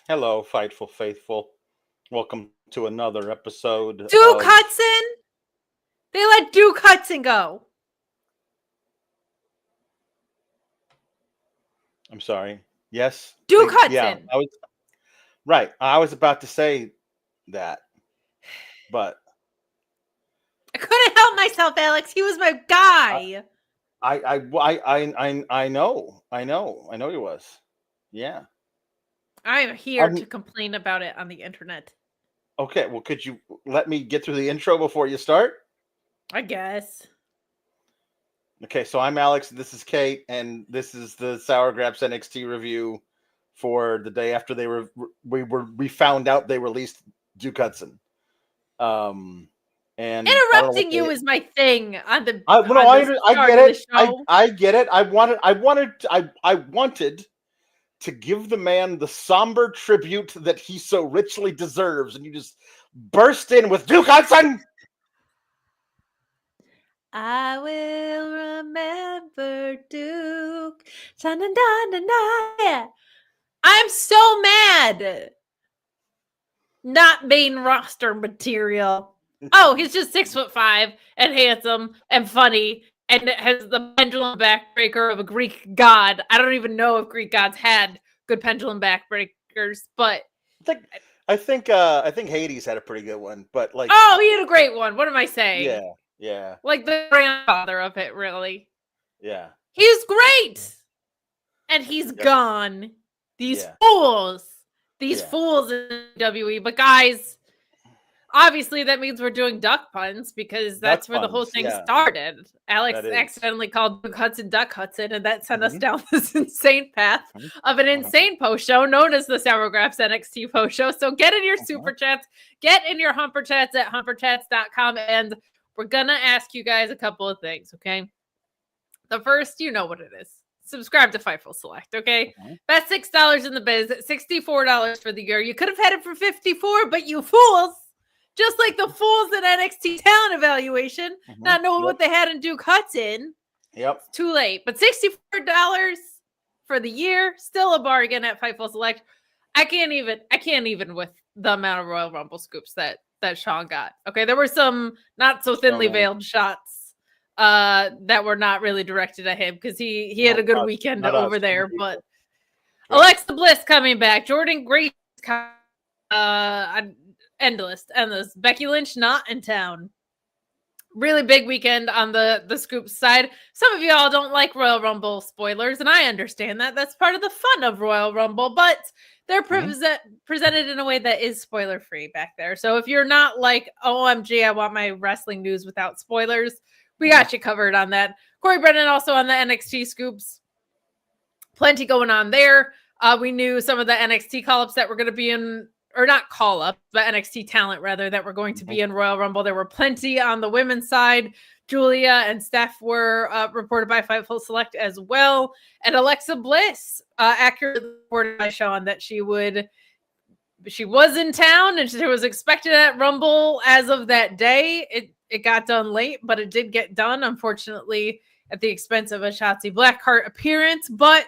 Hello, Fightful Faithful. Welcome to another episode Duke of. Hudson? They let Duke Hudson go. I'm sorry. Yes, Duke yeah, Hudson. I was right. I was about to say that, but I couldn't help myself, Alex. He was my guy. I know he was. Yeah. I'm here to complain about it on the internet. Okay. Well, could you let me get through the intro before you start? I guess. Okay. So I'm Alex. This is Kate, and this is the Sour Graps NXT review for the day after we found out they released Duke Hudson. And interrupting you is my thing on the. I get it. Show. I get it. I wanted to give the man the somber tribute that he so richly deserves, and you just burst in with Duke Hudson. I will remember Duke. I'm so mad. Not main roster material. Oh, he's just 6'5" and handsome and funny and has the pendulum backbreaker of a Greek god. I don't even know if Greek gods had good pendulum backbreakers, but I think Hades had a pretty good one, but like, oh, he had a great one. What am I saying? Yeah. Like the grandfather of it, really. Yeah. He's great, and he's gone. These fools in WWE. But guys, obviously that means we're doing duck puns because that's where the whole thing started. Alex accidentally called Duke Hudson Duck Hudson, and that sent us down this insane path of an insane post show known as the Sour Graps NXT post show. So get in your super chats, get in your Humper chats at humperchats.com, and we're gonna ask you guys a couple of things, okay? The first, you know what it is. Subscribe to Fightful Select, okay? Best $6 in the biz, $64 for the year. You could have had it for $54, but you fools, just like the fools at NXT Talent Evaluation, not knowing what they had in Duke Hudson. Yep. It's too late. But $64 for the year, still a bargain at Fightful Select. I can't even with the amount of Royal Rumble scoops that Sean got. Okay, there were some not so thinly veiled shots that were not really directed at him because he had a good weekend over there. But Alexa Bliss coming back, Jordan Grace, endless. Becky Lynch not in town. Really big weekend on the scoop side. Some of y'all don't like Royal Rumble spoilers, and I understand that. That's part of the fun of Royal Rumble, but they're presented in a way that is spoiler-free back there. So if you're not like, OMG, I want my wrestling news without spoilers, we got you covered on that. Corey Brennan also on the NXT scoops. Plenty going on there. We knew some of the NXT call-ups that were going to be in, or not call-ups, but NXT talent, rather, that were going to be in Royal Rumble. There were plenty on the women's side. Giulia and Steph were reported by Fightful Select as well. And Alexa Bliss accurately reported by Sean that she was in town and she was expected at Rumble as of that day. It got done late, but it did get done, unfortunately, at the expense of a Shotzi Blackheart appearance. But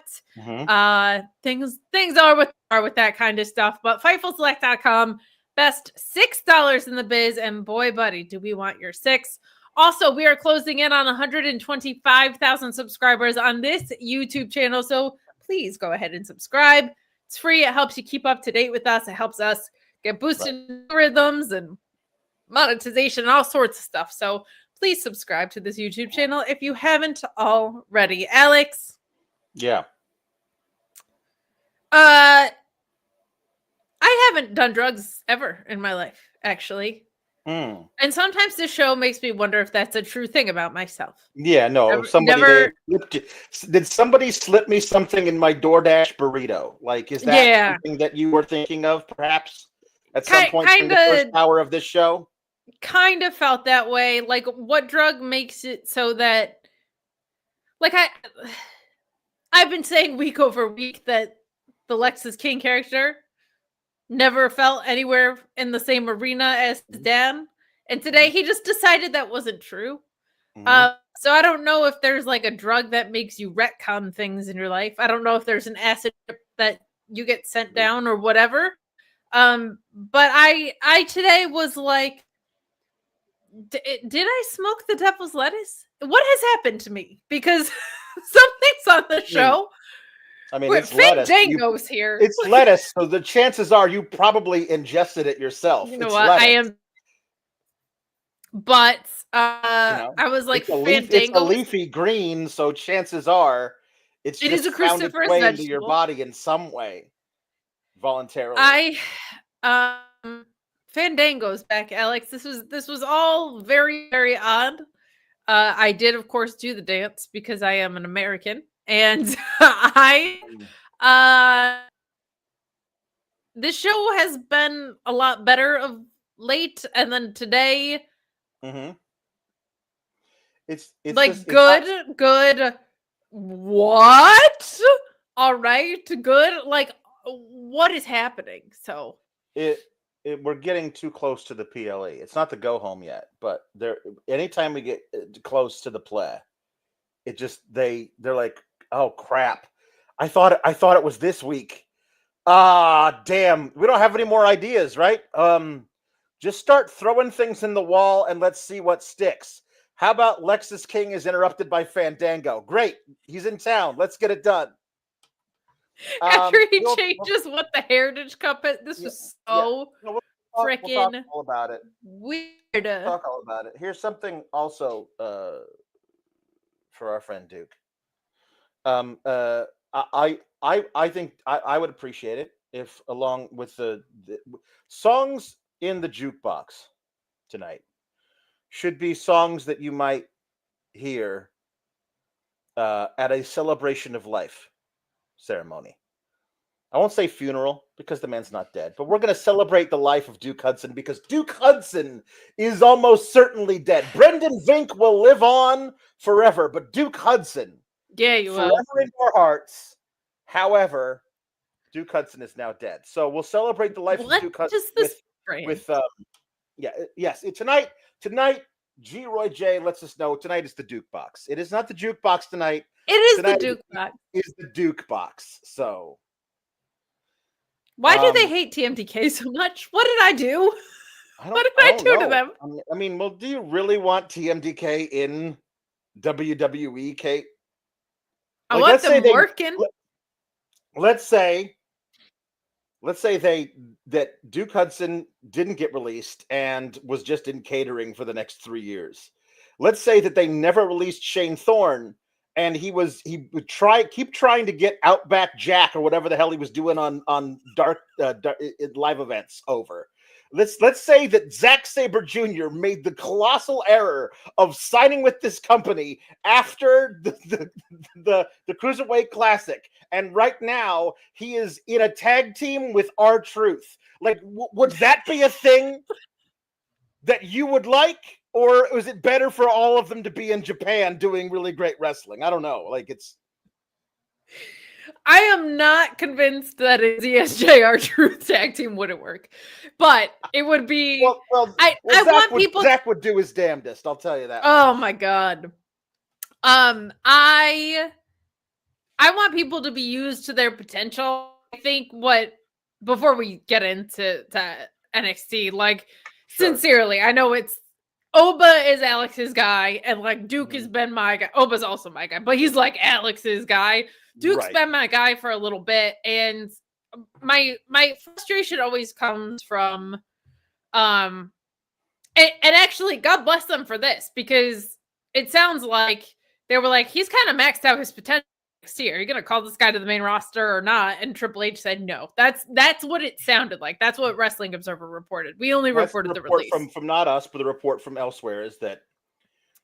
things are what are with that kind of stuff. But FightfulSelect.com, best $6 in the biz. And boy, buddy, do we want your six. Also, we are closing in on 125,000 subscribers on this YouTube channel. So please go ahead and subscribe. It's free. It helps you keep up to date with us. It helps us get boosted rhythms and monetization and all sorts of stuff. So please subscribe to this YouTube channel if you haven't already. Alex? Yeah. I haven't done drugs ever in my life, actually. And sometimes this show makes me wonder if that's a true thing about myself. Yeah, no. Did somebody slip me something in my DoorDash burrito? Like, is that something that you were thinking of, perhaps, at some point in the first hour of this show? Kind of felt that way. Like, what drug makes it so that, like, I've been saying week over week that the Lexus King character never felt anywhere in the same arena as his dad. And today he just decided that wasn't true. So I don't know if there's like a drug that makes you retcon things in your life. I don't know if there's an acid that you get sent down or whatever. But I today was like, did I smoke the devil's lettuce? What has happened to me? Because something's on the show. I mean, it's Fandango's here. It's lettuce, so the chances are you probably ingested it yourself. You know what? Lettuce. I am. But I was like, it's a leafy green, so chances are it is a cruciferous vegetable into your body in some way, voluntarily. Fandango's back, Alex. This was all very, very odd. I did, of course, do the dance because I am an American, and this show has been a lot better of late, and then today, it's like good. What? All right, good. Like, what is happening? So we're getting too close to the PLE. It's not the go home yet, but anytime we get close to the play, it just they're like, oh crap, I thought it was this week. Damn, we don't have any more ideas, right? Just start throwing things in the wall and let's see what sticks. How about Lexus King is interrupted by Fandango? Great, he's in town. Let's get it done. After he changes what the Heritage Cup is, this was so freaking we'll talk all about it. Weird. We'll talk all about it. Here's something also for our friend Duke. I think I would appreciate it if, along with the songs in the jukebox tonight, should be songs that you might hear at a celebration of life ceremony. I won't say funeral because the man's not dead, but we're going to celebrate the life of Duke Hudson because Duke Hudson is almost certainly dead. Brendan Vink will live on forever, but Duke Hudson, you will. Forever in our hearts. However, Duke Hudson is now dead. So we'll celebrate the life of Duke Hudson Tonight, G. Roy J lets us know tonight is the Duke box. It is not the juke box tonight. It is the Duke box. Is the Duke box. So why do they hate TMDK so much? What did I do? What did I do to them? I mean, well, do you really want TMDK in WWE, Kate? I want them working. Let's say that Duke Hudson didn't get released and was just in catering for the next 3 years. Let's say that they never released Shane Thorne and he would keep trying to get Outback Jack or whatever the hell he was doing on dark live events over. Let's say that Zack Sabre Jr. made the colossal error of signing with this company after the Cruiserweight Classic, and right now he is in a tag team with R-Truth. Like, would that be a thing that you would like, or is it better for all of them to be in Japan doing really great wrestling? I don't know. Like, it's. I am not convinced that a ZSJR Truth tag team wouldn't work, but it would be. I want people. Zach would do his damnedest. I'll tell you that. Oh my god. I want people to be used to their potential. I think before we get into NXT, like sincerely, I know it's Oba is Alex's guy, and like Duke has been my guy. Oba's also my guy, but he's like Alex's guy. Duke's been my guy for a little bit, and my frustration always comes from and actually God bless them for this, because it sounds like they were like, he's kind of maxed out his potential next year. Are you gonna call this guy to the main roster or not? And Triple H said no. That's what it sounded like. That's what Wrestling Observer reported. We only reported the release from not us, but the report from elsewhere is that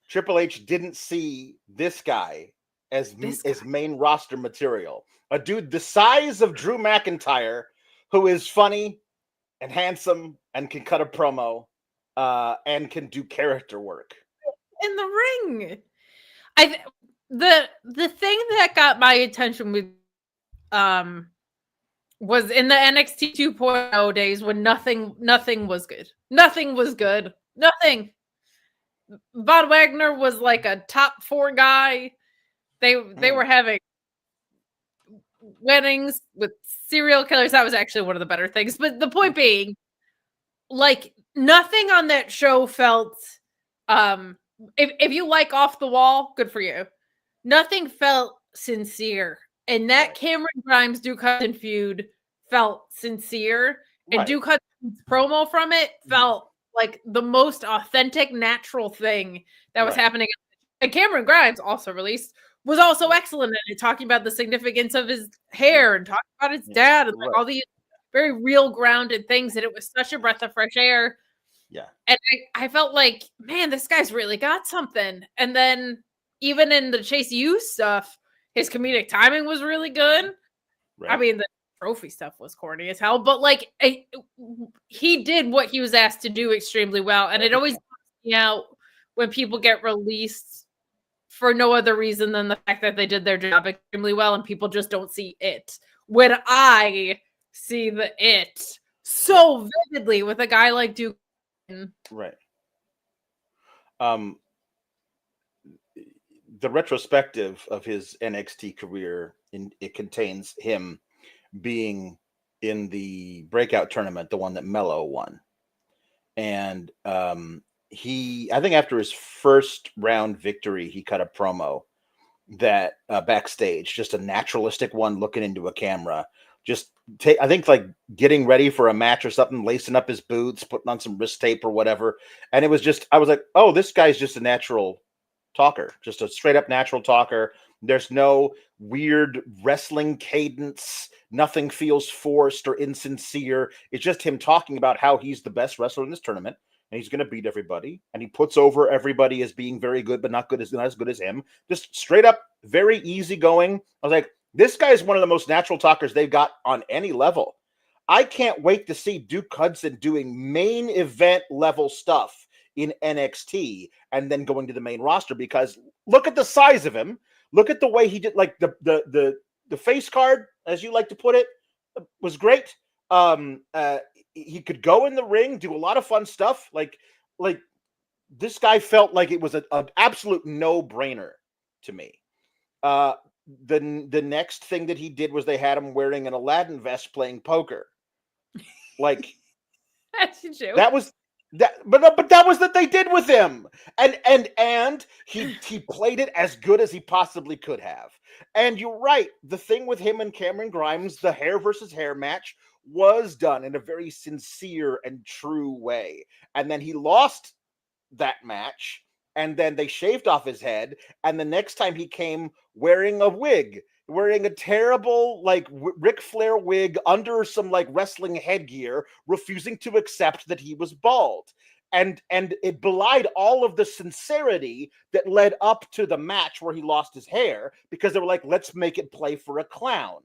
Triple H didn't see this guy as main roster material. A dude the size of Drew McIntyre, who is funny and handsome and can cut a promo and can do character work in the ring. The thing that got my attention with was in the NXT 2.0 days when nothing was good. Nothing was good. Nothing. Von Wagner was like a top 4 guy. They were having weddings with serial killers. That was actually one of the better things. But the point being, like, nothing on that show felt, if you like Off the Wall, good for you. Nothing felt sincere. And that Cameron Grimes Duke Hudson feud felt sincere. And Duke Hudson's promo from it felt like the most authentic, natural thing that was happening. And Cameron Grimes, also released, was also excellent at it, talking about the significance of his hair and talking about his dad and like all these very real, grounded things. And it was such a breath of fresh air. Yeah. And I felt like, man, this guy's really got something. And then even in the Chase U stuff, his comedic timing was really good. Right. I mean, the trophy stuff was corny as hell, but like he did what he was asked to do extremely well. And it always bums me out when people get released for no other reason than the fact that they did their job extremely well and people just don't see it. When I see the it so vividly with a guy like Duke. Right. The retrospective of his NXT career, it contains him being in the Breakout Tournament, the one that Mello won. And I think after his first round victory, he cut a promo that backstage, just a naturalistic one looking into a camera, I think like getting ready for a match or something, lacing up his boots, putting on some wrist tape or whatever. And it was just, I was like, oh, this guy's just a natural talker, just a straight up natural talker. There's no weird wrestling cadence. Nothing feels forced or insincere. It's just him talking about how he's the best wrestler in this tournament and he's going to beat everybody. And he puts over everybody as being very good, but not as good as him. Just straight up, very easygoing. I was like, this guy is one of the most natural talkers they've got on any level. I can't wait to see Duke Hudson doing main event level stuff in NXT and then going to the main roster, because look at the size of him. Look at the way he did, like the face card, as you like to put it, was great. He could go in the ring, do a lot of fun stuff. Like this guy felt like it was an absolute no-brainer to me. The next thing that he did was they had him wearing an Aladdin vest playing poker. Like that was that, but that was that they did with him, and he played it as good as he possibly could have. And you're right, the thing with him and Cameron Grimes, the hair versus hair match, was done in a very sincere and true way. And then he lost that match. And then they shaved off his head. And the next time he came wearing a wig, wearing a terrible, like, Ric Flair wig under some, like, wrestling headgear, refusing to accept that he was bald. And it belied all of the sincerity that led up to the match where he lost his hair, because they were like, let's make it play for a clown.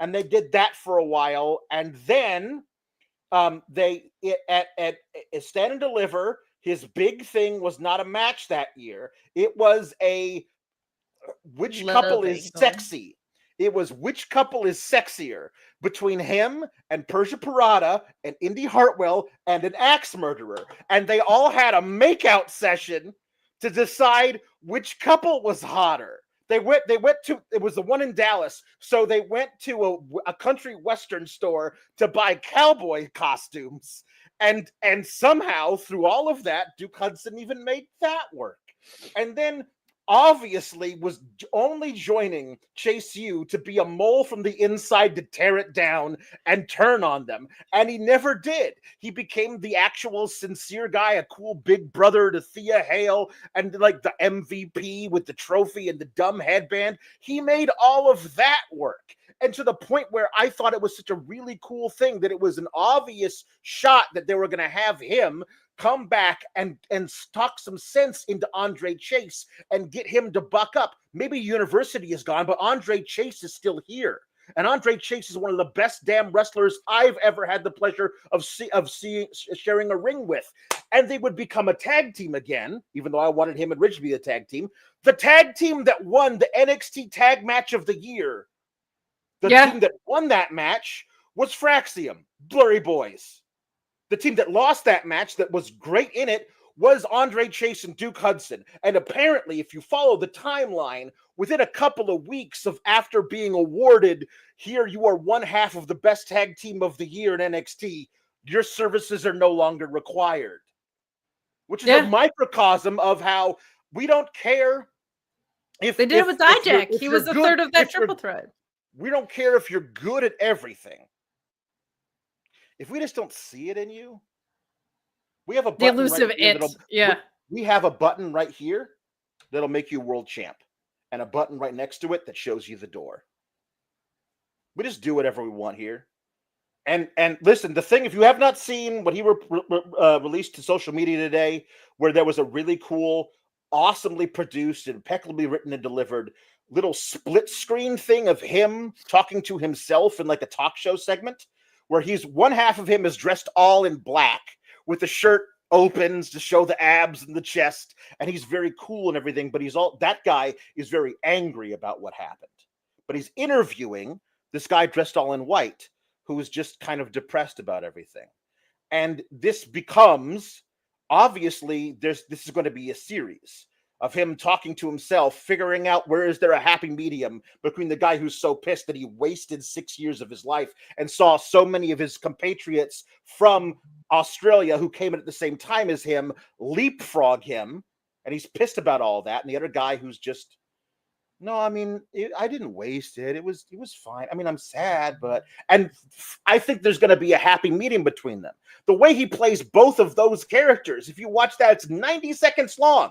And they did that for a while. And then at Stand and Deliver, his big thing was not a match that year. It was which couple is sexy. It was which couple is sexier between him and Persia Pirotta and Indy Hartwell and an axe murderer. And they all had a makeout session to decide which couple was hotter. They went to, it was the one in Dallas. So they went to a country western store to buy cowboy costumes. And somehow through all of that, Duke Hudson even made that work. And then obviously was only joining Chase U to be a mole from the inside to tear it down and turn on them. And he never did. He became the actual sincere guy, a cool big brother to Thea Hale, and like the MVP with the trophy and the dumb headband. He made all of that work. And to the point where I thought it was such a really cool thing that it was an obvious shot that they were going to have him come back and talk some sense into Andre Chase and get him to buck up. Maybe University is gone, but Andre Chase is still here. And Andre Chase is one of the best damn wrestlers I've ever had the pleasure of sharing a ring with. And they would become a tag team again, even though I wanted him and Rich to be a tag team. The tag team that won the NXT Tag Match of the Year, the team that won that match was Fraxium, Blurry Boys. The team that lost that match that was great in it was Andre Chase and Duke Hudson. And apparently, if you follow the timeline, within a couple of weeks of after being awarded, here you are one half of the best tag team of the year in NXT, your services are no longer required. Which is a microcosm of how we don't care if they did it with Dijak. He was the third of that triple threat. We don't care if you're good at everything. If we just don't see it in you, we have a button. The elusive we have a button right here that'll make you world champ, and a button right next to it that shows you the door. We just do whatever we want here. And listen, the thing, if you have not seen what he released to social media today, where there was a really cool, awesomely produced, impeccably written and delivered little split screen thing of him talking to himself in like a talk show segment, where he's one half of him is dressed all in black with the shirt opens to show the abs and the chest, and he's very cool and everything, but that guy is very angry about what happened. But he's interviewing this guy dressed all in white, who is just kind of depressed about everything. And this becomes, obviously, this is going to be a series of him talking to himself, figuring out where is there a happy medium between the guy who's so pissed that he wasted 6 years of his life and saw so many of his compatriots from Australia who came in at the same time as him leapfrog him, and he's pissed about all that. And the other guy who's just, no, I mean, I didn't waste it. It was fine. I mean, I'm sad, and I think there's going to be a happy medium between them. The way he plays both of those characters, if you watch that, it's 90 seconds long.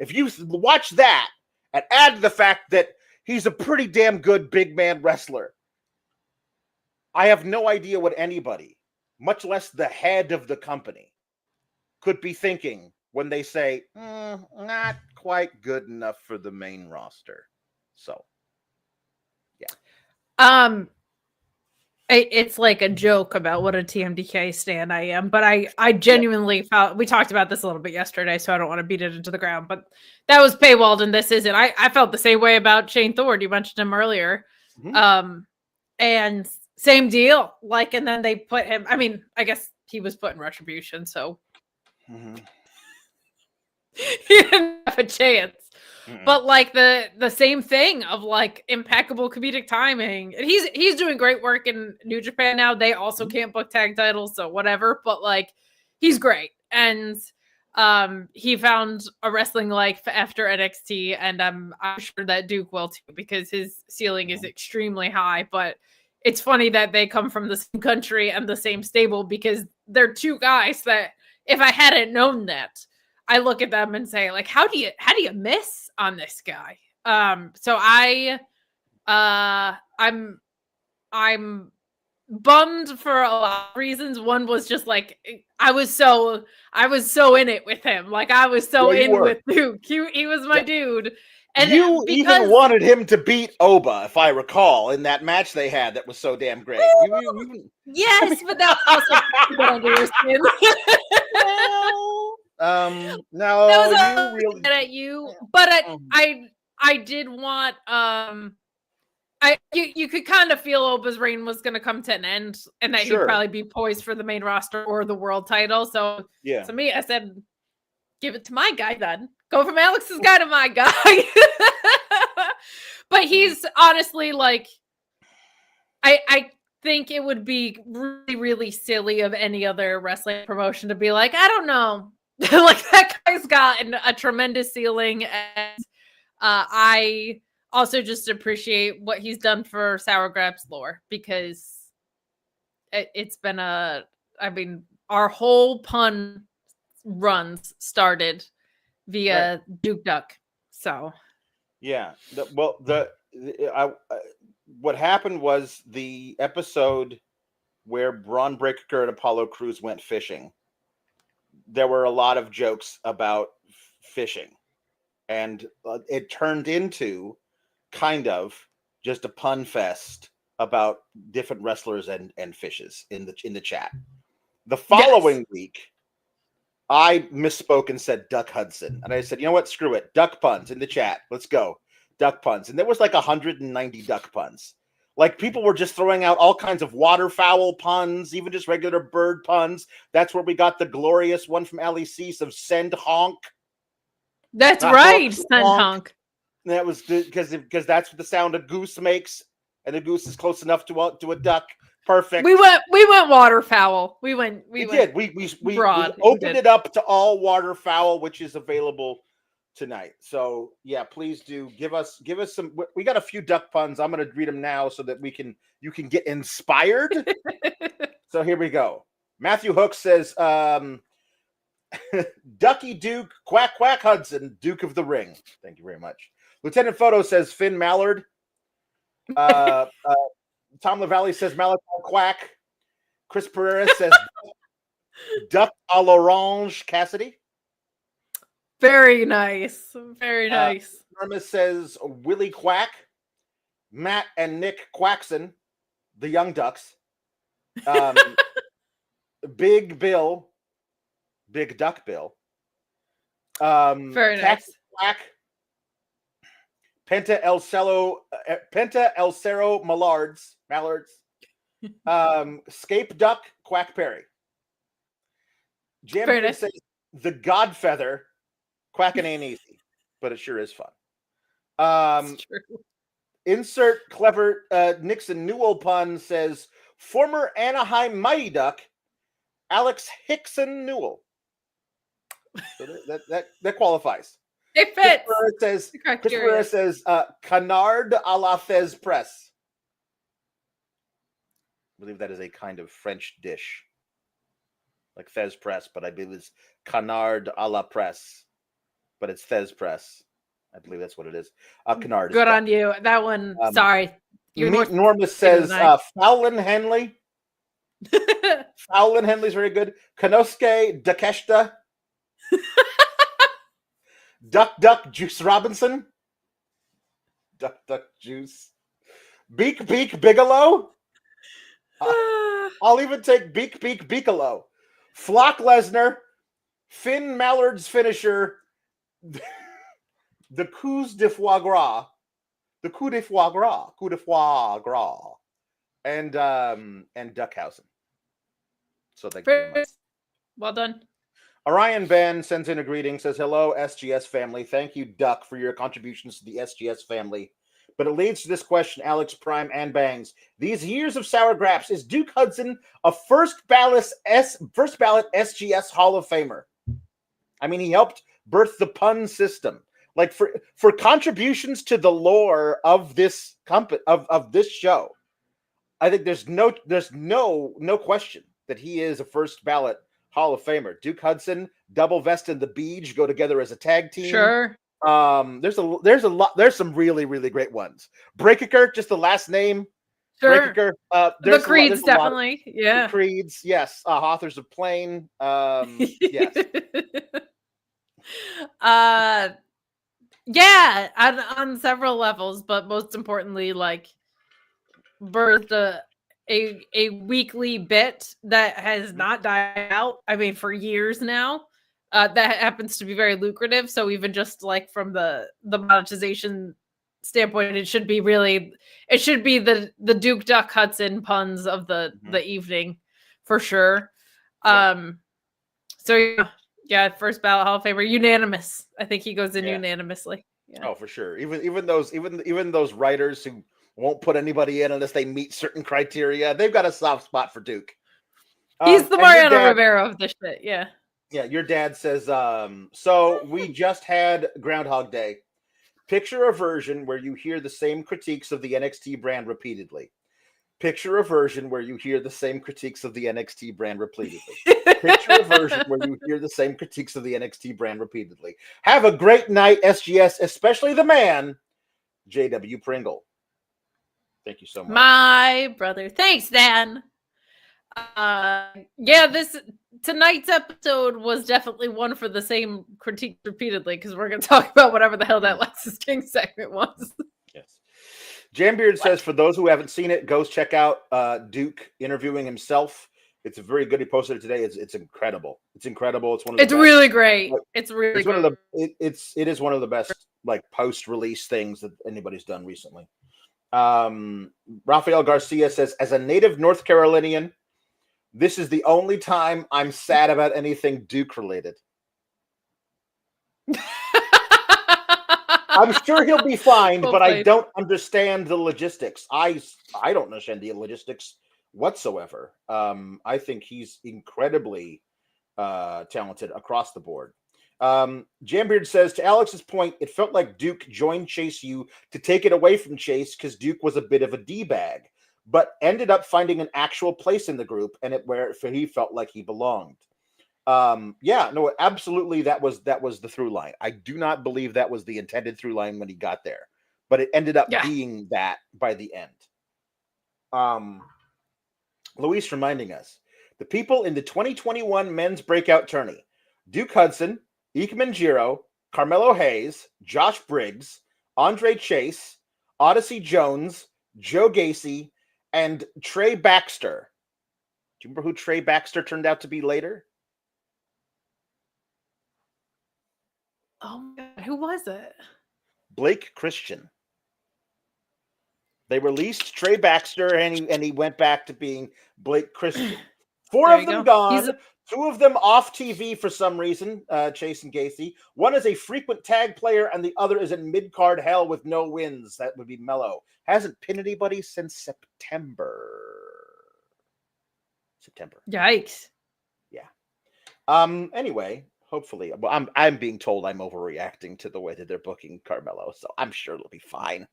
If you watch that and add to the fact that he's a pretty damn good big man wrestler, I have no idea what anybody, much less the head of the company, could be thinking when they say, not quite good enough for the main roster. So, yeah. It's like a joke about what a TMDK stan I am, but I genuinely felt, we talked about this a little bit yesterday, so I don't want to beat it into the ground, but that was paywalled and this isn't. I felt the same way about Shane Thorne. You mentioned him earlier. Mm-hmm. And same deal. Like, and then they put him, I mean, I guess he was put in Retribution, so he didn't have a chance. But like the same thing of like impeccable comedic timing. And he's doing great work in New Japan now. They also can't book tag titles, so whatever. But like he's great. And he found a wrestling life after NXT, and I'm sure that Duke will too, because his ceiling is extremely high. But it's funny that they come from the same country and the same stable, because they're two guys that if I hadn't known that, I look at them and say, like, how do you miss on this guy? So I'm bummed for a lot of reasons. One was just like I was so in it with him. Like I was so with Duke. He was my dude. And you even wanted him to beat Oba, if I recall, in that match they had that was so damn great. Yes, but that also under your skin. No, that was you really at you, but I did want you could kind of feel Oba's reign was going to come to an end, and that he'd probably be poised for the main roster or the world title. So to me, I said, give it to my guy then. Go from Alex's guy to my guy. But he's honestly like, I think it would be really, really silly of any other wrestling promotion to be like, I don't know. Like that guy's got a tremendous ceiling, and I also just appreciate what he's done for Sour Graps lore, because it's been our whole pun runs started via Duke Duck. So what happened was the episode where Braun Breaker and Apollo Crews went fishing. There were a lot of jokes about fishing, and it turned into kind of just a pun fest about different wrestlers and fishes in the chat. The following week, I misspoke and said Duck Hudson, and I said, you know what, screw it, duck puns in the chat. Let's go, duck puns, and there was like 190 duck puns. Like, people were just throwing out all kinds of waterfowl puns, even just regular bird puns. That's where we got the glorious one from Ali Cease of send honk. That's right, send honk. That was because that's what the sound a goose makes, and the goose is close enough to a duck. Perfect. We went waterfowl. We opened it up to all waterfowl, which is available tonight. So yeah, please do give us some. We got a few duck puns. I'm going to read them now so that you can get inspired. So here we go. Matthew Hook says, Ducky Duke, quack quack Hudson, Duke of the Ring. Thank you very much. Lieutenant Photo says Finn Mallard. Tom LaValle says Malachi Quack. Chris Pereira says Duck a l'Orange Cassidy. Very nice. Very nice. Norma says Willie Quack. Matt and Nick Quackson, the Young Ducks. Big Bill. Big Duck Bill. Very nice. Quack. Penta El Cerro Mallards. Scape Duck Quack Perry. Jam nice. Says the Godfeather. Quacking ain't easy, but it sure is fun. Insert clever Nixon Newell pun says former Anaheim Mighty Duck Alex Hickson Newell. So that qualifies. It fits. Chris says Canard a la Fez Press. I believe that is a kind of French dish, like Fez Press, but I believe it's Canard a la Presse. But it's Fez Press. I believe that's what it is. Canard. Good on you. That one. Sorry. Norma says Fowlin Henley. Fowlin Henley's very good. Kanosuke Dakeshta. Duck Juice Robinson. Duck Juice. Beak Bigelow. I'll even take Beak Bigelow. Flock Lesnar. Finn Mallard's finisher. The coup de foie gras, and Duckhausen. So thank you very much. Well done. Orion Ben sends in a greeting, says hello SGS family. Thank you Duck for your contributions to the SGS family. But it leads to this question, Alex Prime and Bangs. These years of sour graps, is Duke Hudson a first ballot SGS Hall of Famer? I mean, he helped birth the pun system. Like for contributions to the lore of this company of this show, I think there's no question that he is a first ballot Hall of Famer. Duke Hudson, Double Vest and the Beach go together as a tag team. Sure. There's some really, really great ones. Breakout, just the last name. Sure. Breakout, the Creeds, definitely. Yeah. The Creeds, yes. Authors of Plain. Yes. Yeah, on several levels, but most importantly, like birthed a weekly bit that has not died out. I mean, for years now. That happens to be very lucrative. So even just like from the monetization standpoint, it should be the Duke Duck Hudson puns of the evening for sure. So yeah, first ballot Hall of Famer, unanimous. I think he goes in unanimously. Yeah. Oh, for sure. Even those writers who won't put anybody in unless they meet certain criteria, they've got a soft spot for Duke. He's the Mariano Rivera of this shit. Yeah. Yeah, your dad says, so we just had Groundhog Day. Picture a version where you hear the same critiques of the NXT brand repeatedly. Picture a version where you hear the same critiques of the NXT brand repeatedly. Picture a version where you hear the same critiques of the NXT brand repeatedly. Have a great night, SGS, especially the man, JW Pringle. Thank you so much. My brother. Thanks, Dan. Tonight's episode was definitely one for the same critique repeatedly because we're going to talk about whatever the hell that Lexus King segment was. Yes. Jambeard says, for those who haven't seen it, go check out Duke interviewing himself. It's very good. He posted it today. It's incredible. It's incredible. It's one of the best. Really great. It is one of the best like post-release things that anybody's done recently. Rafael Garcia says, as a native North Carolinian, this is the only time I'm sad about anything Duke related. I'm sure he'll be fine, but I don't understand the logistics. I don't understand the logistics whatsoever. I think he's incredibly talented across the board. Jambeard says, to Alex's point, it felt like Duke joined Chase U to take it away from Chase because Duke was a bit of a D-bag, but ended up finding an actual place in the group and where he felt like he belonged. Yeah, no, absolutely. That was the through line. I do not believe that was the intended through line when he got there, but it ended up being that by the end. Luis reminding us, the people in the 2021 men's breakout tourney: Duke Hudson, Ikemen Jiro, Carmelo Hayes, Josh Briggs, Andre Chase, Odyssey Jones, Joe Gacy, and Trey Baxter. Do you remember who Trey Baxter turned out to be later? Oh my God, who was it? Blake Christian. They released Trey Baxter, and he went back to being Blake Christian. Four of them gone. Two of them off TV for some reason, Chase and Gacy. One is a frequent tag player, and the other is in mid-card hell with no wins. That would be Mello. Hasn't pinned anybody since September. Yikes. Yeah. Anyway, hopefully, well, I'm being told I'm overreacting to the way that they're booking Carmelo, so I'm sure it'll be fine.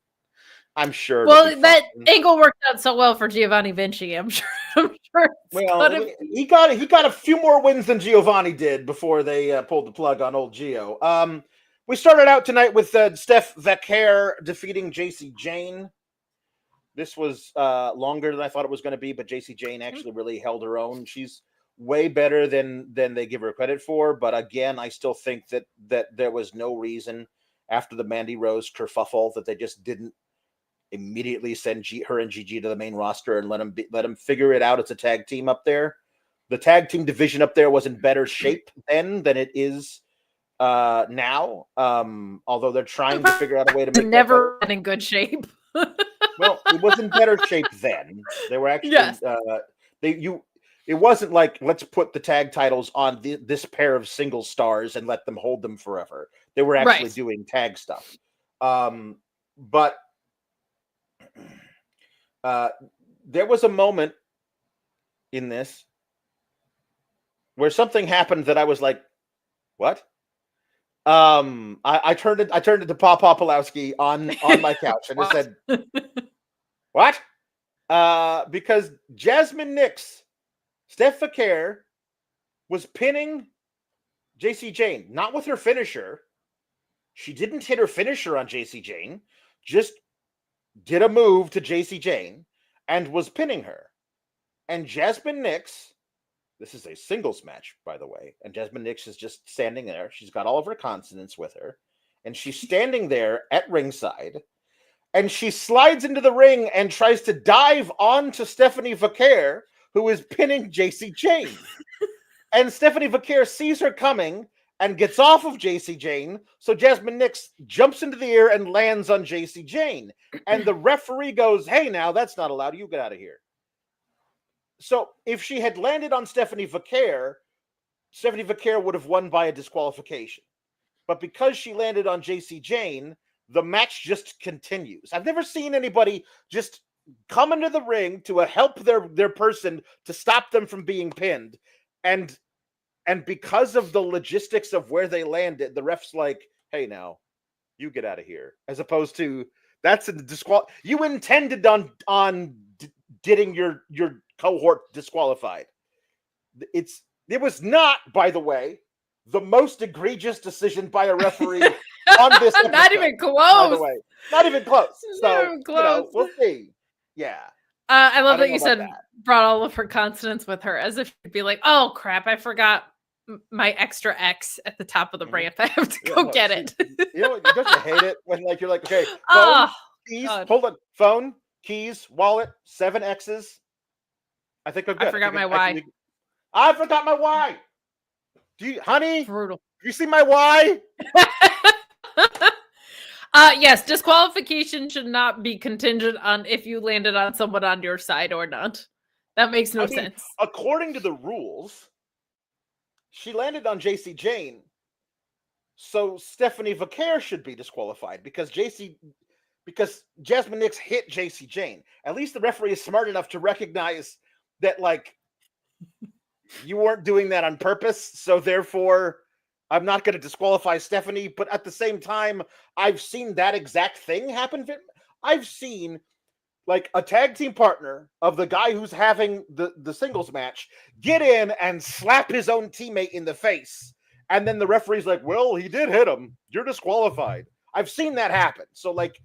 I'm sure. Well, that angle worked out so well for Giovanni Vinci. I'm sure. Well, he got a few more wins than Giovanni did before they pulled the plug on old Gio. We started out tonight with Steph Vaquer defeating Jacy Jayne. This was longer than I thought it was going to be, but Jacy Jayne actually really held her own. She's way better than they give her credit for. But again, I still think that there was no reason after the Mandy Rose kerfuffle that they just didn't immediately send her and Gigi to the main roster and let them figure it out as a tag team up there. The tag team division up there was in better shape then than it is now. Although they're trying to figure out a way to make never been in good shape. Well, it was in better shape then. They were actually it wasn't like, let's put the tag titles on this pair of single stars and let them hold them forever. They were actually doing tag stuff. But there was a moment in this where something happened that I was like, what? I turned it to Papa Pawlowski on my couch and I said, what? Because Jasmine Nix, Steph Vaquer, was pinning Jacy Jayne, not with her finisher. She didn't hit her finisher on Jacy Jayne, just did a move to Jacy Jayne and was pinning her. And Jasmine Nix, this is a singles match, by the way, and Jasmine Nix is just standing there. She's got all of her consonants with her, and she's standing there at ringside, and she slides into the ring and tries to dive onto Stephanie Vaquer, who is pinning Jacy Jayne. And Stephanie Vaquer sees her coming and gets off of Jacy Jayne, so Jasmine Nix jumps into the air and lands on Jacy Jayne. And the referee goes, hey, now, that's not allowed. You get out of here. So if she had landed on Stephanie Vaquer would have won by a disqualification. But because she landed on Jacy Jayne, the match just continues. I've never seen anybody just come into the ring to help their person to stop them from being pinned. And because of the logistics of where they landed, the ref's like, hey, now, you get out of here. As opposed to, that's a you intended on getting your cohort disqualified. It was not, by the way, the most egregious decision by a referee on this episode. Not even close. By the way. Not even close. Not even close. We'll see. Yeah. I love that you said brought all of her consonants with her, as if you'd be like, oh crap, I forgot my extra X at the top of the ramp. I have to go get it. Don't you hate it when you're like, okay, phone, keys, hold on, phone, keys, wallet, 7 X's. I think I'm good. I forgot my Y. I forgot my Y. Honey? Brutal. Do you see my Y? Yes, disqualification should not be contingent on if you landed on someone on your side or not. That makes no sense. According to the rules, she landed on Jayne, so Stephanie Vaquer should be disqualified because Jasmine Nix hit Jayne. At least the referee is smart enough to recognize that, like, you weren't doing that on purpose, so therefore I'm not going to disqualify Stephanie. But at the same time, I've seen that exact thing happen. I've seen, like, a tag team partner of the guy who's having the singles match get in and slap his own teammate in the face. And then the referee's like, well, he did hit him. You're disqualified. I've seen that happen. So, like,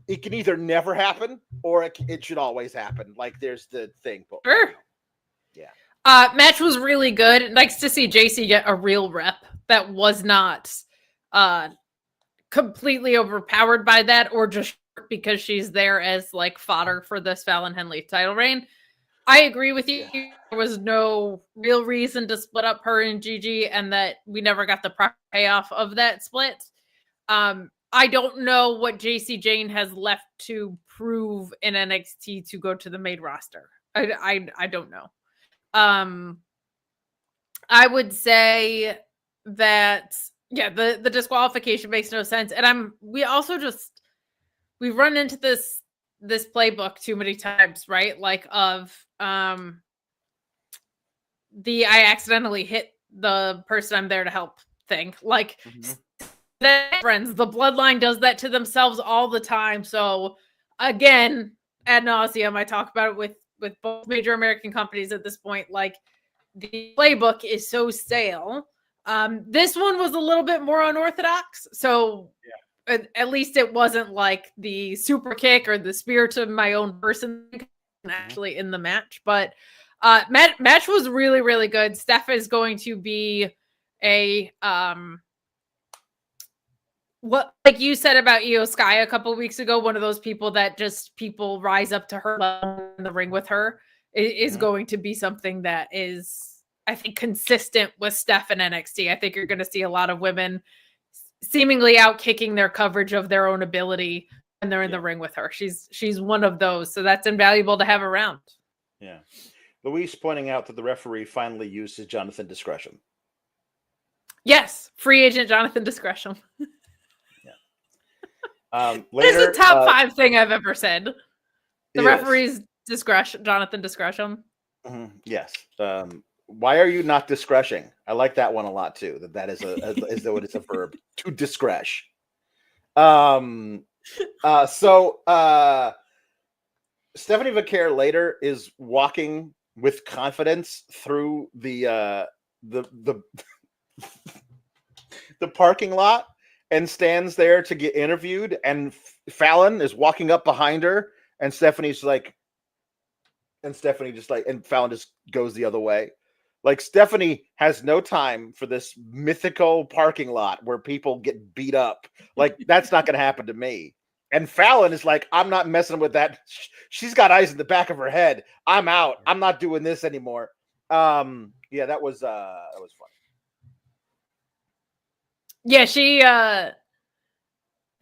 it can either never happen or it should always happen. Like, there's the thing. But, sure. Yeah. Match was really good. Nice to see Jacy get a real rep that was not completely overpowered by that or just because she's there as, like, fodder for this Fallon Henley title reign. I agree with you. Yeah. There was no real reason to split up her and Gigi, and that we never got the proper payoff of that split. I don't know what Jacy Jayne has left to prove in NXT to go to the main roster. I don't know. I would say that, yeah, the disqualification makes no sense. And we've run into this playbook too many times, right? Like of I accidentally hit the person I'm there to help thing. Like friends, the bloodline does that to themselves all the time. So again, ad nauseum, I talk about it with both major American companies at this point. Like, the playbook is so stale. This one was a little bit more unorthodox. So at least it wasn't like the super kick or the spear to my own person actually in the match. But match was really, really good. Steph is going to be a what, like you said about Io Sky a couple of weeks ago, one of those people that just people rise up to her in the ring with her is going to be something that is, I think, consistent with Steph and NXT. I think you're going to see a lot of women seemingly out kicking their coverage of their own ability when they're in the ring with her. She's one of those, so that's invaluable to have around. Yeah. Luis pointing out that the referee finally used his Jonathan discretion. Yes, free agent Jonathan discretion. Later, it's a top 5 thing I've ever said. The referee's discretion, Jonathan discretion. Yes. Why are you not discreting? I like that one a lot too. That is as though it is a verb, to discresh. So Stephanie Vaquer later is walking with confidence through the parking lot and stands there to get interviewed, and Fallon is walking up behind her, and Stephanie's like, and Fallon just goes the other way. Like, Stephanie has no time for this mythical parking lot where people get beat up. Like, that's not going to happen to me. And Fallon is like, I'm not messing with that. She's got eyes in the back of her head. I'm out. I'm not doing this anymore. Yeah, that was fun. Yeah,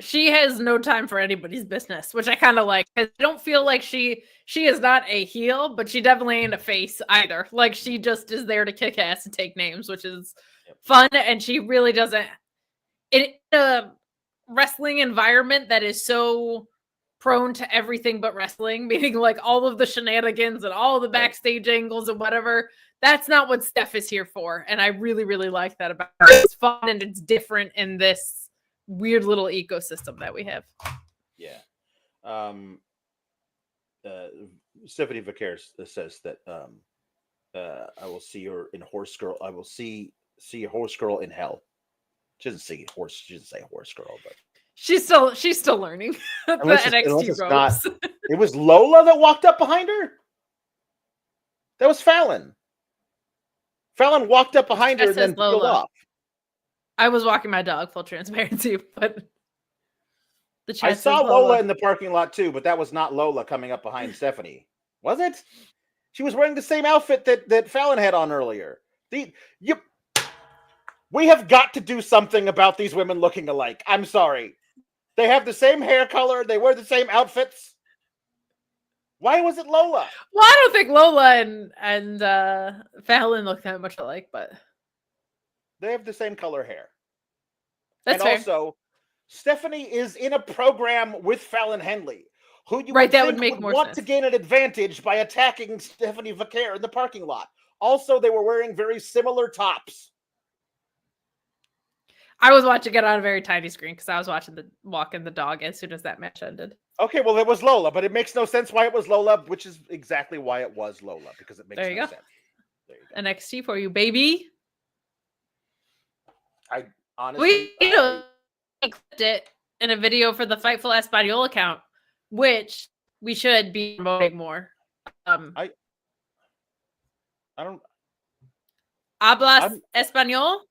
she has no time for anybody's business, which I kind of like. I don't feel like she is not a heel, but she definitely ain't a face either. Like, she just is there to kick ass and take names, which is fun. And she really doesn't, in a wrestling environment that is so prone to everything but wrestling, meaning like all of the shenanigans and all the backstage angles and whatever. That's not what Steph is here for. And I really, really like that about her. It's fun and it's different in this weird little ecosystem that we have. Yeah. Stephanie Vaquer says that I will see her in Horse Girl. I will see a Horse Girl in hell. She doesn't say horse girl, but she's still learning the NXT ropes. It was Lola that walked up behind her. That was Fallon. Fallon walked up behind her and then peeled off. I was walking my dog, full transparency, but I saw Lola in the parking lot too, but that was not Lola coming up behind Stephanie. Was it? She was wearing the same outfit that Fallon had on earlier. We have got to do something about these women looking alike. I'm sorry. They have the same hair color. They wear the same outfits. Why was it Lola? Well, I don't think Lola and Fallon look that much alike, but they have the same color hair. That's fair. Also, Stephanie is in a program with Fallon Henley, who you would make more want sense to gain an advantage by attacking Stephanie Vaquer in the parking lot. Also, they were wearing very similar tops. I was watching it on a very tiny screen because I was watching the walking the dog as soon as that match ended. Okay, well, it was Lola, but it makes no sense why it was Lola, which is exactly why it was Lola, because it makes no sense. There you go. NXT for you, baby. I honestly... We clipped it in a video for the Fightful Espanol account, which we should be promoting more. I don't... Hablas Espanol?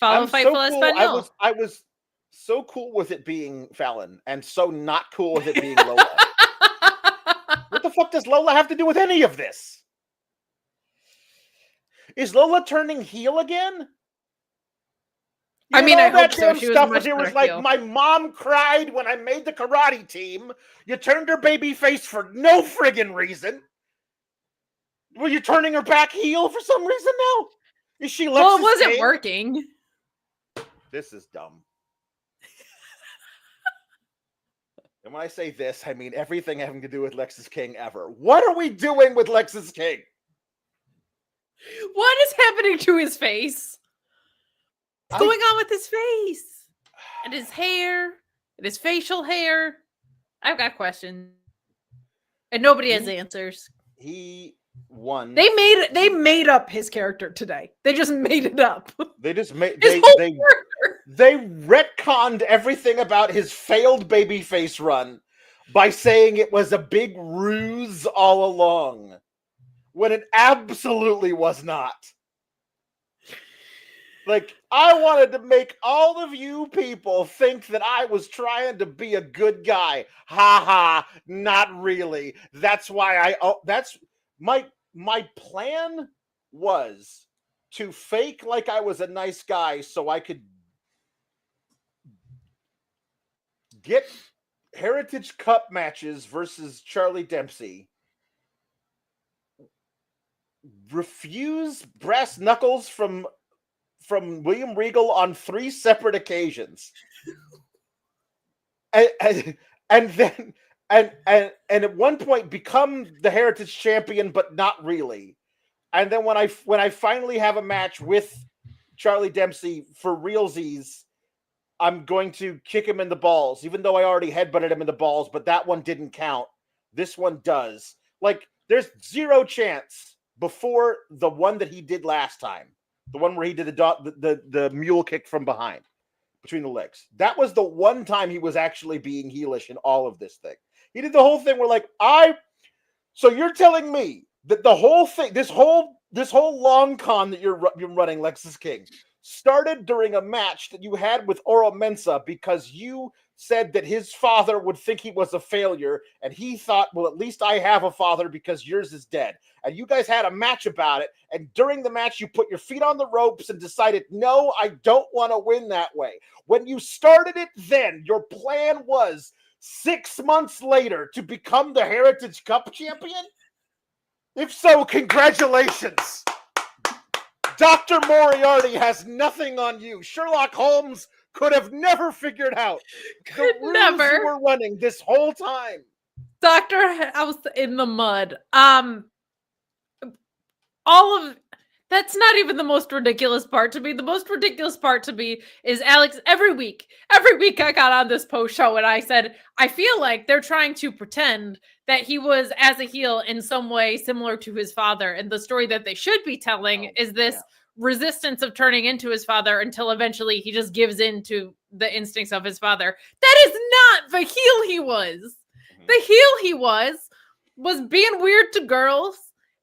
Follow Fightful Espanol. I was so cool with it being Fallon and so not cool with it being Lola. What the fuck does Lola have to do with any of this? Is Lola turning heel again? I mean, I hope so. She was like, my mom cried when I made the karate team. You turned her baby face for no friggin' reason. Were you turning her back heel for some reason now? Is she Lexus Well, it wasn't King? working. This is dumb. And when I say this, I mean everything having to do with Lexus King ever. What are we doing with Lexus King? What is happening to his face? What's going on with his face? And his hair? And his facial hair? I've got questions. And nobody has answers. He won. They made up his character today. They just made it up. They just made they retconned everything about his failed babyface run by saying it was a big ruse all along, when it absolutely was not. Like, I wanted to make all of you people think that I was trying to be a good guy. Ha ha, not really. That's why that's my plan was to fake like I was a nice guy so I could get Heritage Cup matches versus Charlie Dempsey, refuse brass knuckles from William Regal on 3 separate occasions, and then at one point become the Heritage Champion, but not really. And then when I finally have a match with Charlie Dempsey for realsies, I'm going to kick him in the balls, even though I already headbutted him in the balls, but that one didn't count. This one does. Like, there's zero chance before the one that he did last time, the one where he did the mule kick from behind between the legs. That was the one time he was actually being heelish in all of this thing. He did the whole thing where, like, so you're telling me that the whole thing, this whole long con that you're running, Lexus King, started during a match that you had with Oro Mensah because you said that his father would think he was a failure, and he thought, well, at least I have a father because yours is dead. And you guys had a match about it, and during the match, you put your feet on the ropes and decided, no, I don't want to win that way. When you started it then, your plan was 6 months later to become the Heritage Cup champion? If so, congratulations. Dr. Moriarty has nothing on you. Sherlock Holmes could have never figured out the rules you were running this whole time. Dr. House in the mud. That's not even the most ridiculous part to me. The most ridiculous part to me is Alex, every week I got on this post show and I said, I feel like they're trying to pretend that he was as a heel in some way similar to his father. And the story that they should be telling is this resistance of turning into his father until eventually he just gives in to the instincts of his father. That is not the heel he was. Mm-hmm. The heel he was being weird to girls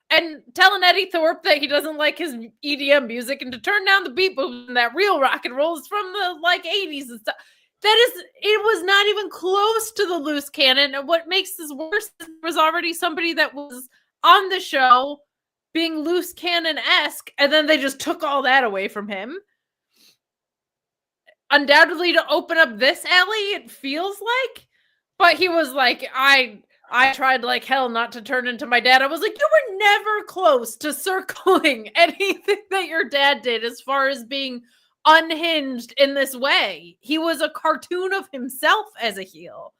and telling Eddie Thorpe that he doesn't like his EDM music and to turn down the beat boom and that real rock and roll is from the 80s and stuff. It was not even close to the loose cannon. And what makes this worse is there was already somebody that was on the show being loose cannon-esque, and then they just took all that away from him. undoubtedly to open up this alley, it feels like. But he was like, I tried like hell not to turn into my dad. I was like, you were never close to circling anything that your dad did as far as being unhinged in this way. He was a cartoon of himself as a heel.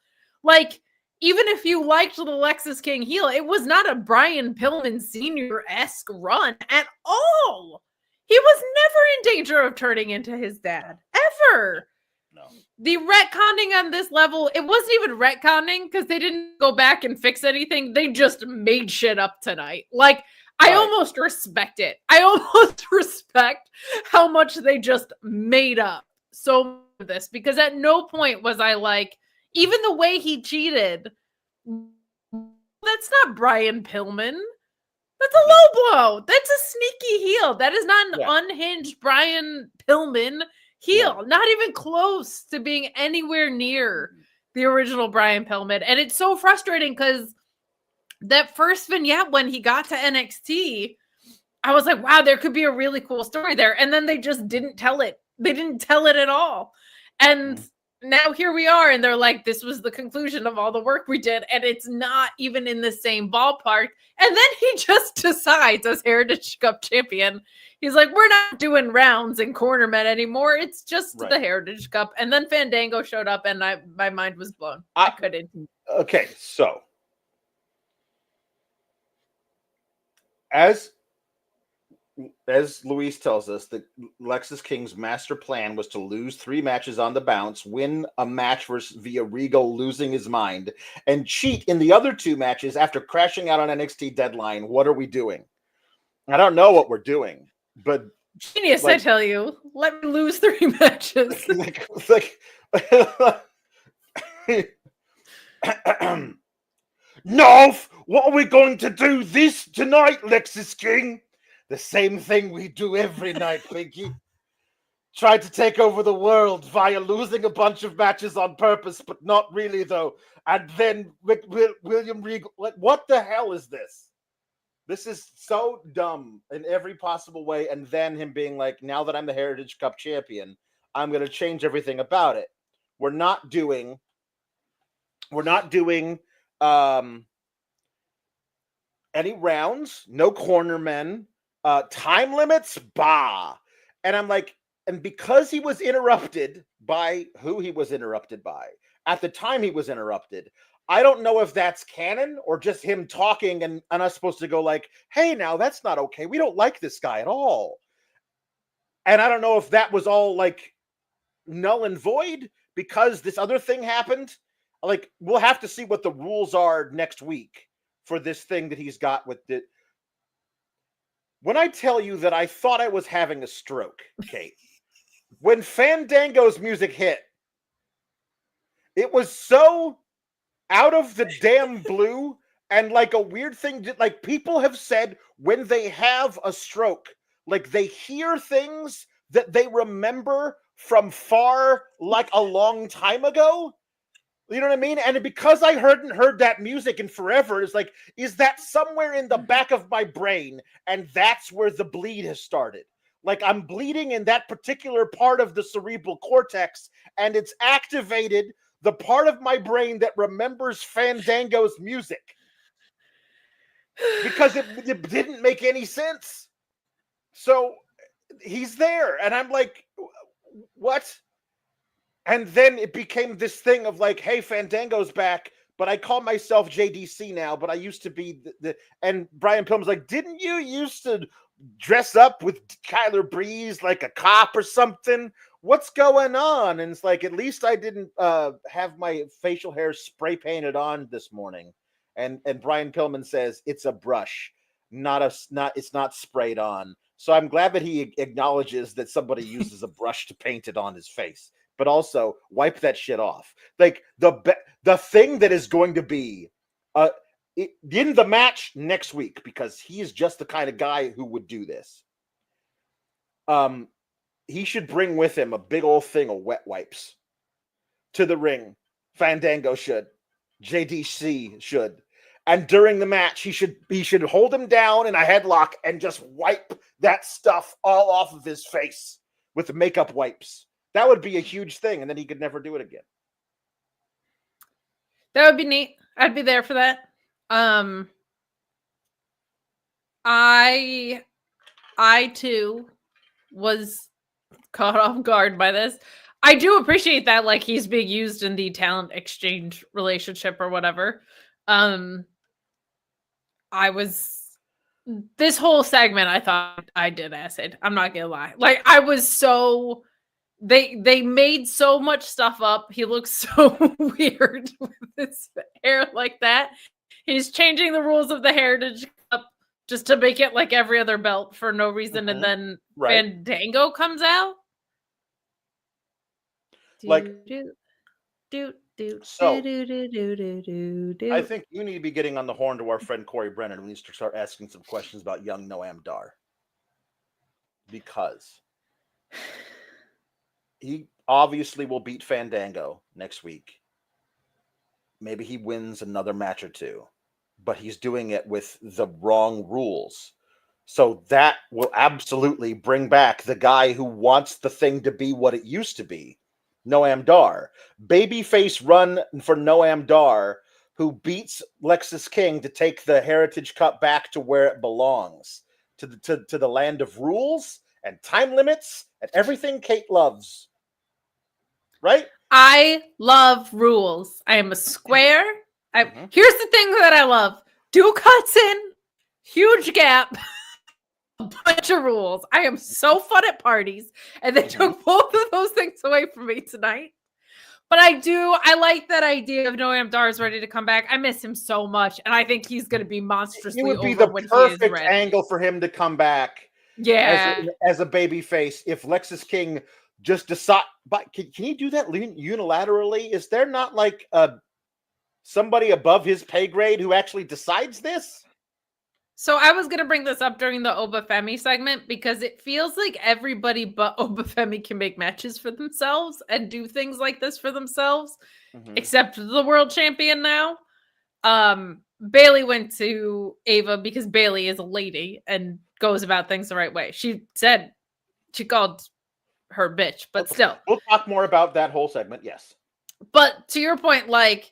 Like, even if you liked the Lexus King heel, it was not a Brian Pillman Sr.-esque run at all. He was never in danger of turning into his dad. Ever. No. The retconning on this level, it wasn't even retconning because they didn't go back and fix anything. They just made shit up tonight. Like, I almost respect it. I almost respect how much they just made up so much of this, because at no point was I like, even the way he cheated, that's not Brian Pillman. That's a low blow. That's a sneaky heel. That is not an unhinged Brian Pillman heel. Not even close to being anywhere near the original Brian Pillman. And it's so frustrating because that first vignette when he got to NXT, I was like, wow, there could be a really cool story there. And then they just didn't tell it. They didn't tell it at all. And now here we are, and they're like, this was the conclusion of all the work we did, and it's not even in the same ballpark. And then he just decides, as Heritage Cup champion, he's like, we're not doing rounds and cornermen anymore. It's just the Heritage Cup. And then Fandango showed up, and my mind was blown. I couldn't. Okay, so as Luis tells us, that Lexus King's master plan was to lose 3 matches on the bounce, win a match via Regal losing his mind, and cheat in the other 2 matches after crashing out on NXT Deadline. What are we doing? I don't know what we're doing, but genius, I tell you. Let me lose 3 matches. No, what are we going to do this tonight, Lexus King? The same thing we do every night, Pinky. Tried to take over the world via losing a bunch of matches on purpose, but not really, though. And then William Regal, like, what the hell is this? This is so dumb in every possible way. And then him being like, now that I'm the Heritage Cup champion, I'm going to change everything about it. We're not doing any rounds, no cornermen. Time limits, bah. And I'm like, and because he was interrupted by who he was interrupted by, at the time he was interrupted, I don't know if that's canon or just him talking and us supposed to go like, hey, now that's not okay. We don't like this guy at all. And I don't know if that was all like null and void because this other thing happened. Like, we'll have to see what the rules are next week for this thing that he's got with it. When I tell you that I thought I was having a stroke, Kate, when Fandango's music hit, it was so out of the damn blue and like a weird thing. Like, people have said when they have a stroke, like they hear things that they remember from far, like a long time ago. You know what I mean? And because I hadn't heard that music in forever, it's like, is that somewhere in the back of my brain? And that's where the bleed has started. Like, I'm bleeding in that particular part of the cerebral cortex, and it's activated the part of my brain that remembers Fandango's music. Because it didn't make any sense. So he's there, and I'm like, what? And then it became this thing of like, hey, Fandango's back, but I call myself JDC now, but I used to be and Brian Pillman's like, didn't you used to dress up with Kyler Breeze like a cop or something? What's going on? And it's like, at least I didn't have my facial hair spray painted on this morning. And Brian Pillman says it's a brush, it's not sprayed on. So I'm glad that he acknowledges that somebody uses a brush to paint it on his face. But also wipe that shit off. Like the thing that is going to be in the match next week, because he is just the kind of guy who would do this. He should bring with him a big old thing of wet wipes to the ring. Fandango should. JDC should. And during the match, he should hold him down in a headlock and just wipe that stuff all off of his face with makeup wipes. That would be a huge thing, and then he could never do it again. That would be neat. I'd be there for that. I too was caught off guard by this. I do appreciate that, like, he's being used in the talent exchange relationship or whatever. This whole segment, I thought I did acid. I'm not gonna lie. Like, I was so they made so much stuff up. He looks so weird with his hair like that. He's changing the rules of the Heritage Cup just to make it like every other belt for no reason, and then Fandango comes out. Like, so I think you need to be getting on the horn to our friend Corey Brennan, who needs to start asking some questions about young Noam Dar, because he obviously will beat Fandango next week. Maybe he wins another match or two, but he's doing it with the wrong rules. So that will absolutely bring back the guy who wants the thing to be what it used to be, Noam Dar. Babyface run for Noam Dar, who beats Lexus King to take the Heritage Cup back to where it belongs, to the land of rules and time limits and everything Kate loves. Right? I love rules. I am a square. Here's the thing that I love. Duke Hudson, huge gap, a bunch of rules. I am so fun at parties, and they took both of those things away from me tonight. But I like that idea of Noam Dar is ready to come back. I miss him so much, and I think he's going to be monstrously over. It would be the perfect angle for him to come back. Yeah, as a baby face, if Lexus King just decide, but can he do that unilaterally? Is there not like somebody above his pay grade who actually decides this? So I was going to bring this up during the Oba Femi segment, because it feels like everybody but Oba Femi can make matches for themselves and do things like this for themselves, except the world champion now. Bayley went to Ava because Bayley is a lady and goes about things the right way. She called her bitch, but still. We'll talk more about that whole segment, yes. But to your point, like,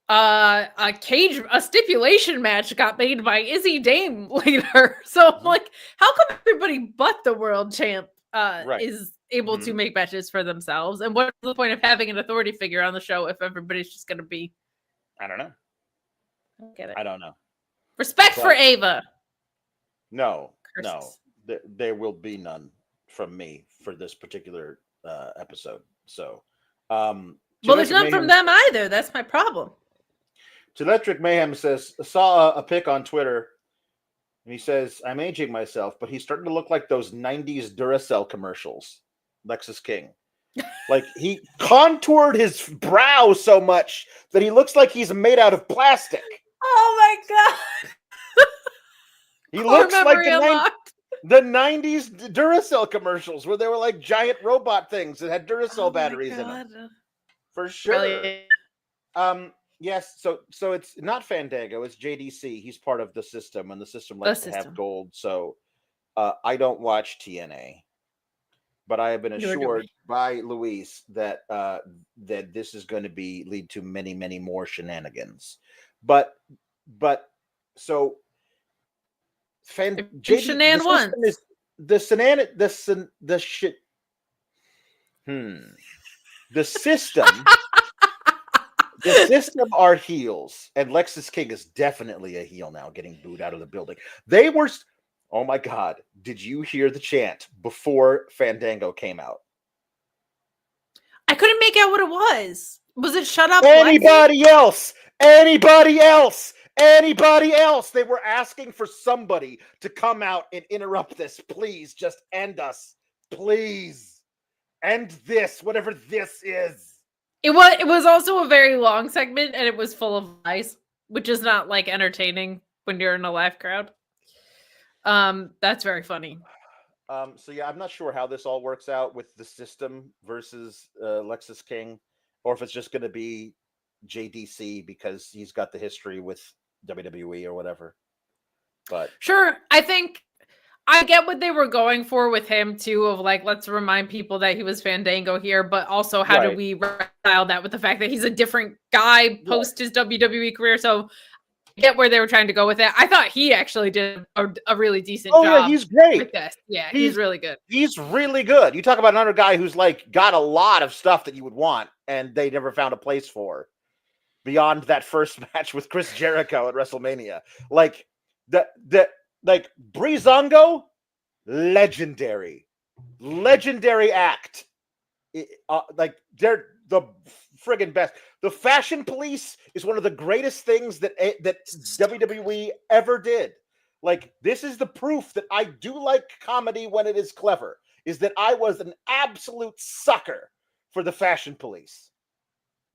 a stipulation match got made by Izzy Dame later. So I'm like, how come everybody but the world champ is able to make matches for themselves? And what's the point of having an authority figure on the show if everybody's just going to be... I don't know. I don't get it. I don't know. Respect for Ava. No, there will be none from me for this particular episode. So, well, there's none from them either. That's my problem. Electric Mayhem says, saw a pic on Twitter, and he says, I'm aging myself, but he's starting to look like those 90s Duracell commercials, Lexus King. Like, he contoured his brow so much that he looks like he's made out of plastic. Oh my God. He looks like the 90s Duracell commercials where they were like giant robot things that had Duracell batteries in them. For sure. Really? Yes, so it's not Fandango, it's JDC. He's part of the system, and the system likes to have gold. So I don't watch TNA, but I have been assured by Luis that that this is going to lead to many, many more shenanigans. But so Shenan once. The system. The system are heels, and Lexus King is definitely a heel now, getting booed out of the building. They were, oh my God, did you hear the chant before Fandango came out? I couldn't make out what it was. Was it shut up? Anybody else? Anybody else? Anybody else? They were asking for somebody to come out and interrupt this. Please, just end us. Please. End this, whatever this is. It was also a very long segment, and it was full of lies, which is not like entertaining when you're in a live crowd. That's very funny. So yeah, I'm not sure how this all works out with the system versus Lexus King, or if it's just going to be JDC because he's got the history with WWE or whatever. But sure, I think I get what they were going for with him too, of like, let's remind people that he was Fandango here, but also how do we reconcile that with the fact that he's a different guy post his WWE career? So I get where they were trying to go with it. I thought he actually did a really decent job. Yeah, he's great. With this. Yeah, he's really good. He's really good. You talk about another guy who's like got a lot of stuff that you would want, and they never found a place for beyond that first match with Chris Jericho at WrestleMania. Like like Breezango, legendary act. Like they're the friggin' best. The Fashion Police is one of the greatest things that WWE ever did. Like, this is the proof that I do like comedy when it is clever, is that I was an absolute sucker for the Fashion Police.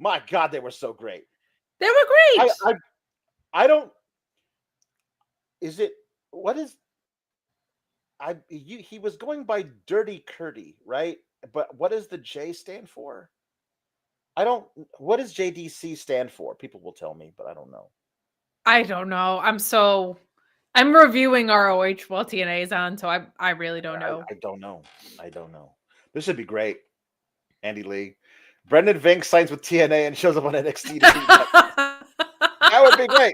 My God, they were so great. They were great. I don't. Is it? What is? He was going by Dirty Curdy, right? But what does the J stand for? I don't. What does JDC stand for? People will tell me, but I don't know. I don't know. I'm reviewing ROH while TNA is on, so I really don't know. I don't know. This would be great. Andy Lee. Brendan Vink signs with TNA and shows up on NXT. That would be great.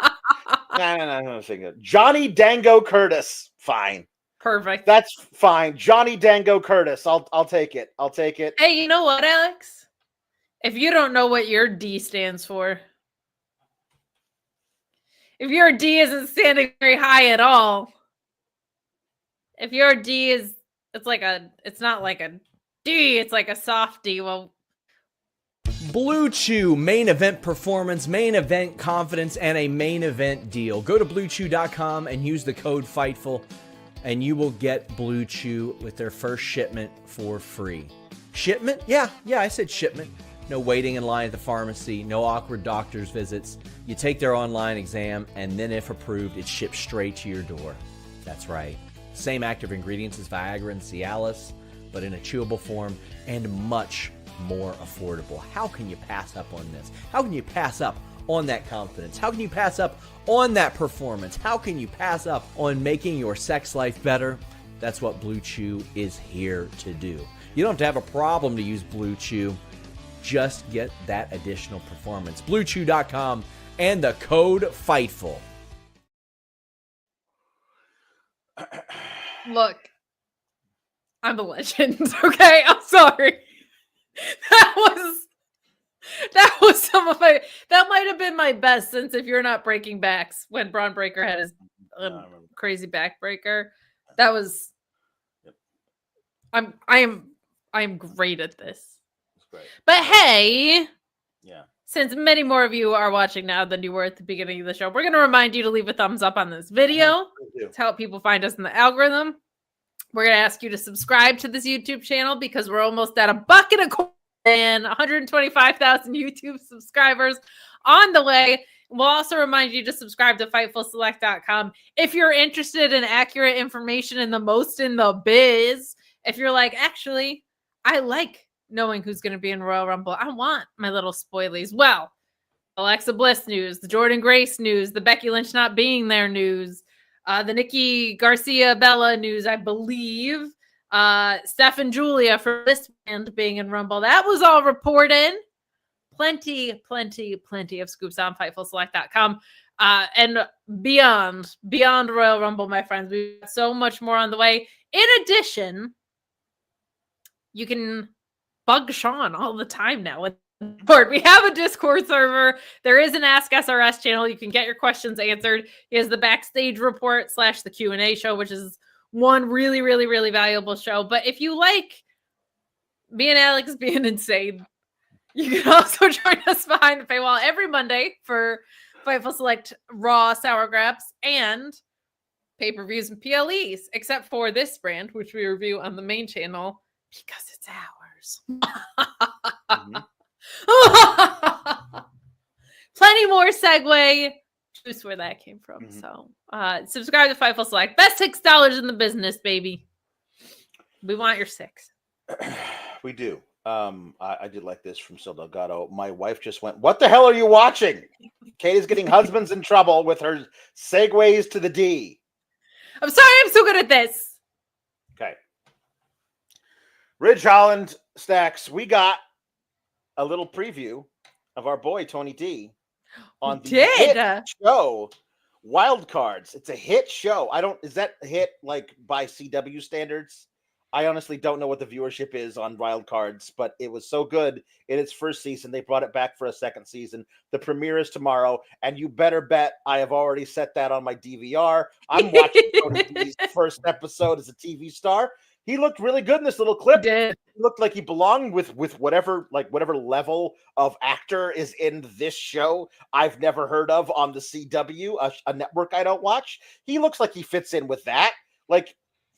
No. Johnny Dango Curtis. Fine. Perfect. That's fine. Johnny Dango Curtis. I'll take it. Hey, you know what, Alex? If you don't know what your D stands for, if your D isn't standing very high at all, if your D is, it's not like a D, it's like a soft D. Well, Blue Chew, main event performance, main event confidence, and a main event deal. Go to BlueChew.com and use the code Fightful, and you will get Blue Chew with their first shipment for free. Shipment? Yeah, I said shipment. No waiting in line at the pharmacy, no awkward doctor's visits. You take their online exam, and then if approved, it's shipped straight to your door. That's right. Same active ingredients as Viagra and Cialis, but in a chewable form and much more affordable. How can you pass up on this? How can you pass up on that confidence? How can you pass up on that performance? How can you pass up on making your sex life better? That's what Blue Chew is here to do. You don't have to have a problem to use Blue Chew. Just get that additional performance. BlueChew.com and the code Fightful. Look, I'm a legend, okay? I'm sorry. That was some of my, that might have been my best, since if you're not breaking backs when Braun Breaker had his crazy backbreaker. That was, I am great at this. Great. But hey, yeah. Since many more of you are watching now than you were at the beginning of the show, we're going to remind you to leave a thumbs up on this video to help people find us in the algorithm. We're going to ask you to subscribe to this YouTube channel because we're almost at $1.25 and 125,000 YouTube subscribers on the way. We'll also remind you to subscribe to FightfulSelect.com if you're interested in accurate information in the most in the biz. If you're like, actually, I like knowing who's going to be in Royal Rumble. I want my little spoilies. Well, Alexa Bliss news, the Jordan Grace news, the Becky Lynch not being there news, the Nikki Garcia Bella news, I believe, Steph and Giulia for this band being in Rumble. That was all reported. Plenty of scoops on FightfulSelect.com. And beyond Royal Rumble, my friends, we've got so much more on the way. In addition, you can bug Sean all the time now with Discord. We have a Discord server. There is an Ask SRS channel. You can get your questions answered. He has the backstage report / the Q&A show, which is one really valuable show. But if you like me and Alex being insane, you can also join us behind the paywall every Monday for Fightful Select Raw Sour Graps and pay-per-views and PLEs, except for this brand, which we review on the main channel because it's ours. Plenty more segue. Just where that came from. So subscribe to Fightful Select. Best $6 in the business, baby. We want your 6. We do. I did like this from Sil Delgado. My wife just went, "What the hell are you watching?" Kate is getting husbands in trouble with her segues to the D. I'm sorry I'm so good at this. Okay. Ridge Holland, Stacks, we got a little preview of our boy Tony D on the hit show Wild Cards. It's a hit show. Is that a hit like by CW standards? I honestly don't know what the viewership is on Wild Cards, but it was so good in its first season. They brought it back for a second season. The premiere is tomorrow, and you better bet I have already set that on my DVR. I'm watching Tony D's first episode as a TV star. He looked really good in this little clip. He looked like he belonged with whatever level of actor is in this show I've never heard of on the CW, a network I don't watch. He looks like he fits in with that. Like,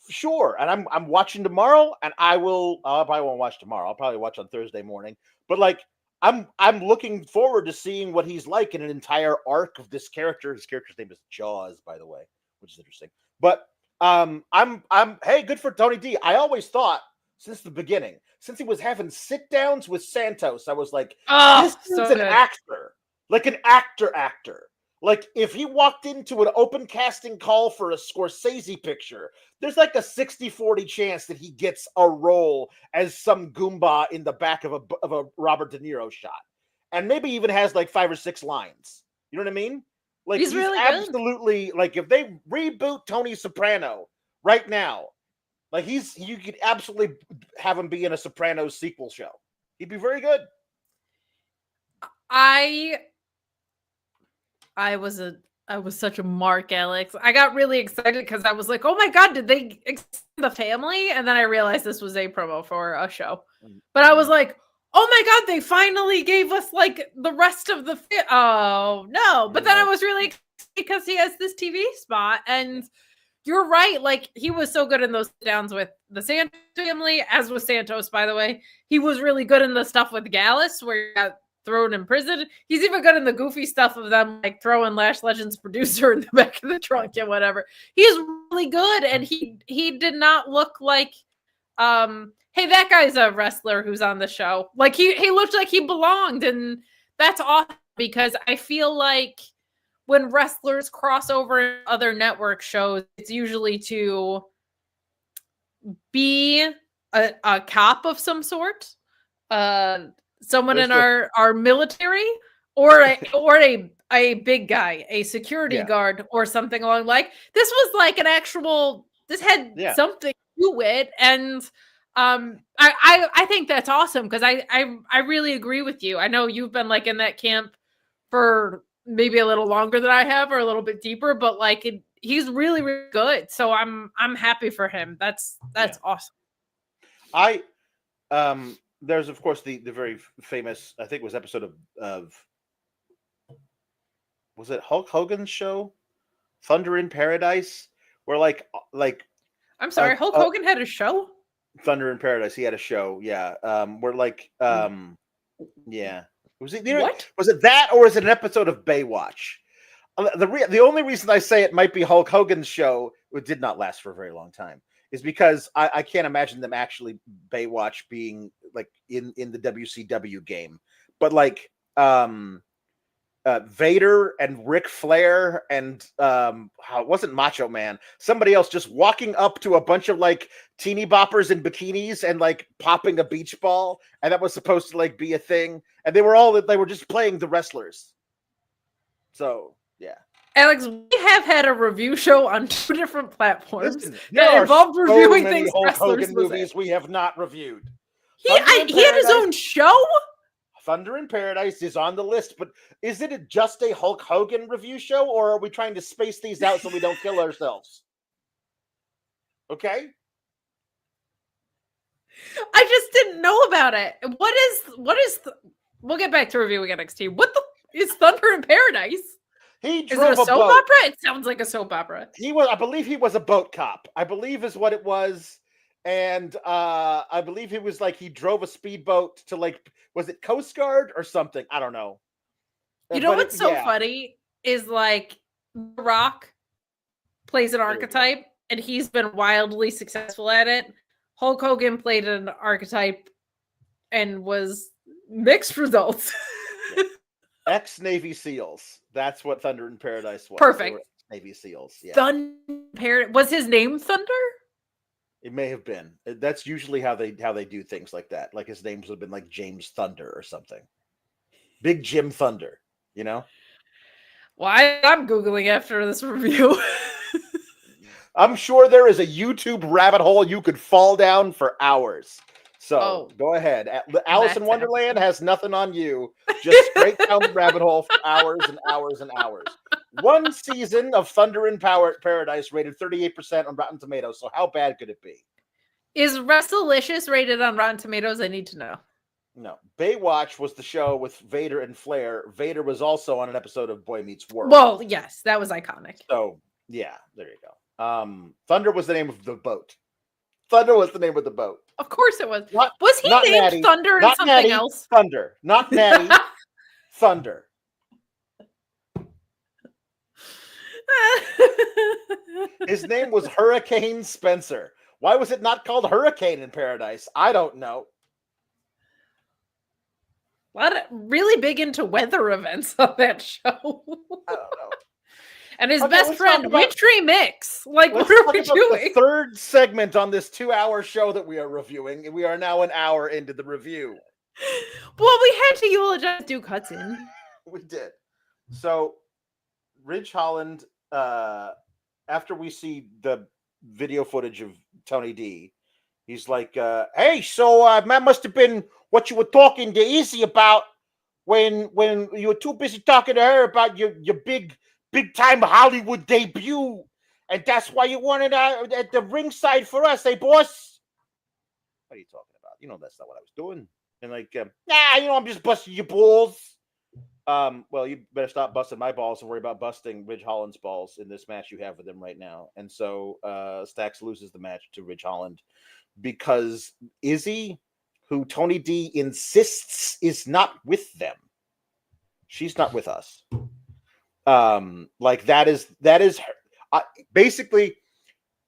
sure. And I'm watching tomorrow, and I probably won't watch tomorrow. I'll probably watch on Thursday morning. But like, I'm looking forward to seeing what he's like in an entire arc of this character. His character's name is Jaws, by the way, which is interesting. But hey, good for Tony D. I always thought since the beginning, since he was having sit downs with Santos, I was like, this is an actor, like an actor. Like, if he walked into an open casting call for a Scorsese picture, there's like a 60-40 chance that he gets a role as some Goomba in the back of a Robert De Niro shot. And maybe even has like 5 or 6 lines. You know what I mean? Like, he's really absolutely good. Like, if they reboot Tony Soprano right now, like you could absolutely have him be in a Sopranos sequel show. He'd be very good. I was such a mark, Alex. I got really excited because I was like, oh my God, did they extend the family? And then I realized this was a promo for a show. But I was like, oh my God, they finally gave us like the rest of the oh no. But then I was really excited because he has this TV spot. And you're right. Like, he was so good in those downs with the Santos family, as was Santos, by the way. He was really good in the stuff with Gallus where he got thrown in prison. He's even good in the goofy stuff of them like throwing Lash Legends producer in the back of the trunk and whatever. He is really good, and he did not look like hey, that guy's a wrestler who's on the show. Like, he looked like he belonged, and that's awesome because I feel like when wrestlers cross over in other network shows, it's usually to be a cop of some sort. Someone in our military or a big guy, a security guard or something along like this was like an actual, this had something to it. And I think that's awesome because I really agree with you. I know you've been like in that camp for maybe a little longer than I have or a little bit deeper, but like he's really, really good. So I'm happy for him. That's awesome. There's, of course, the very famous, I think it was episode of was it Hulk Hogan's show, Thunder in Paradise, where like I'm sorry, Hulk Hogan had a show? Thunder in Paradise, he had a show, where like was it that, or is it an episode of Baywatch? The only reason I say it might be Hulk Hogan's show, it did not last for a very long time, is because I can't imagine them actually Baywatch being like in the WCW game. But like Vader and Ric Flair and it wasn't Macho Man, somebody else just walking up to a bunch of like teeny boppers in bikinis and like popping a beach ball, and that was supposed to like be a thing, and they were just playing the wrestlers. So yeah. Alex, we have had a review show on 2 different platforms that involved reviewing things Hulk Hogan movies we have not reviewed. He had his own show? Thunder in Paradise is on the list, but is it just a Hulk Hogan review show, or are we trying to space these out so we don't kill ourselves? Okay. I just didn't know about it. What is we'll get back to reviewing NXT. What is Thunder in Paradise? Is it a soap opera? It sounds like a soap opera. I believe he was a boat cop, I believe is what it was. And I believe he was like, he drove a speedboat to like, was it Coast Guard or something? I don't know. You know what's so funny is like The Rock plays an archetype and he's been wildly successful at it. Hulk Hogan played an archetype and was mixed results. Ex-Navy SEALs. That's what Thunder in Paradise was. Perfect. Navy SEALs. Yeah. Thunder was his name Thunder? It may have been. That's usually how they do things like that. Like his names would have been like James Thunder or something. Big Jim Thunder, you know? Well, I'm Googling after this review. I'm sure there is a YouTube rabbit hole you could fall down for hours. So go ahead. Alice in Wonderland has nothing on you. Just straight down the rabbit hole for hours and hours and hours. One season of Thunder in Paradise rated 38% on Rotten Tomatoes. So how bad could it be? Is Wrestlelicious rated on Rotten Tomatoes? I need to know. No. Baywatch was the show with Vader and Flair. Vader was also on an episode of Boy Meets World. Well, yes, that was iconic. So, yeah, there you go. Thunder was the name of the boat. Thunder was the name of the boat. Of course it was. Was he named Natty, Thunder and something Natty, else? Thunder. Not Natty. Thunder. His name was Hurricane Spencer. Why was it not called Hurricane in Paradise? I don't know. Really big into weather events on that show. I don't know. And his best friend, Witchery Mix. Like, what are we doing? The third segment on this 2-hour show that we are reviewing, and we are now an hour into the review. Well, we had to eulogize Duke Hudson. We did. So, Ridge Holland, after we see the video footage of Tony D, he's like, hey, so that must have been what you were talking to Izzy about when you were too busy talking to her about your big time Hollywood debut, and that's why you wanted at the ringside for us, eh, boss? What are you talking about? You know that's not what I was doing. And like, I'm just busting your balls. Well, you better stop busting my balls and worry about busting Ridge Holland's balls in this match you have with him right now. And so Stacks loses the match to Ridge Holland because Izzy, who Tony D insists is not with them, she's not with us. Like that is her. Basically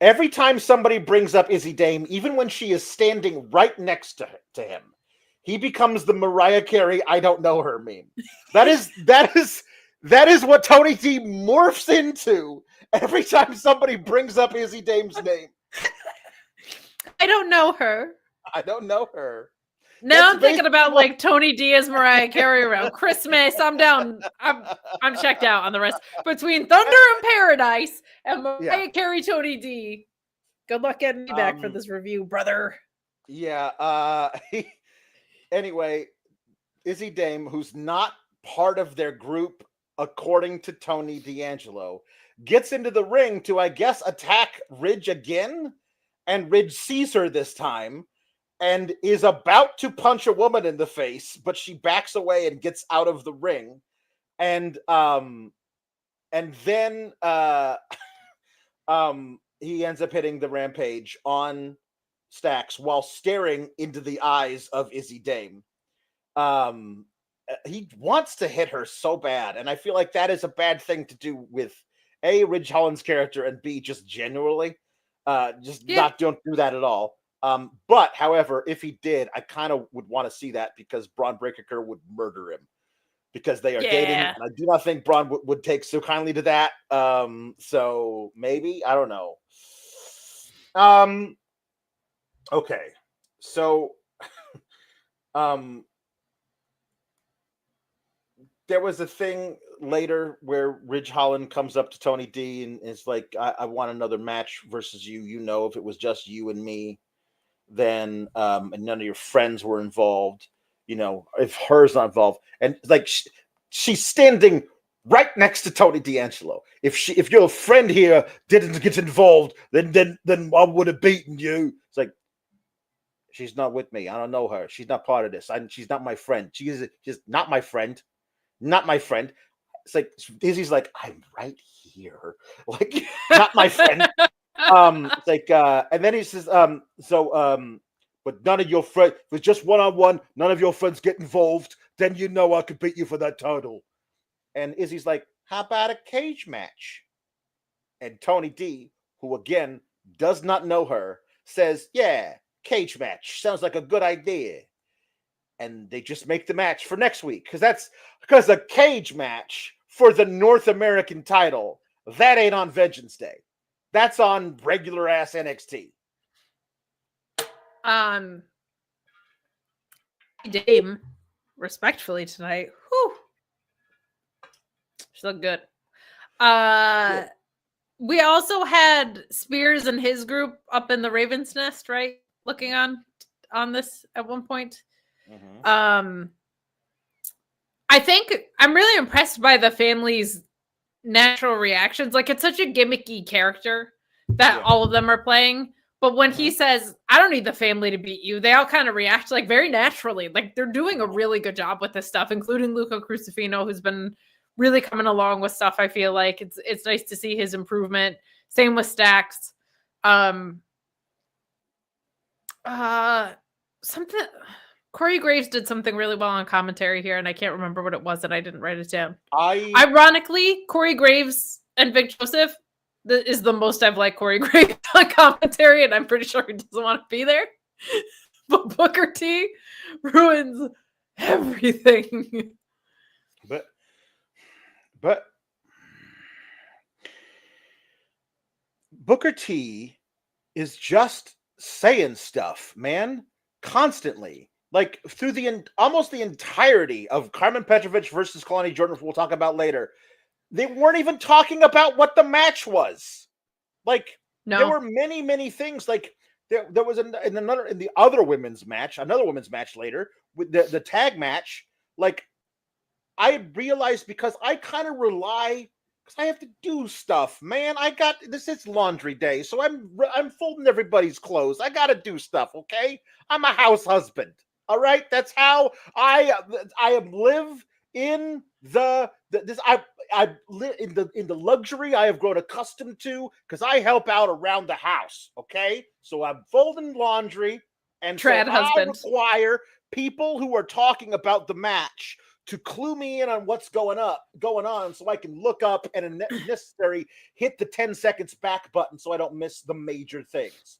every time somebody brings up Izzy Dame, even when she is standing right next to him, he becomes the Mariah Carey I don't know her meme. That is what Tony D morphs into every time somebody brings up Izzy Dame's name. I don't know her. I don't know her. Now I'm thinking about like Tony D as Mariah Carey around Christmas. I'm down. I'm checked out on the rest. Between Thunder in Paradise and Mariah Carey, Tony D. Good luck getting me back for this review, brother. Yeah. Anyway, Izzy Dame, who's not part of their group, according to Tony D'Angelo, gets into the ring to, I guess, attack Ridge again. And Ridge sees her this time and is about to punch a woman in the face, but she backs away and gets out of the ring. And then he ends up hitting the Rampage on Stacks while staring into the eyes of Izzy Dame. He wants to hit her so bad, and I feel like that is a bad thing to do with A, Ridge Holland's character, and B, just generally. Don't do that at all. But however, if he did, I kind of would want to see that because Braun Breaker would murder him because they are dating. And I do not think Braun would take so kindly to that. So maybe, I don't know. Okay. So, there was a thing later where Ridge Holland comes up to Tony D and is like, I want another match versus you. You know, if it was just you and me, then and none of your friends were involved, you know, if her's not involved. And like she's standing right next to Tony D'Angelo. If your friend here didn't get involved, then I would have beaten you. It's like, she's not with me. I don't know her. She's not part of this. She's not my friend. She's not my friend. Not my friend. It's like Izzy's like, I'm right here. Like, not my friend. It's like, and then he says, but none of your friends, if it's just one-on-one, none of your friends get involved, then you know I could beat you for that title. And Izzy's like, how about a cage match? And Tony D, who again does not know her, says, yeah, cage match. Sounds like a good idea. And they just make the match for next week. Because a cage match for the North American title, that ain't on Vengeance Day. That's on regular ass NXT. Dame, respectfully tonight. Whew. She looked good. We also had Spears and his group up in the Raven's Nest, right? Looking on this at one point. Mm-hmm. I think I'm really impressed by the family's natural reactions. Like, it's such a gimmicky character that all of them are playing. But when he says, I don't need the family to beat you, they all kind of react like very naturally. Like, they're doing a really good job with this stuff, including Luca Crucifino, who's been really coming along with stuff. I feel like it's nice to see his improvement. Same with Stacks. Something Corey Graves did something really well on commentary here, and I can't remember what it was, and I didn't write it down. Ironically, Corey Graves and Vic Joseph is the most I've liked Corey Graves on commentary, and I'm pretty sure he doesn't want to be there. But Booker T ruins everything. But Booker T is just saying stuff, man, constantly. Like, through almost the entirety of Karmen Petrovic versus Kolani Jordan, which we'll talk about later, they weren't even talking about what the match was. Like, there were many, many things. Like, there was in the other women's match, another women's match later, with the tag match. Like, I realized, because I kind of rely, because I have to do stuff, man. It's laundry day, so I'm folding everybody's clothes. I got to do stuff, okay? I'm a house husband. All right, that's how I live in I live in the luxury I have grown accustomed to, because I help out around the house. Okay, so I'm folding laundry, and Trad husband. I require people who are talking about the match to clue me in on what's going on, so I can look up and, if necessary, hit the 10 seconds back button so I don't miss the major things.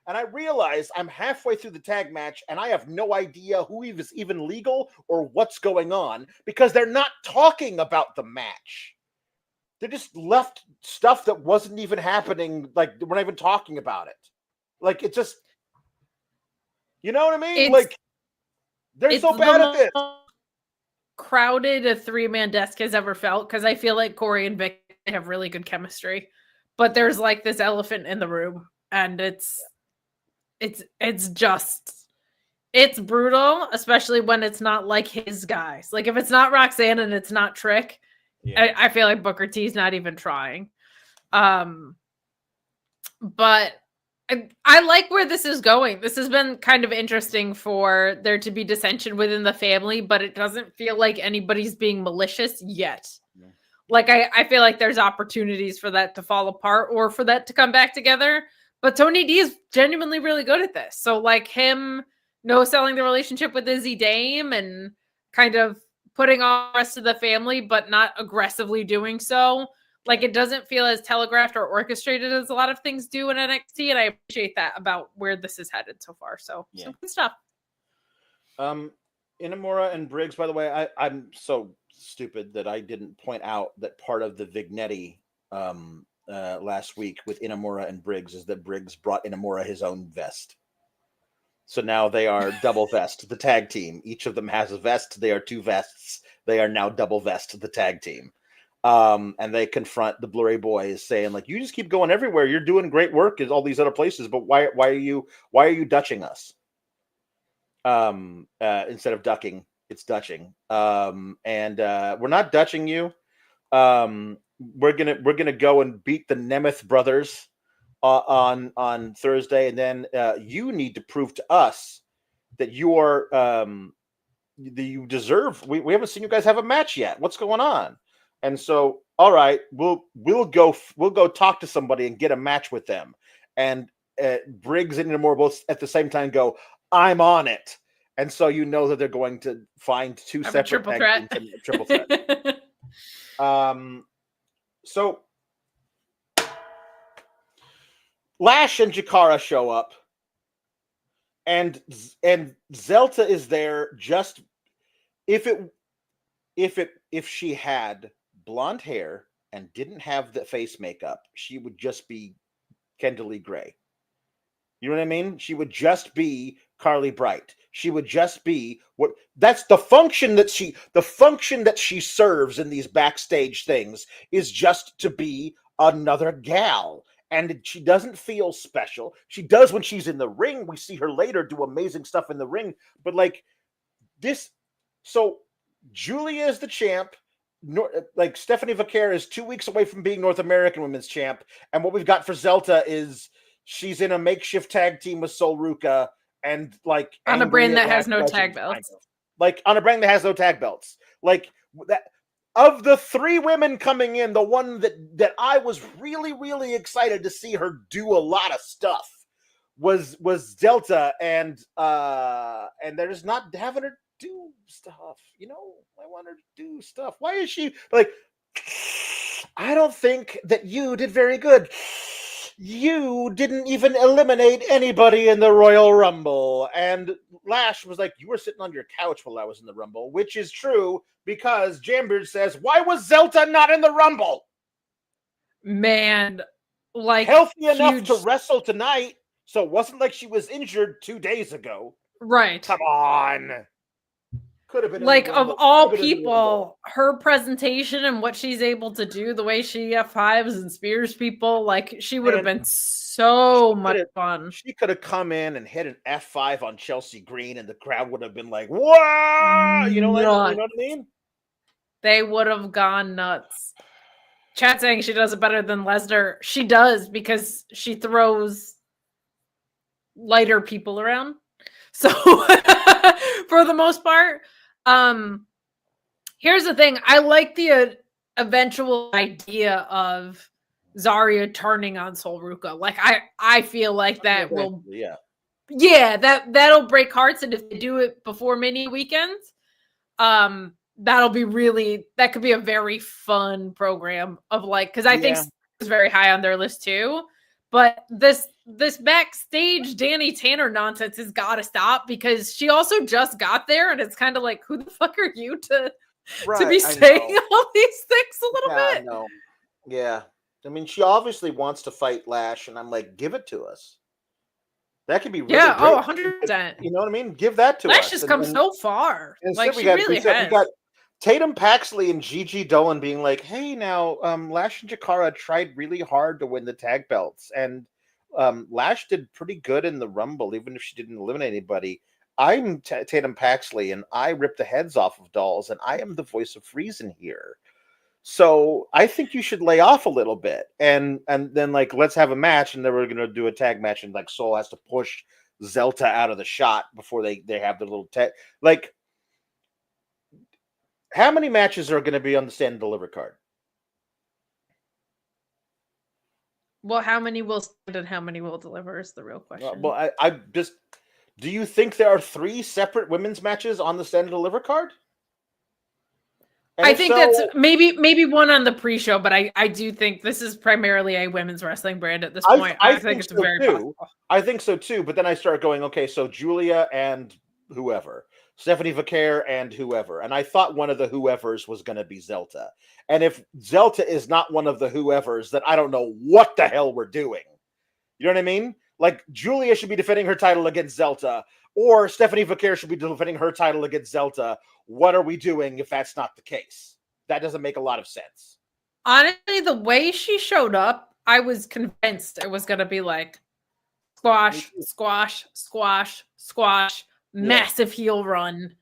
And I realize I'm halfway through the tag match, and I have no idea who is even legal or what's going on, because they're not talking about the match. They just left stuff that wasn't even happening. Like, we're not even talking about it. Like, it just, you know what I mean? Like, they're so bad at this. Crowded a three-man desk has ever felt, because I feel like Corey and Vic have really good chemistry, but there's like this elephant in the room, and it's brutal, especially when it's not like his guys. Like, if it's not Roxanne and it's not Trick, I feel like Booker T's not even trying. But I like where this is going. This has been kind of interesting for there to be dissension within the family, but it doesn't feel like anybody's being malicious yet. Yeah. Like, I feel like there's opportunities for that to fall apart or for that to come back together. But Tony D is genuinely really good at this. So, like, him no-selling the relationship with Izzy Dame and kind of putting on the rest of the family, but not aggressively doing so. Like, it doesn't feel as telegraphed or orchestrated as a lot of things do in NXT, and I appreciate that about where this is headed so far. So, some good stuff. Inamura and Briggs, by the way, I'm so stupid that I didn't point out that part of the vignette last week with Inamura and Briggs is that Briggs brought Inamura his own vest. So now they are double vest, the tag team. Each of them has a vest. They are two vests. They are now double vest, the tag team. And they confront the Blurry Boys, saying, like, you just keep going everywhere. You're doing great work in all these other places, but why are you dutching us? Instead of ducking, it's dutching. And we're not dutching you. We're gonna go and beat the Nemeth brothers on Thursday, and then you need to prove to us that you deserve. We haven't seen you guys have a match yet. What's going on? And so, all right, we'll go talk to somebody and get a match with them. And Briggs and Inamura both at the same time go, I'm on it. And so you know that they're going to find two separate triple threat. Triple threat. So Lash and Jakara show up, and Zelta is there. Just if she had blonde hair and didn't have the face makeup, she would just be Kendall Gray. You know what I mean? She would just be Carly Bright. She would just be that's the function that she serves in these backstage things, is just to be another gal. And she doesn't feel special. She does when she's in the ring. We see her later do amazing stuff in the ring. But like this, so Giulia is the champ. Like Stephanie Vaquer is 2 weeks away from being North American Women's Champ. And what we've got for Zelta is she's in a makeshift tag team with Sol Ruca, and like on a brand that has no tag belts. Like on a brand that has no tag belts. Like that. Of the 3 women coming in, the one that I was really, really excited to see her do a lot of stuff was Zelta, and they're just not having her do stuff. You know, I want her to do stuff. Why is she like? I don't think that you did very good. You didn't even eliminate anybody in the Royal Rumble. And Lash was like, you were sitting on your couch while I was in the Rumble, which is true because Jambeard says, why was Zelta not in the Rumble? Man, like healthy enough to wrestle tonight. So it wasn't like she was injured 2 days ago. Right. Come on. Could have been like of all people, her presentation and what she's able to do, the way she F5s and spears people, like she would have been so much fun. She could have come in and hit an F5 on Chelsea Green, and the crowd would have been like, "Whoa!" You know what I mean? They would have gone nuts. Chat saying she does it better than Lesnar. She does, because she throws lighter people around. So for the most part, here's the thing. I like the eventual idea of Zarya turning on Sol Ruca. Like I feel like that will, that'll break hearts. And if they do it before mini weekends, that'll be that could be a very fun program of like, because I think it's very high on their list too. But this backstage Danny Tanner nonsense has got to stop, because she also just got there, and it's kind of like, who the fuck are you to be saying all these things a little bit? I know. Yeah. I mean, she obviously wants to fight Lash, and I'm like, give it to us. That could be really great. 100%. You know what I mean? Give that to us. Lash has come so far. Like, she really has. We got Tatum Paxley and Gigi Dolan being like, hey, now, Lash and Jakara tried really hard to win the tag belts, and Lash did pretty good in the Rumble, even if she didn't eliminate anybody. I'm Tatum Paxley, and I rip the heads off of dolls, and I am the voice of reason here. So I think you should lay off a little bit, and then like, let's have a match, and then we're gonna do a tag match, and like Sol has to push Zelta out of the shot before they have the little tag. Like, how many matches are going to be on the Stand and Deliver card? Well, how many will stand and how many will deliver is the real question. Well, I just, do you think there are 3 separate women's matches on the Stand and Deliver card? And I think that's maybe one on the pre-show, but I do think this is primarily a women's wrestling brand at this point. I think it's very possible. I think so too, but then I start going, okay, so Giulia and whoever. Stephanie Vaquer and whoever. And I thought one of the whoever's was going to be Zelta. And if Zelta is not one of the whoever's, then I don't know what the hell we're doing. You know what I mean? Like, Giulia should be defending her title against Zelta, or Stephanie Vaquer should be defending her title against Zelta. What are we doing if that's not the case? That doesn't make a lot of sense. Honestly, the way she showed up, I was convinced it was going to be like squash, squash, squash, squash. Massive heel run.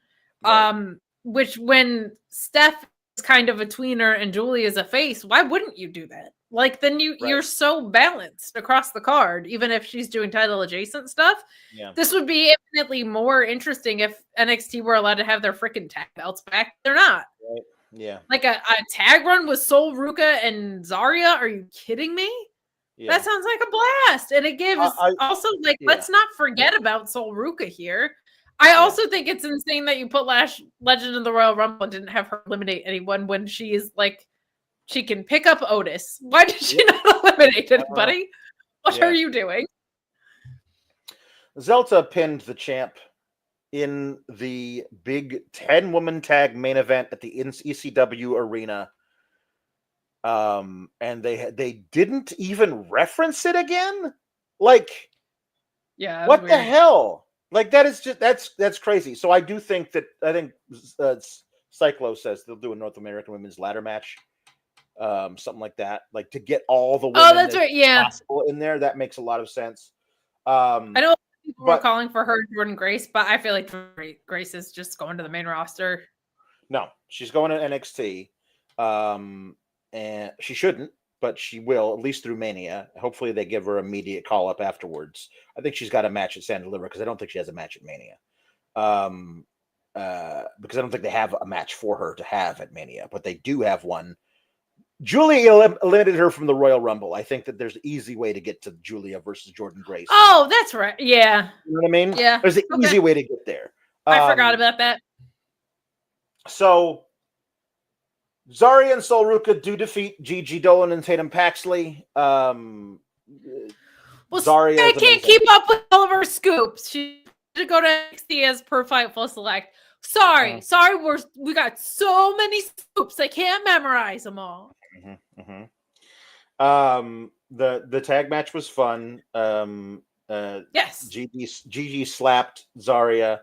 Right. Which when Steph is kind of a tweener and Giulia is a face, why wouldn't you do that? Like, then you're so balanced across the card, even if she's doing title adjacent stuff. Yeah. This would be infinitely more interesting if NXT were allowed to have their freaking tag belts back. They're not. Right. Yeah. Like a tag run with Sol Ruca and Zarya. Are you kidding me? Yeah. That sounds like a blast. And it gives also like, let's not forget about Sol Ruca here. I also think it's insane that you put Lash Legend in the Royal Rumble and didn't have her eliminate anyone when she is like, she can pick up Otis. Why did she not eliminate anybody? What are you doing? Zelta pinned the champ in the big 10-woman tag main event at the ECW arena. And they didn't even reference it again? Like, Yeah. What the hell? Like that is just that's crazy. So I do think Cyclo says they'll do a North American women's ladder match, something like that, like to get all the women that's right. Yeah, possible in there. That makes a lot of sense. I know people were calling for her Jordan Grace, but I feel like Grace is just going to the main roster. No, she's going to NXT, and she shouldn't, but she will, at least through Mania. Hopefully they give her immediate call-up afterwards. I think she's got a match at Stand and Deliver because I don't think she has a match at Mania. Because I don't think they have a match for her to have at Mania, but they do have one. Giulia eliminated her from the Royal Rumble. I think that there's an easy way to get to Giulia versus Jordan Grace. Oh, that's right. Yeah. You know what I mean? Yeah. There's an easy way to get there. I forgot about that. So Zarya and Sol Ruka do defeat Gigi Dolan and Tatum Paxley. Well, Zarya I can't keep up with all of her scoops. She should go to NXT as per Fightful Select. Sorry, we got so many scoops. I can't memorize them all. The tag match was fun. Yes. Gigi slapped Zarya,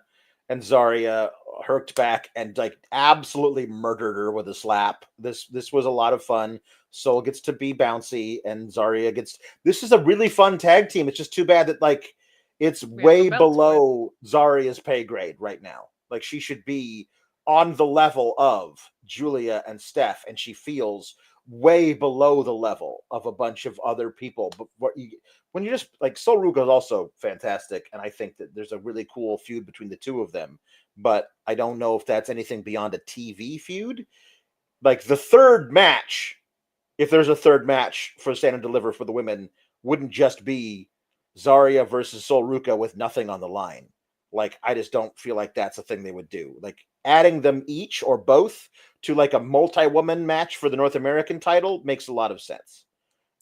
and Zarya herked back and like absolutely murdered her with a slap. This was a lot of fun. Sol gets to be bouncy, and Zarya gets. This is a really fun tag team. It's just too bad that like it's way below Zarya's pay grade right now. Like she should be on the level of Giulia and Steph, and she feels way below the level of a bunch of other people. But when you just like Sol Ruka is also fantastic, and I think that there's a really cool feud between the two of them. But I don't know if that's anything beyond a TV feud. Like the third match, if there's a third match for Stand and Deliver for the women, wouldn't just be Zarya versus Sol Ruka with nothing on the line. Like, I just don't feel like that's a thing they would do. Like, adding them each or both to like a multi-woman match for the North American title makes a lot of sense.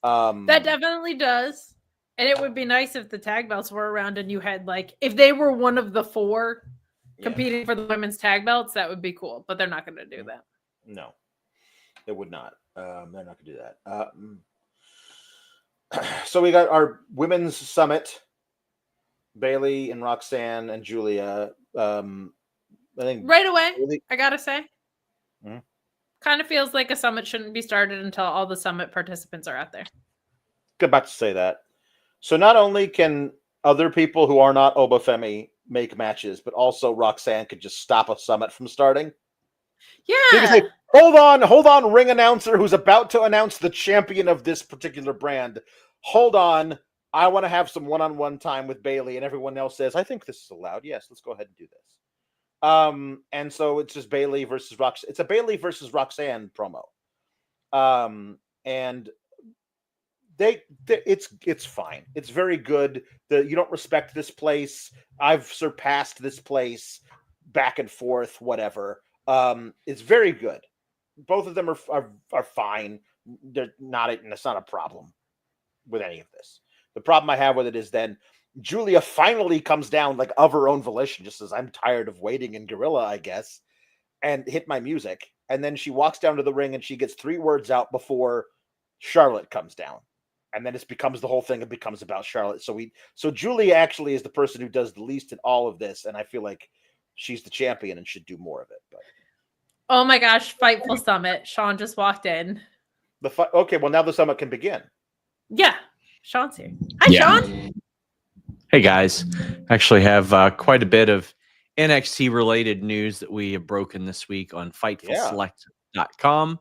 That definitely does. And it would be nice if the tag belts were around and you had like, if they were one of the four competing for the women's tag belts, that would be cool. But they're not going to do that. No, they would not. They're not going to do that. So we got our women's summit. Bayley and Roxanne and Giulia. I think right away, Bayley, I gotta say, kind of feels like a summit shouldn't be started until all the summit participants are out there. About to say that. So not only can other people who are not Oba Femi make matches, but also Roxanne could just stop a summit from starting. Yeah. You can say, hold on, ring announcer who's about to announce the champion of this particular brand. Hold on. I want to have some one-on-one time with Bayley, and everyone else says, I think this is allowed. Yes, let's go ahead and do this. And so it's just Bayley versus Roxanne. It's a Bayley versus Roxanne promo. And it's fine. It's very good. You don't respect this place. I've surpassed this place. Back and forth, whatever. It's very good. Both of them are fine. It's not a problem with any of this. The problem I have with it is then Giulia finally comes down like of her own volition, just says, I'm tired of waiting in Gorilla, I guess, and hit my music. And then she walks down to the ring and she gets 3 words out before Charlotte comes down. And then it becomes the whole thing. It becomes about Charlotte. So Giulia actually is the person who does the least in all of this. And I feel like she's the champion and should do more of it. But oh my gosh, Fightful Summit. Sean just walked in. Okay, well now the summit can begin. Yeah. Sean's here. Hi, Sean. Hey, guys. Actually have quite a bit of NXT-related news that we have broken this week on FightfulSelect.com.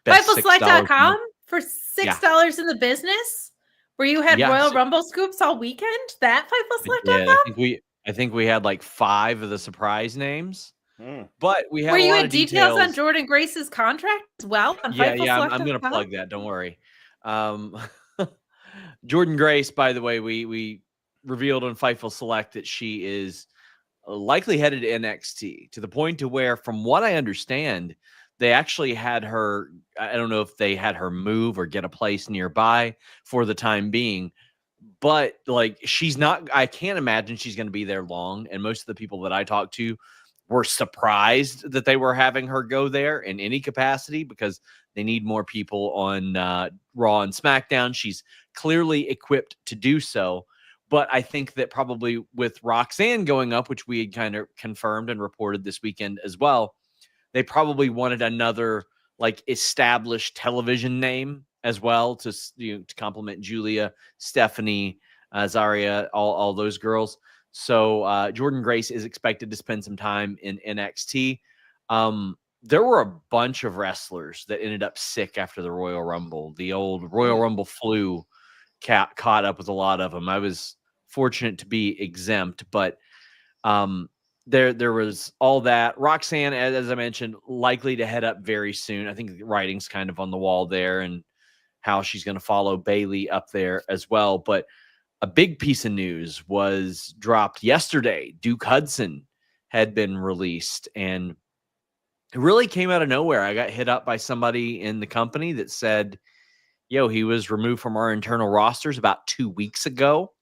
FightfulSelect.com for $6 in the business? Where you had Royal Rumble scoops all weekend? That FightfulSelect.com? Yeah, I think we had like 5 of the surprise names. But we had where a you lot had of details on Jordan Grace's contract as well on FightfulSelect.com? I'm going to plug that. Don't worry. Jordan Grace, by the way, we revealed on Fightful Select that she is likely headed to NXT, to the point to where, from what I understand, they actually had her, I don't know if they had her move or get a place nearby for the time being, but like she's not, I can't imagine she's going to be there long. And most of the people that I talked to were surprised that they were having her go there in any capacity because they need more people on Raw and SmackDown. She's clearly equipped to do so. But I think that probably with Roxanne going up, which we had kind of confirmed and reported this weekend as well, they probably wanted another like established television name as well to to complement Giulia, Stephanie, Zarya, all those girls. So Jordynne Grace is expected to spend some time in NXT. There were a bunch of wrestlers that ended up sick after the Royal Rumble. The old Royal Rumble flu caught up with a lot of them. I was fortunate to be exempt, but there was all that. Roxanne, as I mentioned, likely to head up very soon. I think the writing's kind of on the wall there, and how she's going to follow Bayley up there as well. But a big piece of news was dropped yesterday. Duke Hudson had been released, and it really came out of nowhere. I got hit up by somebody in the company that said, yo, he was removed from our internal rosters about 2 weeks ago.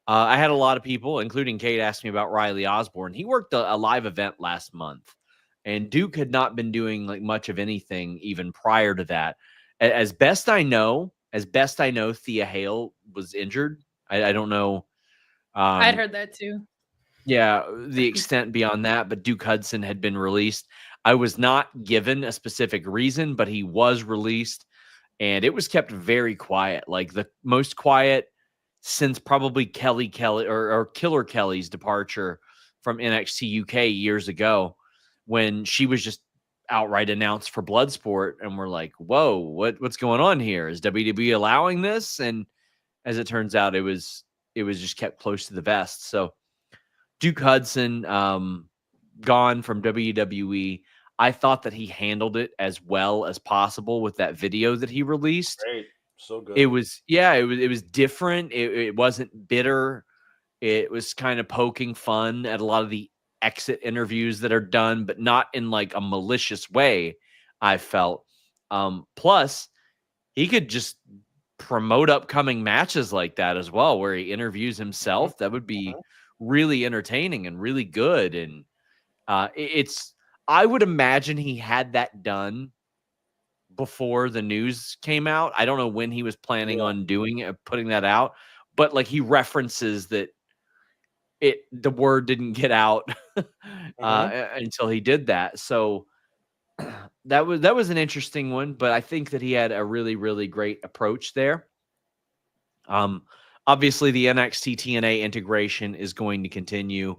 I had a lot of people, including Kate, ask me about Riley Osborne. He worked a live event last month, and Duke had not been doing like much of anything even prior to that. As best I know, Thea Hale was injured. I don't know. I'd heard that too. Yeah, the extent beyond that, but Duke Hudson had been released. I was not given a specific reason, but he was released, and it was kept very quiet, like the most quiet since probably Kelly or Killer Kelly's departure from NXT UK years ago, when she was just outright announced for Bloodsport, and we're like, whoa, what's going on here? Is WWE allowing this? And as it turns out, it was just kept close to the vest. So Duke Hudson gone from WWE. I thought that he handled it as well as possible with that video that he released. Great. So good. It was different. It wasn't bitter. It was kind of poking fun at a lot of the exit interviews that are done, but not in like a malicious way, I felt. Plus, he could just promote upcoming matches like that as well, where he interviews himself. That would be really entertaining and really good. And I would imagine he had that done before the news came out. I don't know when he was planning on doing it, putting that out, but like he references that the word didn't get out until he did that. So that was an interesting one, but I think that he had a really, really great approach there. Obviously the NXT TNA integration is going to continue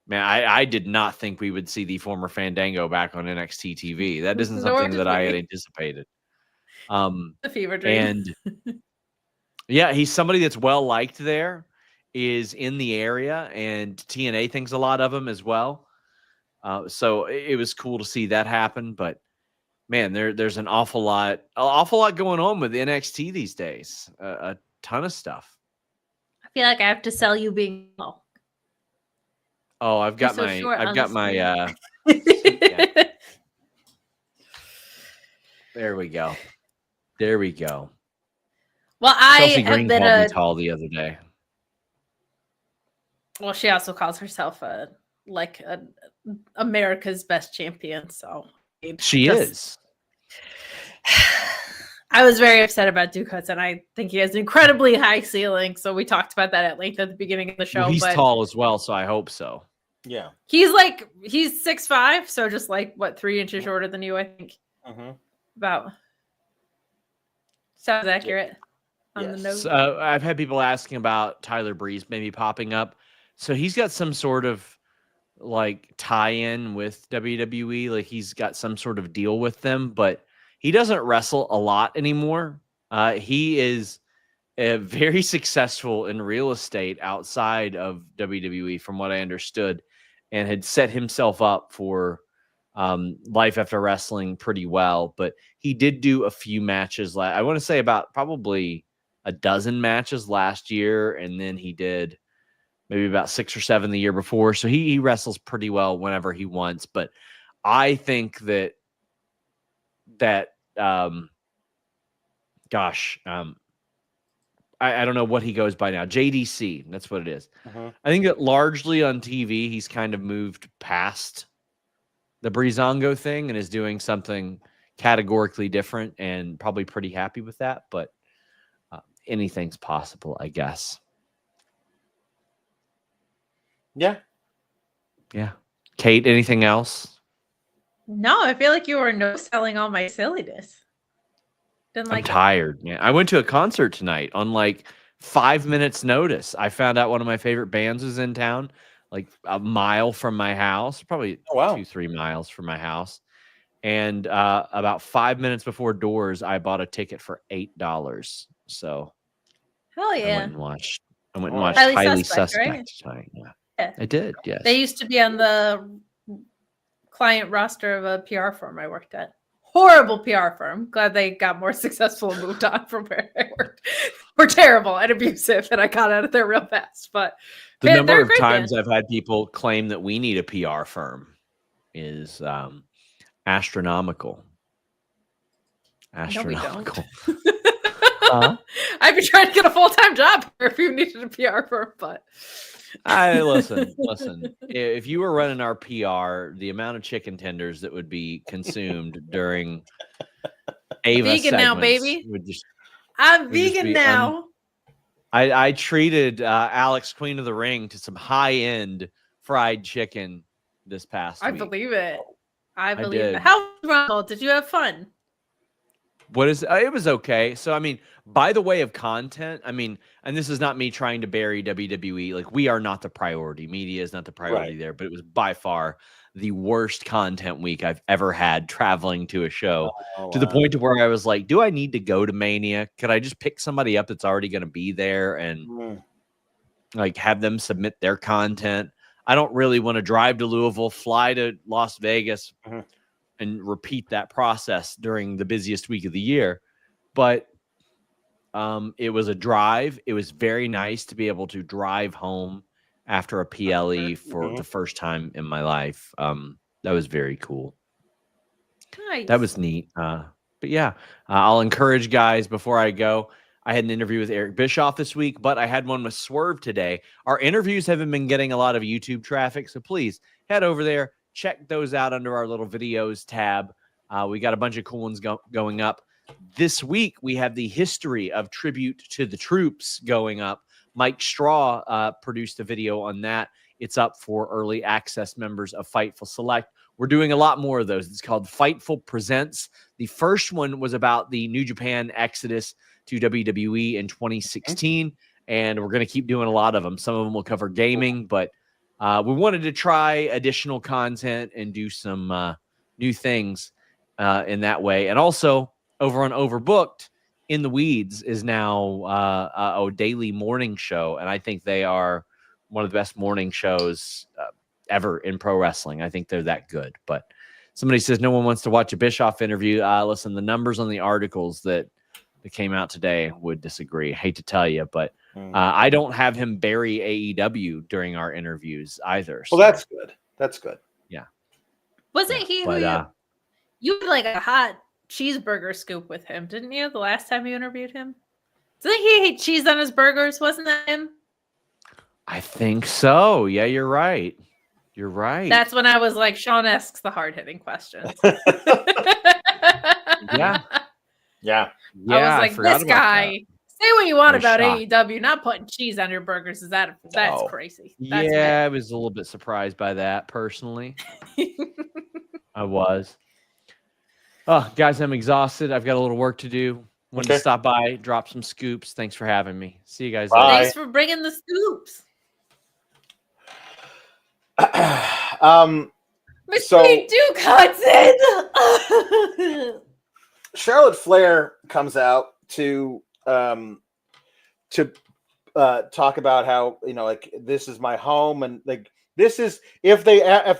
man, I did not think we would see the former Fandango back on NXT TV. That isn't something that I had anticipated. The fever dream. And yeah, he's somebody that's well liked there, is in the area, and TNA thinks a lot of him as well. So it was cool to see that happen. But man, there's an awful lot going on with NXT these days. A ton of stuff. I feel like I have to sell you being low. Oh, I've got my yeah. There we go. Well, Chelsea Green called me tall the other day. Well, she also calls herself America's best champion. So she is. I was very upset about Duke Hudson. I think he has an incredibly high ceiling. So we talked about that at length at the beginning of the show. Well, he's tall as well, so I hope so. Yeah. He's 6'5", so just 3 inches shorter than you, I think. About. Sounds accurate on the note. So, I've had people asking about Tyler Breeze maybe popping up. So he's got some sort of tie-in with WWE. Like he's got some sort of deal with them, but he doesn't wrestle a lot anymore. He is very successful in real estate outside of WWE, from what I understood, and had set himself up for life after wrestling pretty well. But he did do a few matches. I want to say about probably a dozen matches last year, and then he did maybe about 6 or 7 the year before. So he wrestles pretty well whenever he wants. But I think that I don't know what he goes by now. JDC, that's what it is. I think that largely on TV, he's kind of moved past the Breezango thing and is doing something categorically different, and probably pretty happy with that. But anything's possible, I guess. Yeah. Kate, anything else? No, I feel like you were no-selling all my silliness. I'm tired, man. I went to a concert tonight on like 5 minutes notice. I found out one of my favorite bands was in town, like a mile from my house, probably 2-3 miles from my house. And about 5 minutes before doors, I bought a ticket for $8. So hell yeah. I went and watched Highly Suspect right? tonight. Yeah. I did, yes. They used to be on the client roster of a PR firm I worked at. Horrible PR firm. Glad they got more successful and moved on from where I worked. We're terrible and abusive, and I got out of there real fast. But the number of times I've had people claim that we need a PR firm is astronomical. Astronomical. No, we don't. I'd be trying to get a full-time job here if you needed a PR firm, but listen. If you were running our PR, the amount of chicken tenders that would be consumed during Ava vegan now, baby. I'm vegan now. I treated Alex, Queen of the Ring, to some high-end fried chicken this past week. I believe it. I believe it. How was Rumble? Did you have fun? It was okay. So, I mean, by the way of content, I mean, and this is not me trying to bury WWE. Like, we are not the priority. Media is not the priority there, but it was by far the worst content week I've ever had traveling to a show to the point to where I was like, do I need to go to Mania? Could I just pick somebody up that's already going to be there and like have them submit their content? I don't really want to drive to Louisville, fly to Las Vegas, and repeat that process during the busiest week of the year. But it was a drive. It was very nice to be able to drive home after a PLE for the first time in my life. That was very cool. Nice. That was neat. But yeah, I'll encourage guys before I go. I had an interview with Eric Bischoff this week, but I had one with Swerve today. Our interviews haven't been getting a lot of YouTube traffic, so please head over there. Check those out under our little videos tab. We got a bunch of cool ones going up. This week, we have the history of Tribute to the Troops going up. Mike Straw produced a video on that. It's up for early access members of Fightful Select. We're doing a lot more of those. It's called Fightful Presents. The first one was about the New Japan exodus to WWE in 2016, and we're going to keep doing a lot of them. Some of them will cover gaming, but we wanted to try additional content and do some new things in that way. And also, over on Overbooked, In the Weeds is now a daily morning show, and I think they are one of the best morning shows ever in pro wrestling. I think they're that good. But somebody says no one wants to watch a Bischoff interview. Listen, the numbers on the articles that came out today would disagree. I hate to tell you, but I don't have him bury AEW during our interviews either. Well, that's good. That's good. Yeah. Wasn't he who you had like a hot cheeseburger scoop with him, didn't you? The last time you interviewed him? Didn't he hate cheese on his burgers? Wasn't that him? I think so. Yeah, you're right. You're right. That's when I was like, Sean asks the hard-hitting questions. Yeah. Yeah. I was like, this guy, say what you want about AEW, not putting cheese on your burgers. That's crazy. That's I was a little bit surprised by that personally. I was. Oh, guys, I'm exhausted. I've got a little work to do. Wanted to stop by, drop some scoops. Thanks for having me. See you guys later. Thanks for bringing the scoops. Mr. Duke Hudson. Charlotte Flair comes out to talk about how, like, this is my home, and like this is if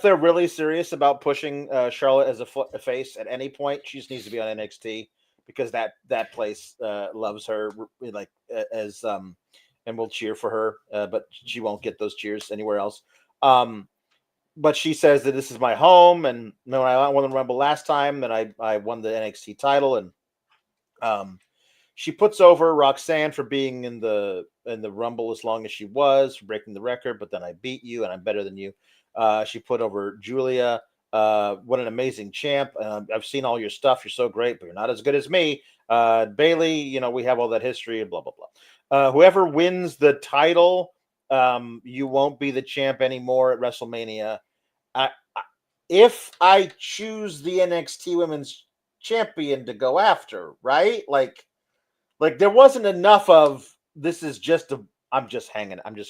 they're really serious about pushing Charlotte as a face at any point, she just needs to be on NXT because that place loves her, like, as and will cheer for her, but she won't get those cheers anywhere else. But she says that this is my home, and when I won the Rumble last time, then I won the NXT title, and she puts over Roxanne for being in the Rumble as long as she was, for breaking the record. But then I beat you, and I'm better than you. She put over Giulia What an amazing champ. I've seen all your stuff. You're so great, but you're not as good as me. Bayley, you know, we have all that history and blah, blah, blah. Whoever wins the title, you won't be the champ anymore at WrestleMania. If I choose the NXT Women's Champion to go after, right? Like there wasn't enough of this is just I'm just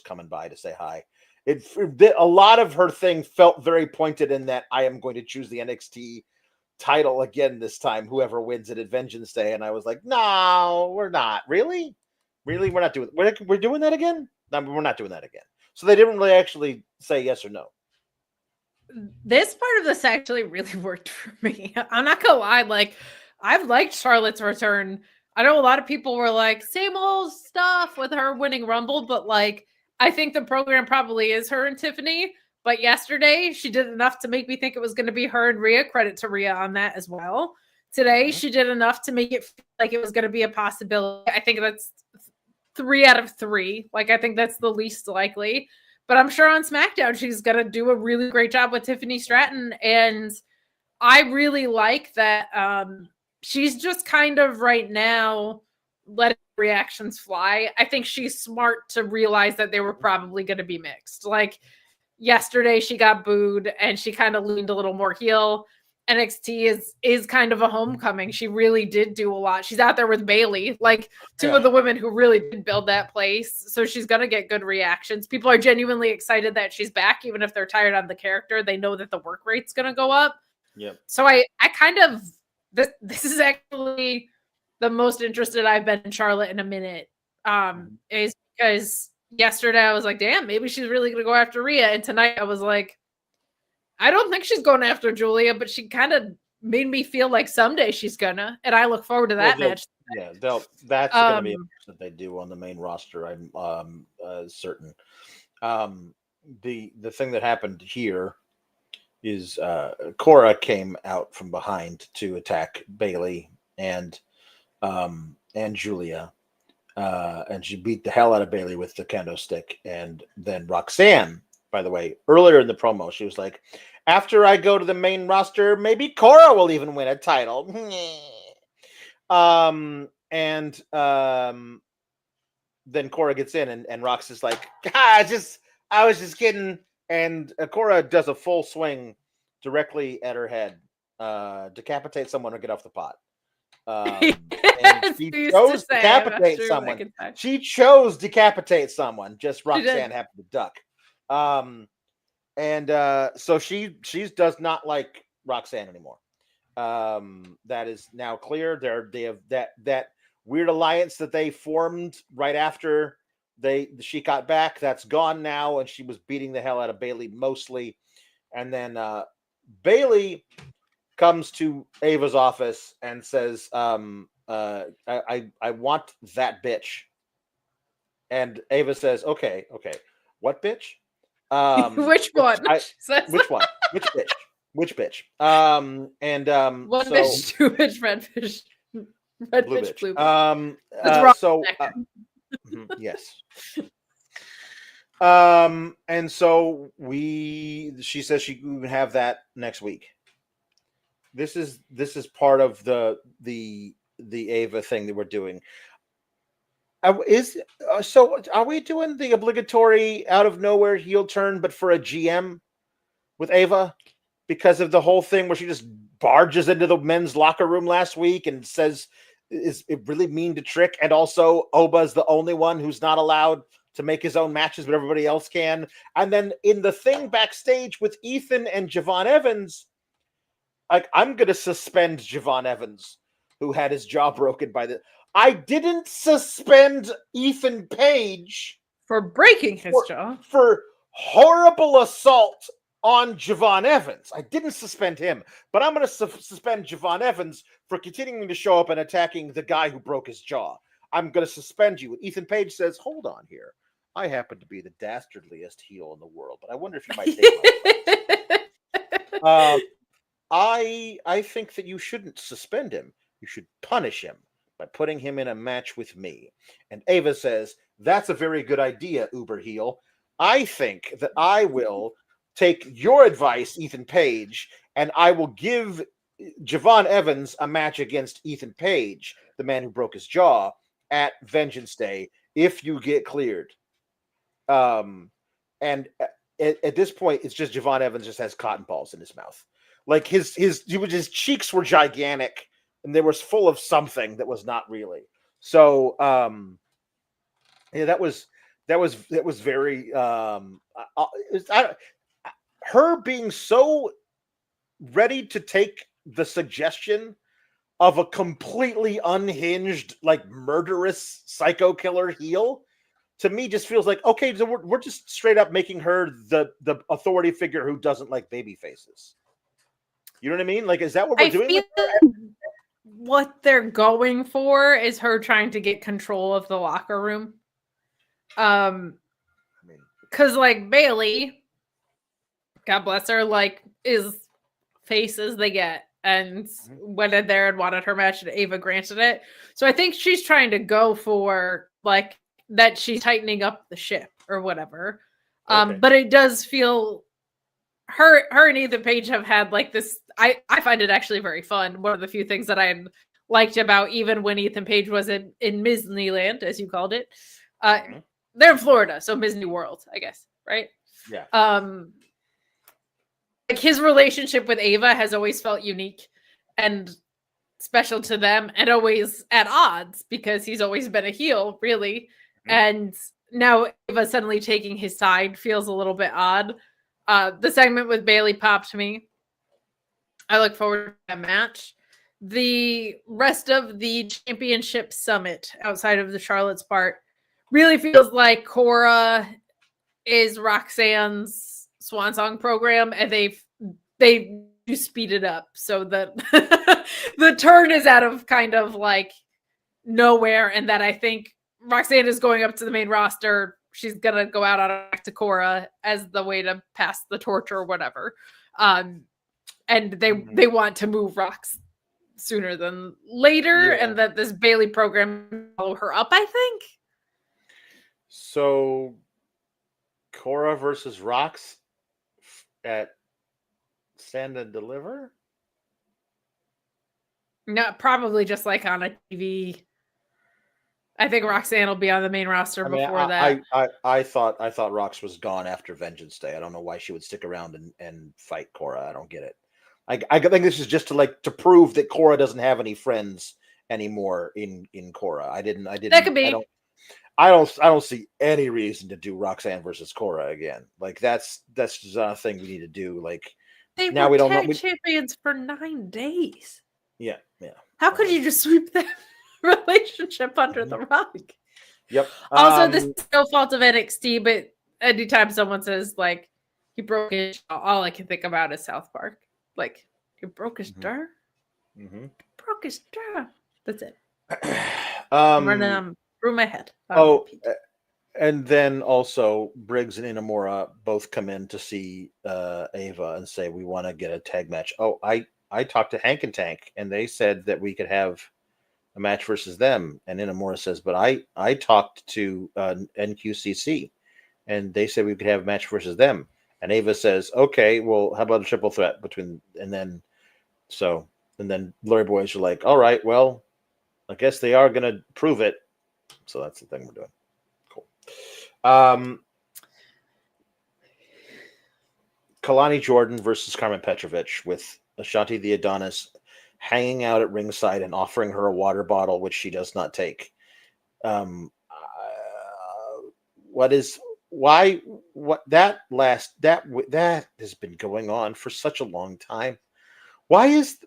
coming by to say hi. A lot of her thing felt very pointed in that I am going to choose the NXT title again this time, whoever wins it at Vengeance Day. And I was like, no, we're not. Really? We're not doing we're doing that again? No, we're not doing that again. So they didn't really actually say yes or no. This part of this actually really worked for me. I'm not gonna lie, like I've liked Charlotte's return. I know a lot of people were like, same old stuff with her winning Rumble, but like I think the program probably is her and Tiffany. But yesterday she did enough to make me think it was going to be her and Rhea. Credit to Rhea on that as well. Today she did enough to make it feel like it was going to be a possibility. I think that's 3 out of 3. Like I think that's the least likely. But I'm sure on SmackDown, she's going to do a really great job with Tiffany Stratton. And I really like that she's just kind of right now letting reactions fly. I think she's smart to realize that they were probably going to be mixed. Like yesterday, she got booed and she kind of leaned a little more heel. NXT is kind of a homecoming. She really did do a lot. She's out there with Bayley, like two of the women who really did build that place. So she's going to get good reactions. People are genuinely excited that she's back, even if they're tired on the character. They know that the work rate's going to go up. Yep. So I kind of, this is actually the most interested I've been in Charlotte in a minute. Is because yesterday I was like, damn, maybe she's really going to go after Rhea. And tonight I was like, I don't think she's going after Giulia, but she kind of made me feel like someday she's gonna, and I look forward to that match. Yeah, that's going to be a match that they do on the main roster. I'm certain. The thing that happened here is Kora came out from behind to attack Bayley and Giulia, and she beat the hell out of Bayley with the kendo stick, and then Roxanne. By the way, earlier in the promo, she was like, after I go to the main roster, maybe Kora will even win a title. Then Kora gets in and Rox is like, I was just kidding. And Kora does a full swing directly at her head, decapitate someone or get off the pot. And she chose decapitate someone. She chose decapitate someone. Just Roxanne happened to duck. So she does not like Roxanne anymore. That is now clear. They have that weird alliance that they formed right after she got back. That's gone now, and she was beating the hell out of Bayley mostly. And then Bayley comes to Ava's office and says, I want that bitch. And Ava says, okay, what bitch? Which one? Which one? Which bitch? Which bitch? One fish, two fish, red fish, red blue fish, bitch. blue bitch. That's wrong. Yes. And so she says she can have that next week. This is part of the Ava thing that we're doing. So are we doing the obligatory out of nowhere heel turn, but for a GM with Ava because of the whole thing where she just barges into the men's locker room last week and says, is it really mean to Trick? And also Oba's the only one who's not allowed to make his own matches, but everybody else can. And then in the thing backstage with Ethan and Javon Evans, like, I'm going to suspend Javon Evans, who had his jaw broken by the... I didn't suspend Ethan Page for breaking his jaw for horrible assault on Javon Evans. I didn't suspend him, but I'm going to suspend Javon Evans for continuing to show up and attacking the guy who broke his jaw. I'm going to suspend you. Ethan Page says, hold on here. I happen to be the dastardliest heel in the world, but I wonder if you might take my place. I think that you shouldn't suspend him. You should punish him by putting him in a match with me. And Ava says, that's a very good idea, Uber heel. I think that I will take your advice, Ethan Page, and I will give Javon Evans a match against Ethan Page, the man who broke his jaw, at Vengeance Day if you get cleared. And at this point, it's just Javon Evans just has cotton balls in his mouth. Like his cheeks were gigantic, and they were full of something that was not really. So yeah, that was very her being so ready to take the suggestion of a completely unhinged, like murderous psycho killer heel, to me just feels like, okay, so we're just straight up making her the authority figure who doesn't like baby faces. You know what I mean? Like, is that what we're doing? Feel what they're going for is her trying to get control of the locker room. Because like Bayley, God bless her, like is face as they get, and went in there and wanted her match, and Ava granted it. So I think she's trying to go for like that she's tightening up the ship or whatever. Okay. But it does feel her and Ethan Page have had like this. I find it actually very fun. One of the few things that I liked about even when Ethan Page was in Disneyland, as you called it. They're in Florida, so Disney World, I guess, right? Yeah. Like his relationship with Ava has always felt unique and special to them, and always at odds because he's always been a heel, really. And now Ava suddenly taking his side feels a little bit odd. The segment with Bayley popped me. I look forward to that match. The rest of the championship summit outside of the Charlotte's part really feels like Kora is Roxanne's swan song program, and they do speed it up so that the turn is out of kind of like nowhere, and that I think Roxanne is going up to the main roster. She's gonna go out on back to Kora as the way to pass the torch or whatever. And they want to move Rox sooner than later, and that this Bayley program follow her up, I think. So Kora versus Rox at Stand and Deliver? No, probably just like on a TV. I think Roxanne will be on the main roster before that. I thought Rox was gone after Vengeance Day. I don't know why she would stick around and fight Kora. I don't get it. I think this is just to prove that Kora doesn't have any friends anymore in Kora. I didn't. That could be. I don't see any reason to do Roxanne versus Kora again. Like that's just not a thing we need to do. Like now we don't know. Champions for 9 days. Yeah. How could you just sweep that relationship under the rug? Yep. Also, this is no fault of NXT, but anytime someone says like he broke his jaw, all I can think about is South Park. Like he broke his jaw. Broke his jaw. That's it. I'm running through my head. And then also Briggs and Inamura both come in to see Ava and say we want to get a tag match. I talked to Hank and Tank, and they said that we could have a match versus them. And Inamura says, but I talked to NQCC, and they said we could have a match versus them. And Ava says, okay, well, how about a triple threat between, and then Glory Boys are like, all right, well, I guess they are going to prove it. So that's the thing we're doing. Cool. Kalani Jordan versus Karmen Petrovic with Ashanti the Adonis hanging out at ringside and offering her a water bottle, which she does not take. That has been going on for such a long time. Why is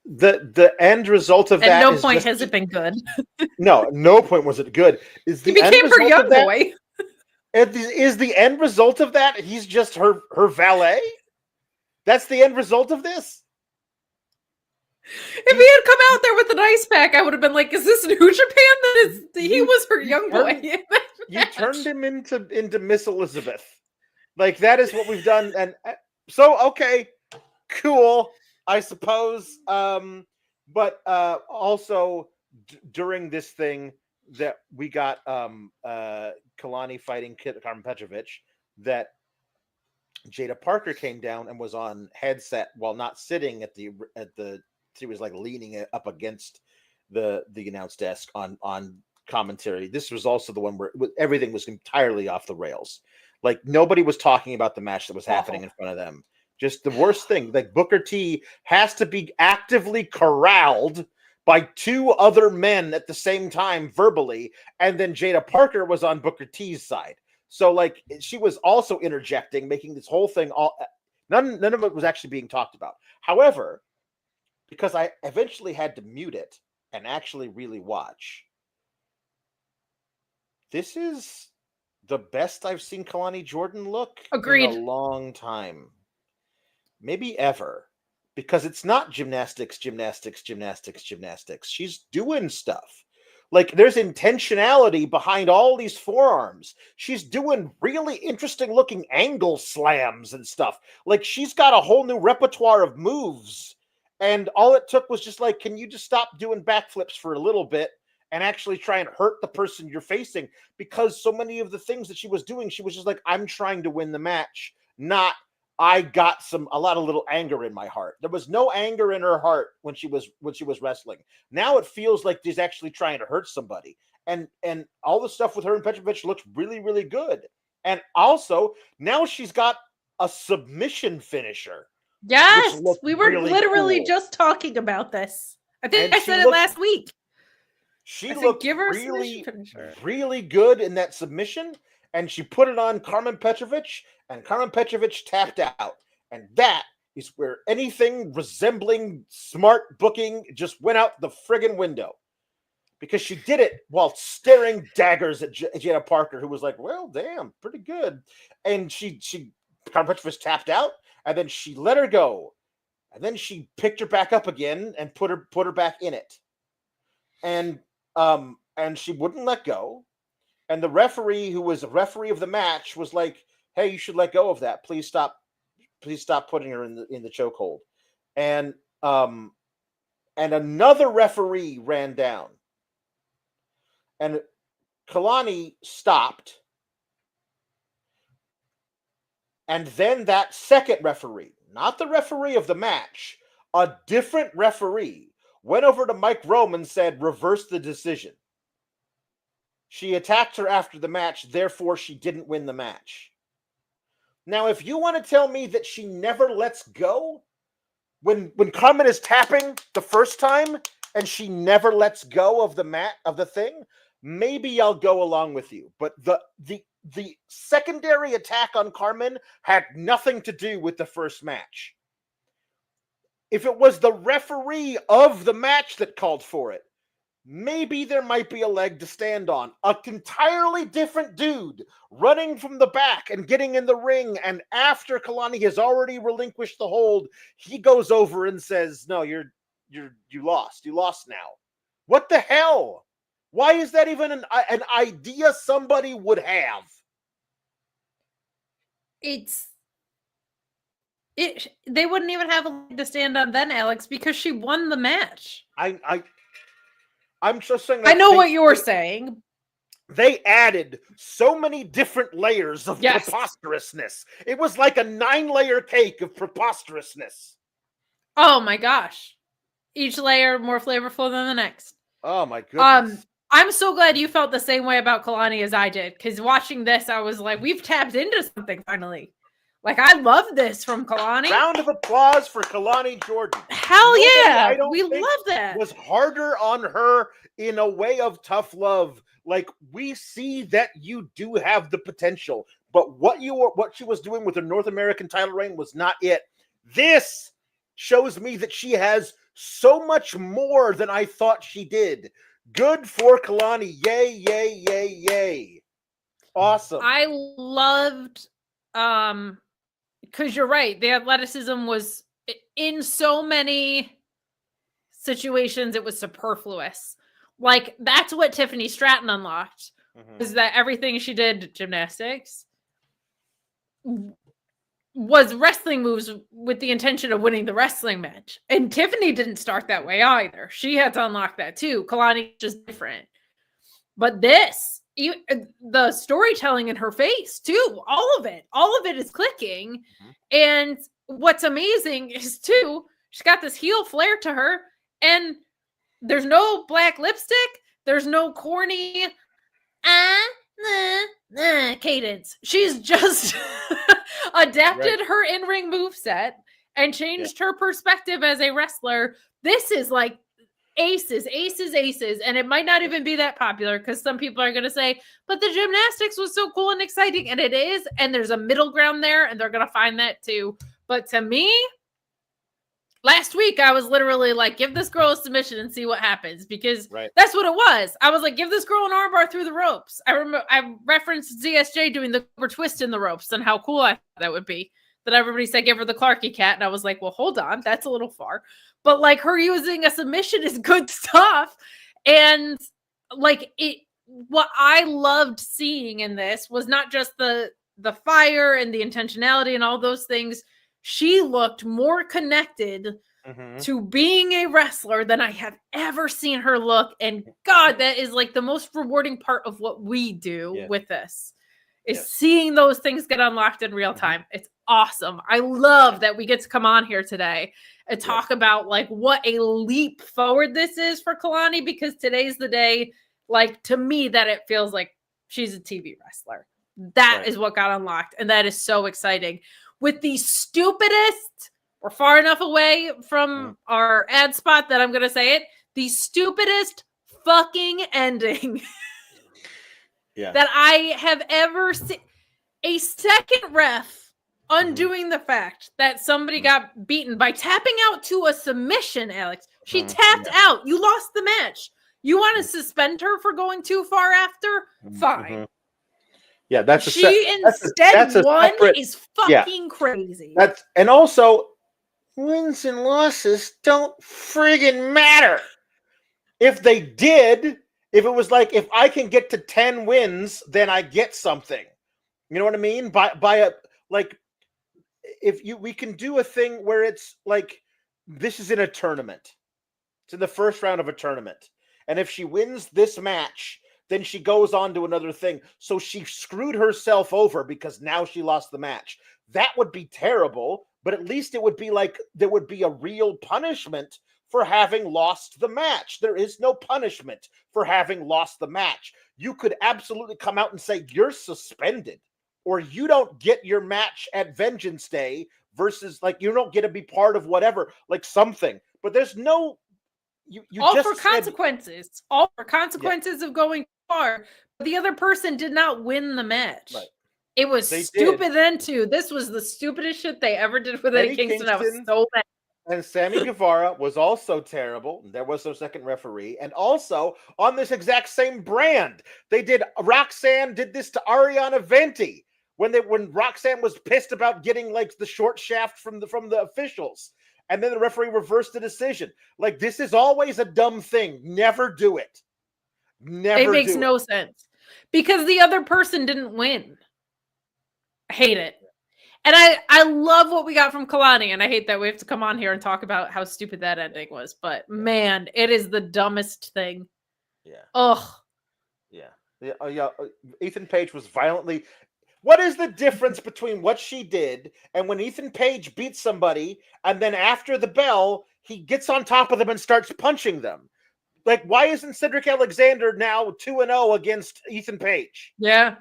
the end result of that? At no point has it been good. No point was it good. He became her young boy. Is the end result of that he's just her valet? That's the end result of this? If he had come out there with an ice pack, I would have been like, is this New Japan? He was her young boy. You turned him into Miss Elizabeth. Like, that is what we've done. And so, okay, cool, I suppose. But also, during this thing that we got Kolani fighting Karmen Petrovic, that Jada Parker came down and was on headset while not sitting at the she was like leaning up against the announce desk on commentary. This was also the one where everything was entirely off the rails. Like nobody was talking about the match that was happening in front of them. Just the worst thing. Like Booker T has to be actively corralled by two other men at the same time verbally, and then Jada Parker was on Booker T's side. So like she was also interjecting, making this whole thing all none of it was actually being talked about. However, because I eventually had to mute it and actually really watch, this is the best I've seen Kelani Jordan look Agreed. in a long time. Maybe ever. Because it's not gymnastics. She's doing stuff. Like there's intentionality behind all these forearms. She's doing really interesting looking angle slams and stuff. Like she's got a whole new repertoire of moves. And all it took was just like, can you just stop doing backflips for a little bit and actually try and hurt the person you're facing? Because so many of the things that she was doing, she was just like, I'm trying to win the match, not I got a lot of little anger in my heart. There was no anger in her heart when she was wrestling. Now it feels like she's actually trying to hurt somebody. And all the stuff with her and Petrovic looks really, really good. And also now she's got a submission finisher. Yes, we were really literally just talking about this. I think I said it last week. She looked really, really good in that submission. And she put it on Karmen Petrovic, and Karmen Petrovic tapped out. And that is where anything resembling smart booking just went out the friggin' window. Because she did it while staring daggers at Jada Parker, who was like, well, damn, pretty good. And Karmen Petrovic tapped out, and then she let her go. And then she picked her back up again and put her back in it. And she wouldn't let go. And the referee, who was the referee of the match, was like, "Hey, you should let go of that. Please stop putting her in the chokehold." And another referee ran down, and Kolani stopped, and then that second referee, not the referee of the match, a different referee, went over to Mike Rome and said, "Reverse the decision." She attacked her after the match, therefore she didn't win the match. Now, if you want to tell me that she never lets go, when Karmen is tapping the first time and she never lets go of the thing, maybe I'll go along with you. But the secondary attack on Karmen had nothing to do with the first match. If it was the referee of the match that called for it, maybe there might be a leg to stand on. An entirely different dude running from the back and getting in the ring, and after Kolani has already relinquished the hold, he goes over and says, "No, you lost. You lost now." What the hell? Why is that even an idea somebody would have? They wouldn't even have a leg to stand on then, Alex, because she won the match. I'm just saying. I know what you're saying. They added so many different layers of preposterousness. It was like a 9-layer cake of preposterousness. Oh my gosh. Each layer more flavorful than the next. Oh my goodness. I'm so glad you felt the same way about Kolani as I did, because watching this, I was like, we've tapped into something finally. Like, I love this from Kolani. Round of applause for Kelani Jordan. Hell yeah. We love that. Was harder on her in a way of tough love. Like, we see that you do have the potential, but what she was doing with her North American title reign was not it. This shows me that she has so much more than I thought she did. Good for Kelani. Yay, yay, yay, yay. Awesome. I loved because you're right, the athleticism was in so many situations it was superfluous. Like, that's what Tiffany Stratton unlocked, is that everything she did gymnastics was wrestling moves with the intention of winning the wrestling match. And Tiffany didn't start that way either. She had to unlock that too. Kalani just different. But this, the storytelling in her face too, all of it is clicking. Mm-hmm. And what's amazing is too, she's got this heel Flair to her, and there's no black lipstick, there's no corny cadence. She's just adapted her in-ring moveset and changed her perspective as a wrestler. This is like aces. And it might not even be that popular because some people are going to say, but the gymnastics was so cool and exciting. And it is. And there's a middle ground there, and they're going to find that too. But to me, last week, I was literally like, give this girl a submission and see what happens, because that's what it was. I was like, give this girl an armbar through the ropes. I referenced ZSJ doing the twist in the ropes and how cool I thought that would be. That everybody said, give her the Clarky cat. And I was like, well, hold on. That's a little far. But like, her using a submission is good stuff. And like, what I loved seeing in this was not just the fire and the intentionality and all those things. She looked more connected to being a wrestler than I have ever seen her look. And God, that is like the most rewarding part of what we do with this, is seeing those things get unlocked in real time. It's awesome. I love that we get to come on here today and talk about like what a leap forward this is for Kolani, because today's the day, like, to me, that it feels like she's a TV wrestler. That is what got unlocked. And that is so exciting. With the stupidest, we're far enough away from our ad spot that I'm going to say it, the stupidest fucking ending that I have ever seen. A second ref undoing the fact that somebody got beaten by tapping out to a submission, Alex. She tapped out. You lost the match. You want to suspend her for going too far after? Fine. Yeah, that's a separate, is fucking crazy. And also, wins and losses don't friggin' matter. If they did, if it was like, if I can get to 10 wins, then I get something. You know what I mean? By a, like, we can do a thing where it's like, this is in a tournament. It's in the first round of a tournament. And if she wins this match, then she goes on to another thing. So she screwed herself over because now she lost the match. That would be terrible, but at least it would be like there would be a real punishment for having lost the match. There is no punishment for having lost the match. You could absolutely come out and say, you're suspended, or you don't get your match at Vengeance Day, versus like, you don't get to be part of whatever, like something. But there's no, you all just for consequences. All for consequences of going far. But the other person did not win the match. Right. It was stupid then too. This was the stupidest shit they ever did with Eddie Kingston. I was so mad. And Sammy Guevara was also terrible. There was no second referee. And also on this exact same brand, Roxanne did this to Ariana Venti when Roxanne was pissed about getting like the short shaft from the officials. And then the referee reversed the decision. Like, this is always a dumb thing. Never do it. Never. It makes no sense because the other person didn't win. I hate it. And I love what we got from Kalani, and I hate that we have to come on here and talk about how stupid that ending was. But man, it is the dumbest thing. Yeah. Ugh. Yeah. Ethan Page was violently. What is the difference between what she did and when Ethan Page beats somebody and then after the bell, he gets on top of them and starts punching them? Like, why isn't Cedric Alexander now 2-0 against Ethan Page? Yeah.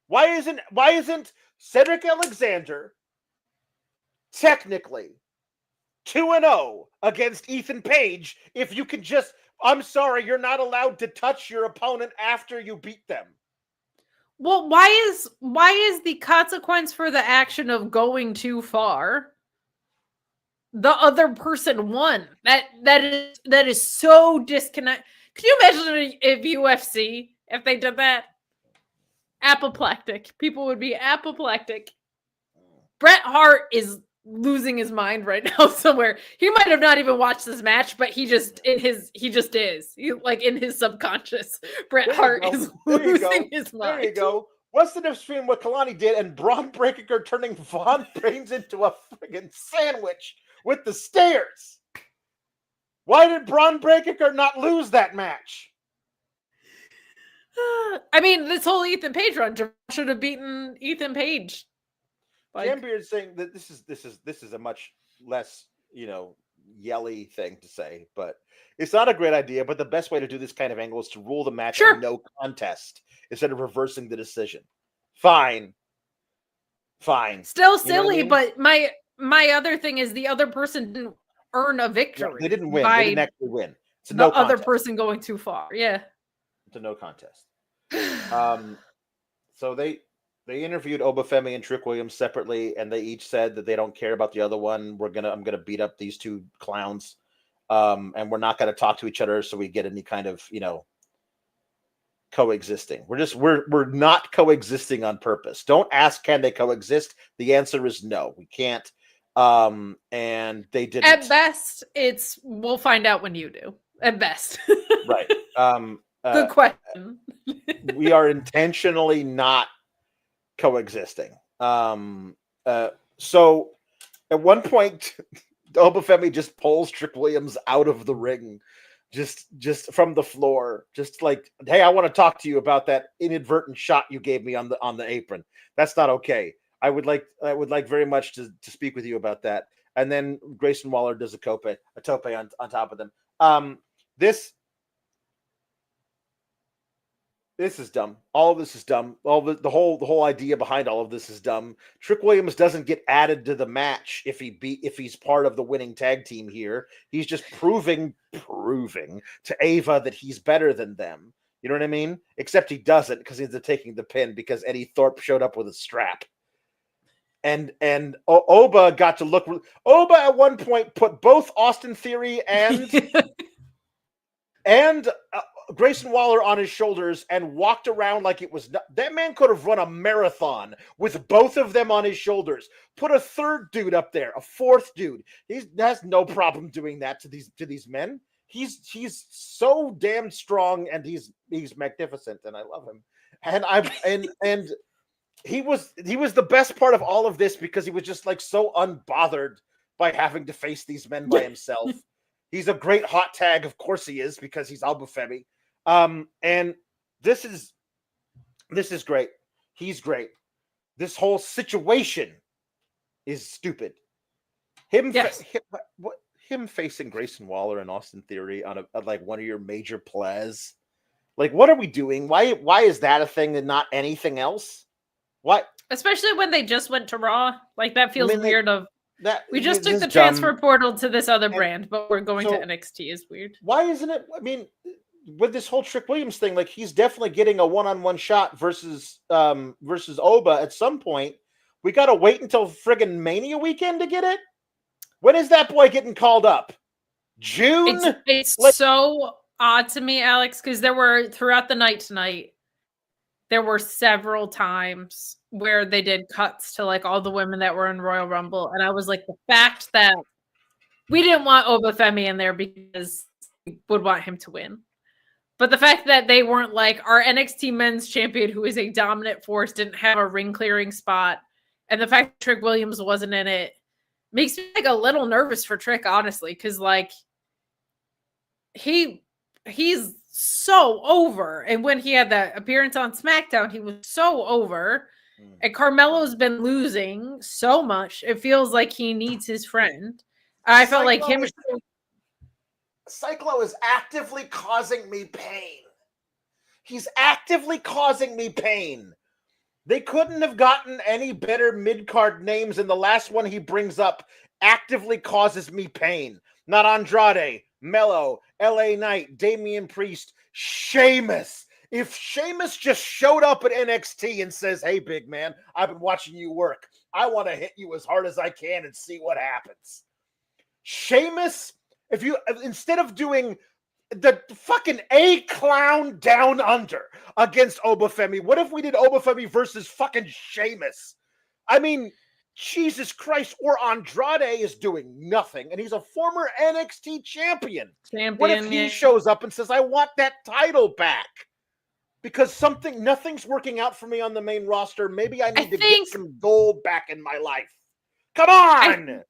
Why isn't Cedric Alexander technically 2-0 against Ethan Page if you can just, I'm sorry, you're not allowed to touch your opponent after you beat them? Well, why is the consequence for the action of going too far the other person won? That is so disconnected. Could you imagine if UFC, if they did that? Apoplectic. People would be apoplectic. Bret Hart is losing his mind right now somewhere. He might have not even watched this match, but he just is. Like in his subconscious, Bret Hart is losing his mind. There you go. What's the difference between what Kalani did and Braun Breaker turning Von Brains into a friggin' sandwich with the stairs? Why did Braun Breaker not lose that match? I mean, this whole Ethan Page run should have beaten Ethan Page. Jambeard's saying that this is a much less, yelly thing to say, but it's not a great idea. But the best way to do this kind of angle is to rule the match a no contest instead of reversing the decision. Fine. Still silly, but my other thing is the other person didn't earn a victory. They didn't win. They didn't actually win. It's a no other contest. Person going too far. Yeah. It's a no contest. So they interviewed Obafemi and Trick Williams separately, and they each said that they don't care about the other one. I'm gonna beat up these two clowns, and we're not gonna talk to each other, so we get any kind of coexisting. We're not coexisting on purpose. Don't ask, can they coexist? The answer is no, we can't. And they didn't. At best, we'll find out when you do. At best, right. Good question. We are intentionally not coexisting. So at one point, Obafemi just pulls Trick Williams out of the ring, just from the floor, just like, hey, I want to talk to you about that inadvertent shot you gave me on the apron. That's not okay. I would like very much to speak with you about that. And then Grayson Waller does a tope on top of them. This is dumb. All of this is dumb. The whole idea behind all of this is dumb. Trick Williams doesn't get added to the match if he's part of the winning tag team here. He's just proving to Ava that he's better than them. You know what I mean? Except he doesn't, because he ends up taking the pin because Eddie Thorpe showed up with a strap. And Oba got to look. Oba at one point put both Austin Theory and Grayson Waller on his shoulders and walked around like it was that man could have run a marathon with both of them on his shoulders. Put a third dude up there, a fourth dude. He has no problem doing that to these men. He's so damn strong, and he's magnificent, and I love him. And he was the best part of all of this, because he was just like so unbothered by having to face these men by himself. He's a great hot tag, of course he is, because he's Obafemi. And this is great. He's great. This whole situation is stupid. Him facing Grayson Waller and Austin Theory on like one of your major plays. Like, what are we doing? Why is that a thing and not anything else? What? Especially when they just went to Raw. Like, that feels weird. We just took the transfer portal to this other brand, but we're going to NXT is weird. Why isn't it? I mean, with this whole Trick Williams thing, like, he's definitely getting a one-on-one shot versus Oba at some point. We got to wait until friggin' Mania weekend to get it. When is that boy getting called up? June? It's so odd to me, Alex, because there were, throughout the night tonight, there were several times where they did cuts to like all the women that were in Royal Rumble. And I was like, the fact that we didn't want Obafemi in there because we would want him to win. But the fact that they weren't like, our NXT men's champion, who is a dominant force, didn't have a ring clearing spot. And the fact that Trick Williams wasn't in it makes me like a little nervous for Trick, honestly. Cause like he's so over. And when he had that appearance on SmackDown, he was so over. And Carmelo's been losing so much. It feels like he needs his friend. I felt like him. Cyclo is actively causing me pain. He's actively causing me pain. They couldn't have gotten any better mid-card names, and the last one he brings up actively causes me pain. Not Andrade, Mello, LA Knight, Damian Priest, Sheamus. If Sheamus just showed up at NXT and says, hey, big man, I've been watching you work. I want to hit you as hard as I can and see what happens. Sheamus, if you, instead of doing the fucking A-Clown Down Under against Obafemi, what if we did Obafemi versus fucking Sheamus? I mean, Jesus Christ, or Andrade is doing nothing, and he's a former NXT champion. What if he shows up and says, I want that title back? Because nothing's working out for me on the main roster. Maybe I need to get some gold back in my life. Come on!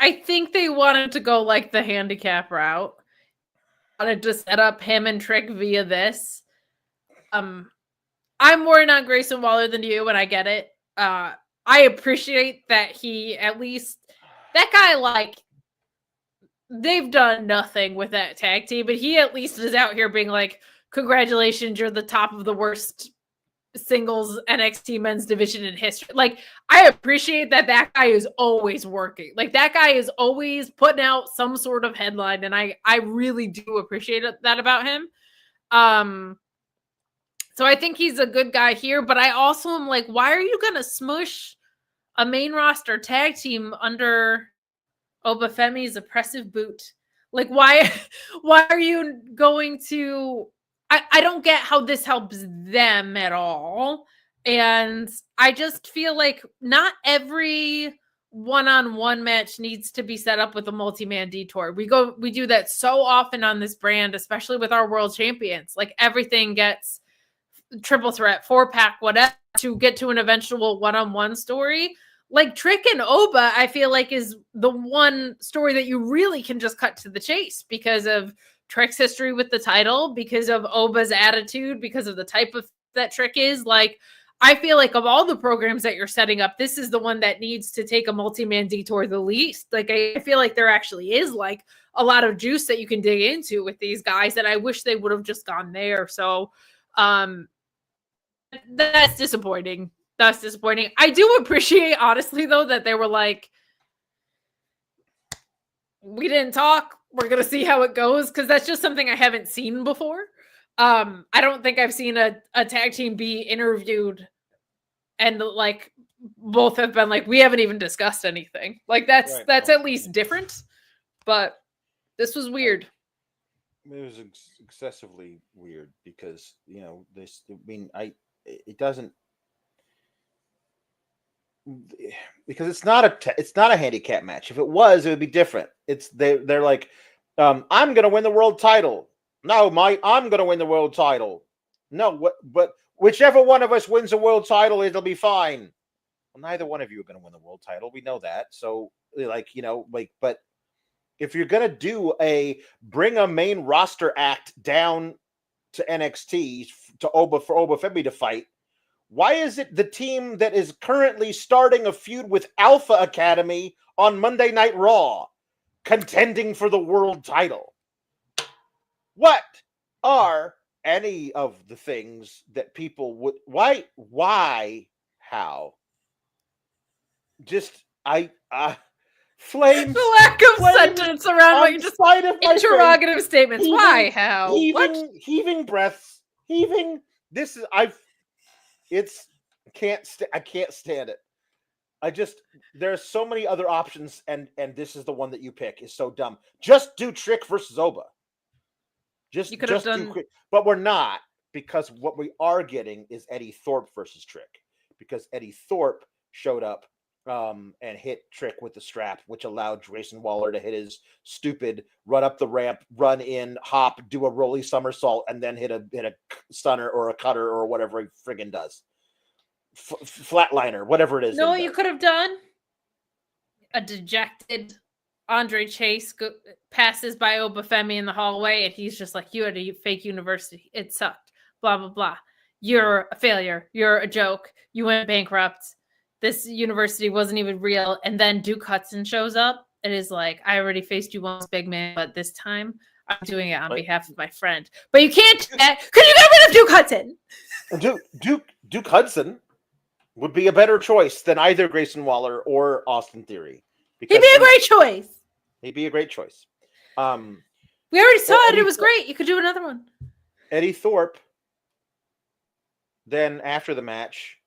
I think they wanted to go like the handicap route. Wanted to set up him and Trick via this. I'm more on Grayson Waller than you, and I get it. I appreciate that he at least that guy, like, they've done nothing with that tag team, but he at least is out here being like, congratulations, you're the top of the worst singles NXT men's division in history. Like, I appreciate that guy is always working. Like, that guy is always putting out some sort of headline, and I really do appreciate that about him. So I think he's a good guy here, but I also am like, why are you gonna smush a main roster tag team under Obafemi's oppressive boot? Like, why are you going to... I don't get how this helps them at all. And I just feel like not every one-on-one match needs to be set up with a multi-man detour. We do that so often on this brand, especially with our world champions. Like, everything gets triple threat, 4-pack, whatever, to get to an eventual one-on-one story. Like, Trick and Oba, I feel like, is the one story that you really can just cut to the chase because of Trick's history with the title, because of Oba's attitude, because of the type of that Trick is. Like, I feel like of all the programs that you're setting up, this is the one that needs to take a multi-man detour the least. Like, I feel like there actually is, like, a lot of juice that you can dig into with these guys that I wish they would have just gone there. So, that's disappointing. That's disappointing. I do appreciate, honestly, though, that they were like, we didn't talk. We're going to see how it goes, because that's just something I haven't seen before. I don't think I've seen a tag team be interviewed and, like, both have been like, we haven't even discussed anything. Like, that's at least different. But this was weird. It was excessively weird because, it doesn't, because it's not a handicap match. If it was, it would be different. They're like, I'm gonna win the world title. No, I'm gonna win the world title. No, but whichever one of us wins the world title, it'll be fine. Well, neither one of you are gonna win the world title. We know that. So, but if you're gonna do bring a main roster act down to NXT for Obafemi to fight, why is it the team that is currently starting a feud with Alpha Academy on Monday Night Raw contending for the world title? What are any of the things that people would... Why? How? Just, Flames. The lack of sentence around what you just... Interrogative statements. Why? How? Heaving breaths. This is... I can't stand it. There's so many other options, and this is the one that you pick is so dumb. Just do Trick versus Oba. But we're not, because what we are getting is Eddie Thorpe versus Trick, because Eddie Thorpe showed up and hit Trick with the strap, which allowed Grayson Waller to hit his stupid run up the ramp, run in, hop, do a rolly somersault, and then hit a stunner or a cutter or whatever he friggin' does. Flatliner, whatever it is. No, you could have done a dejected Andre Chase passes by Obafemi in the hallway, and he's just like, you had a fake university. It sucked. Blah, blah, blah. You're a failure. You're a joke. You went bankrupt. This university wasn't even real. And then Duke Hudson shows up. It is like, I already faced you once, big man, but this time I'm doing it on behalf of my friend. But you can't do that because you got rid of Duke Hudson. Duke Hudson would be a better choice than either Grayson Waller or Austin Theory. He'd be a great choice. He'd be a great choice. We already saw it. It was great. You could do another one. Eddie Thorpe, then after the match,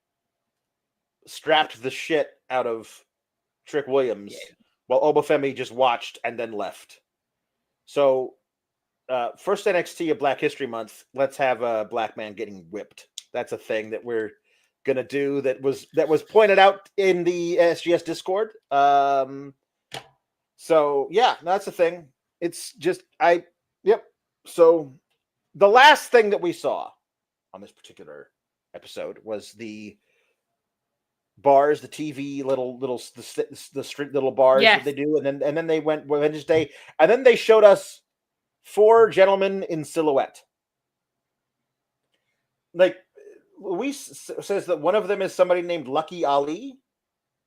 strapped the shit out of Trick Williams while Obafemi just watched and then left. So, first NXT of Black History Month, let's have a black man getting whipped. That's a thing that we're gonna do that was pointed out in the SGS Discord. So yeah, that's the thing. It's just So the last thing that we saw on this particular episode was the bars, the TV the street little bars that they do, and then they went Wednesday Day, and then they showed us 4 gentlemen in silhouette. like Luis says that one of them is somebody named Lucky Ali.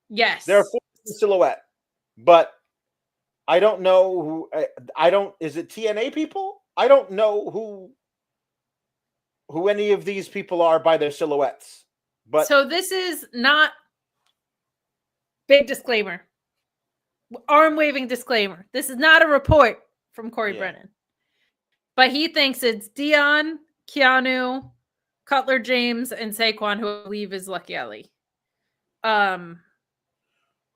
Yes. They're full silhouette, but I don't know who. Is it TNA people? I don't know who any of these people are by their silhouettes. But so this is not big disclaimer. Arm waving disclaimer. This is not a report from Corey Brennan. But he thinks it's Dion, Keanu, Cutler James, and Saquon, who I believe is Lucky Ali.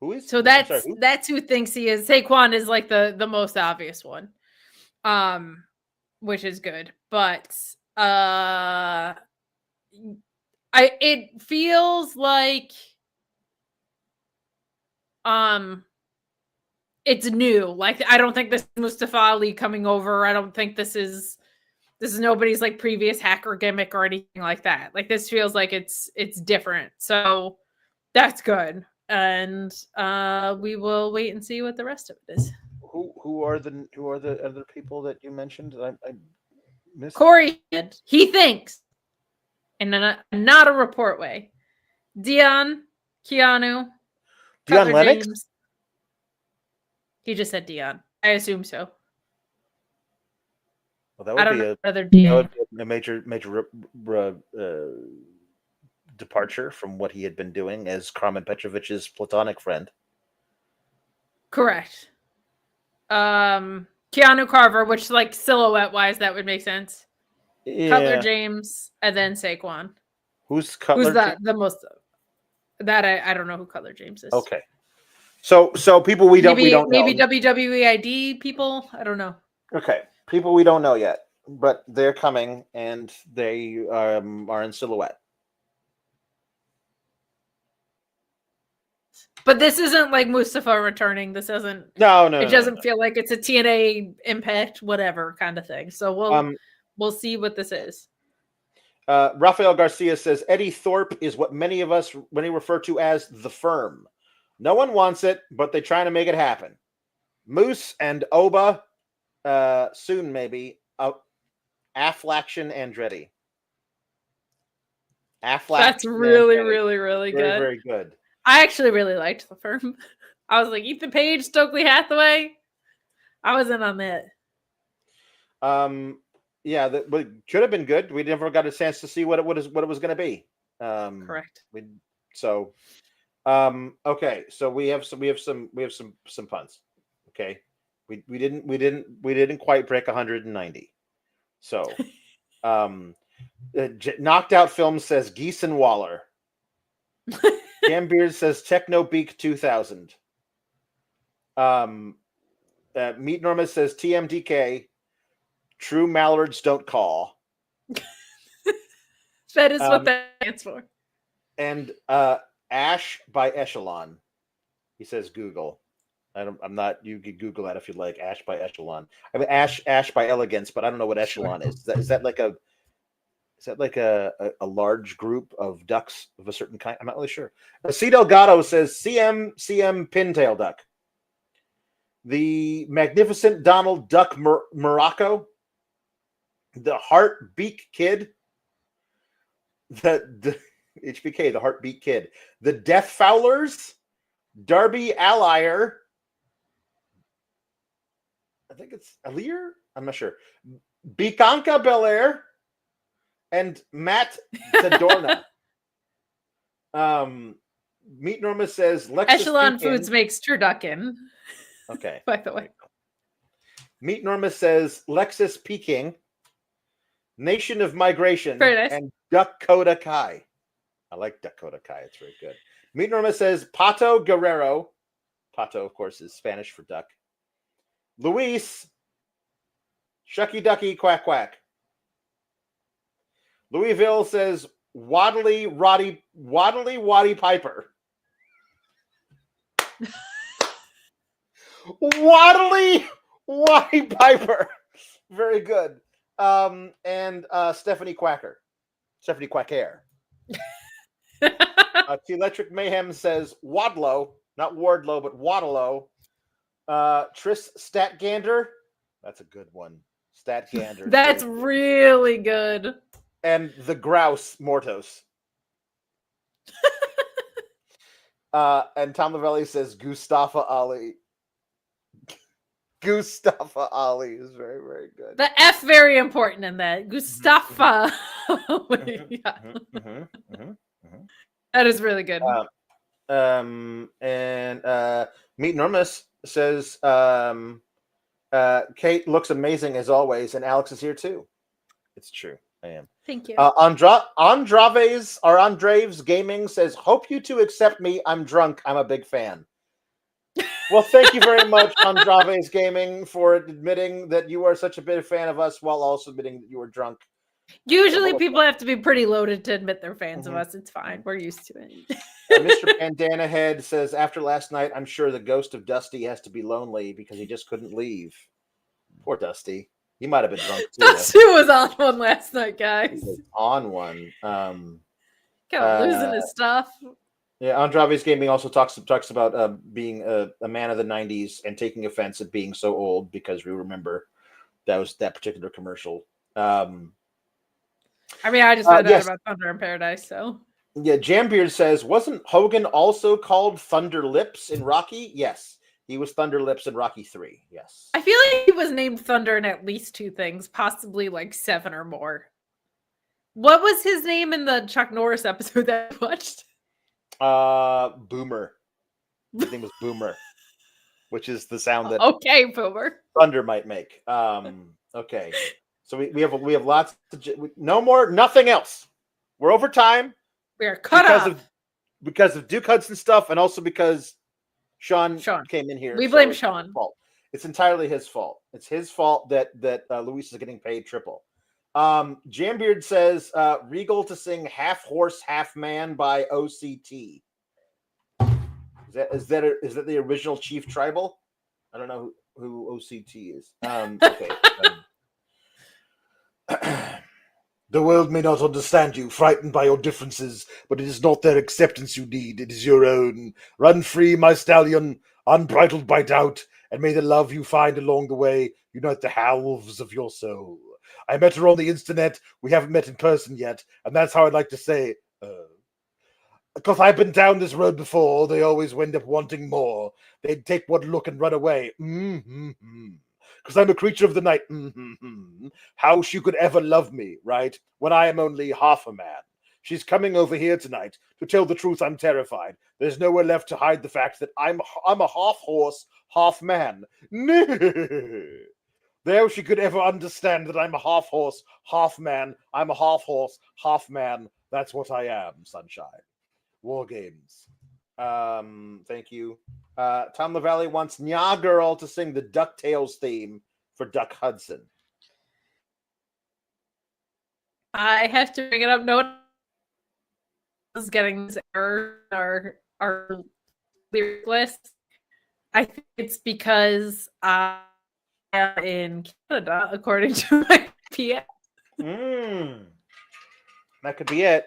Who is? So that's who thinks he is. Saquon is like the most obvious one. Which is good. But it feels like it's new. Like, I don't think this is Mustafa Ali coming over. I don't think this is nobody's like previous hacker gimmick or anything like that. Like, this feels like it's different. So that's good. And we will wait and see what the rest of it is. Who are the other people that you mentioned? I missed. Corey, he thinks, and not a report way. Dion, Keanu, Dion Lennox. James. He just said Dion. I assume so. Well, that would be a major departure from what he had been doing as Karmen Petrovic's platonic friend. Correct. Keanu Carver, which like silhouette wise, that would make sense. Yeah. Cutler James, and then Saquon. Who's Cutler? Who's the most? That I don't know who Cutler James is. Okay. So people we don't know. Maybe WWE ID people. I don't know. Okay, people we don't know yet, but they're coming and they are in silhouette. But this isn't like Mustafa returning. This isn't. No. It doesn't feel like it's a TNA Impact whatever kind of thing. So we'll see what this is. Rafael Garcia says Eddie Thorpe is what many of us refer to as the Firm. No one wants it, but they're trying to make it happen. Moose and Oba, soon maybe. Afflaction Andretti. Afflaction. That's really, really, really good. Very, very good. I actually really liked the Firm. I was like, Ethan Page, Stokely Hathaway. I was in on that. Yeah, that should have been good. We never got a chance to see what it was going to be. Correct. Okay, so we have some puns. Okay, we didn't quite break 190. So, Knocked Out Film says Geese and Waller. Gambeard says Techno Beak 2000. Meat Norma says TMDK. True Mallards don't call. That is what that stands for. And Ash by Echelon. He says Google. I'm not. You can Google that if you like. Ash by Echelon. I mean Ash by Elegance, but I don't know what Echelon is. Is that like a large group of ducks of a certain kind? I'm not really sure. C Delgado says CM Pintail Duck. The Magnificent Donald Duck Morocco. The Heartbeat Kid. The HBK, the Heartbeat Kid. The Death Fowlers. Darby Allier. I think it's Alier. I'm not sure. Bianca Belair. And Matt Zadorna. Meat Norma says Lexus Echelon Pekin. Foods makes turducken. Okay. By the way. Meat Norma says Lexus Peking. Nation of Migration. Very nice. And Dakota Kai. I like Dakota Kai. It's very good. Meat Norma says Pato Guerrero. Pato, of course, is Spanish for duck. Luis. Shucky Ducky Quack Quack. Louisville says Waddly Waddy Piper. Waddly Waddy Piper. Very good. And Stephanie Quacker. Stephanie Quacker. Electric Mayhem says Wadlow, not Wardlow, but Waddlow. Tris Statgander. That's a good one. Statgander. That's really good. and the grouse Mortos. And Tom Lavelli says Mustafa Ali. Mustafa Ali is very, very good. The F very important in that. Mustafa. That is really good. And Meet Normus says Kate looks amazing as always, and Alex is here too. It's true. I am. Thank you. Andreves Gaming says, hope you two accept me. I'm drunk. I'm a big fan. Well, thank you very much, Andraves Gaming, for admitting that you are such a big fan of us while also admitting that you were drunk. Usually people have to be pretty loaded to admit they're fans of us. It's fine. We're used to it. Mr. Bandana Head says, after last night, I'm sure the ghost of Dusty has to be lonely because he just couldn't leave. Poor Dusty. He might have been drunk too. Dusty was on one last night, guys. He was on one. Kind of losing his stuff. Yeah, Andraves Gaming also talks about being a man of the 90s and taking offense at being so old because we remember that particular commercial. I just found out about Thunder in Paradise, so. Yeah, Jambeard says, wasn't Hogan also called Thunder Lips in Rocky? Yes, he was Thunder Lips in Rocky 3. Yes. I feel like he was named Thunder in at least 2 things, possibly like 7 or more. What was his name in the Chuck Norris episode that I watched? Boomer. His name was Boomer, which is the sound that Boomer thunder might make. Okay, so we have lots nothing else. We're over time. We are cut off because of Duke Hudson stuff, and also because Sean came in here. We blame Sean. It's entirely his fault. It's his fault that Luis is getting paid triple. Jambeard says Regal to sing Half Horse, Half Man by OCT. Is that the original Chief Tribal? I don't know who OCT is. Okay. The world may not understand you, frightened by your differences, but it is not their acceptance you need, it is your own. Run free, my stallion, unbridled by doubt, and may the love you find along the way unite the halves of your soul. I met her on the internet. We haven't met in person yet, and that's how I'd like to say, because I've been down this road before, they always wind up wanting more. They'd take one look and run away. Because I'm a creature of the night. How she could ever love me, right? When I am only half a man. She's coming over here tonight. To tell the truth, I'm terrified. There's nowhere left to hide the fact that I'm a half horse, half man. There she could ever understand that I'm a half horse, half man. I'm a half horse, half man. That's what I am, sunshine. War Games. Thank you. Tom LaValle wants Nya Girl to sing the DuckTales theme for Duck Hudson. I have to bring it up. No one is getting this error our lyric list. I think it's because I am in Canada, according to my PA. That could be it.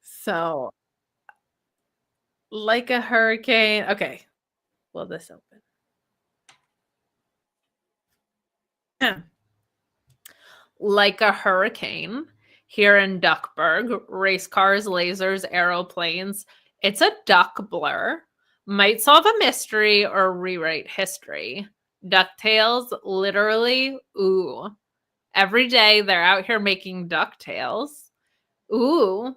So, like a hurricane. Okay. Will this open? Like a hurricane here in Duckburg. Race cars, lasers, aeroplanes. It's a duck blur. Might solve a mystery or rewrite history. DuckTales, literally, ooh. Every day they're out here making DuckTales. Ooh.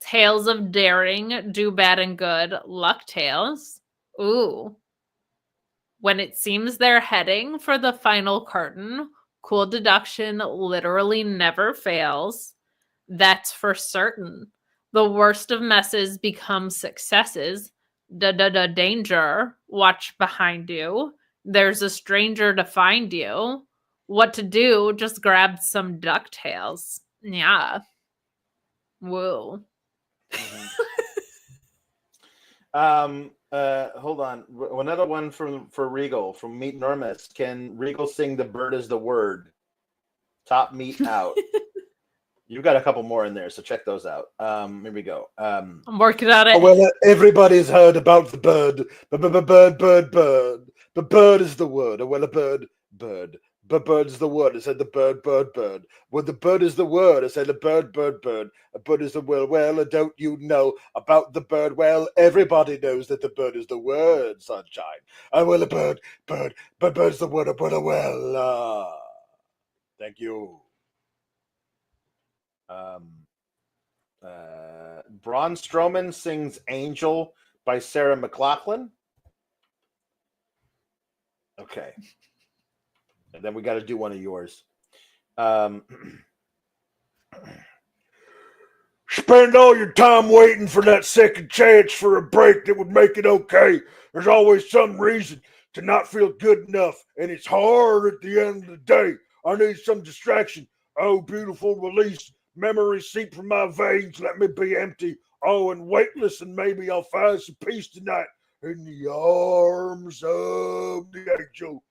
Tales of daring, do bad and good, luck tales. Ooh. When it seems they're heading for the final curtain, cool deduction literally never fails. That's for certain. The worst of messes become successes. Danger. Watch behind you. There's a stranger to find you. What to do? Just grab some DuckTales. Yeah. Whoa. Hold on. Another one for Regal from Meat Normus. Can Regal sing "The Bird Is the Word"? Top meat out. You've got a couple more in there, so check those out. Here we go. I'm working on it. Oh, well, everybody's heard about the bird. Bird. The bird is the word. Oh, well, a bird. bird is the word. I said the bird. Well, the bird is the word. I said the bird. A bird is the word. Well, don't you know about the bird? Well, everybody knows that the bird is the word, sunshine. Well, a bird is the word. A bird, well, thank you. Braun Strowman sings Angel by Sarah McLachlan. Okay. And then we got to do one of yours. Spend all your time waiting for that second chance for a break that would make it okay. There's always some reason to not feel good enough, and it's hard at the end of the day. I need some distraction. Oh, beautiful release. Memories seep from my veins. Let me be empty. Oh, and weightless, and maybe I'll find some peace tonight in the arms of the angel.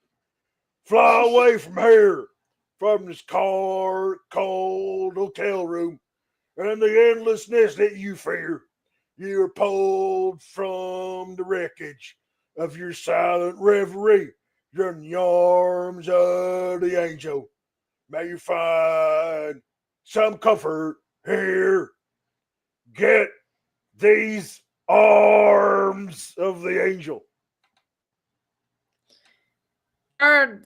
Fly away from here, from this cold hotel room, and the endlessness that you fear. You are pulled from the wreckage of your silent reverie. You're in the arms of the angel. May you find some comfort here. Get these arms of the angel. Are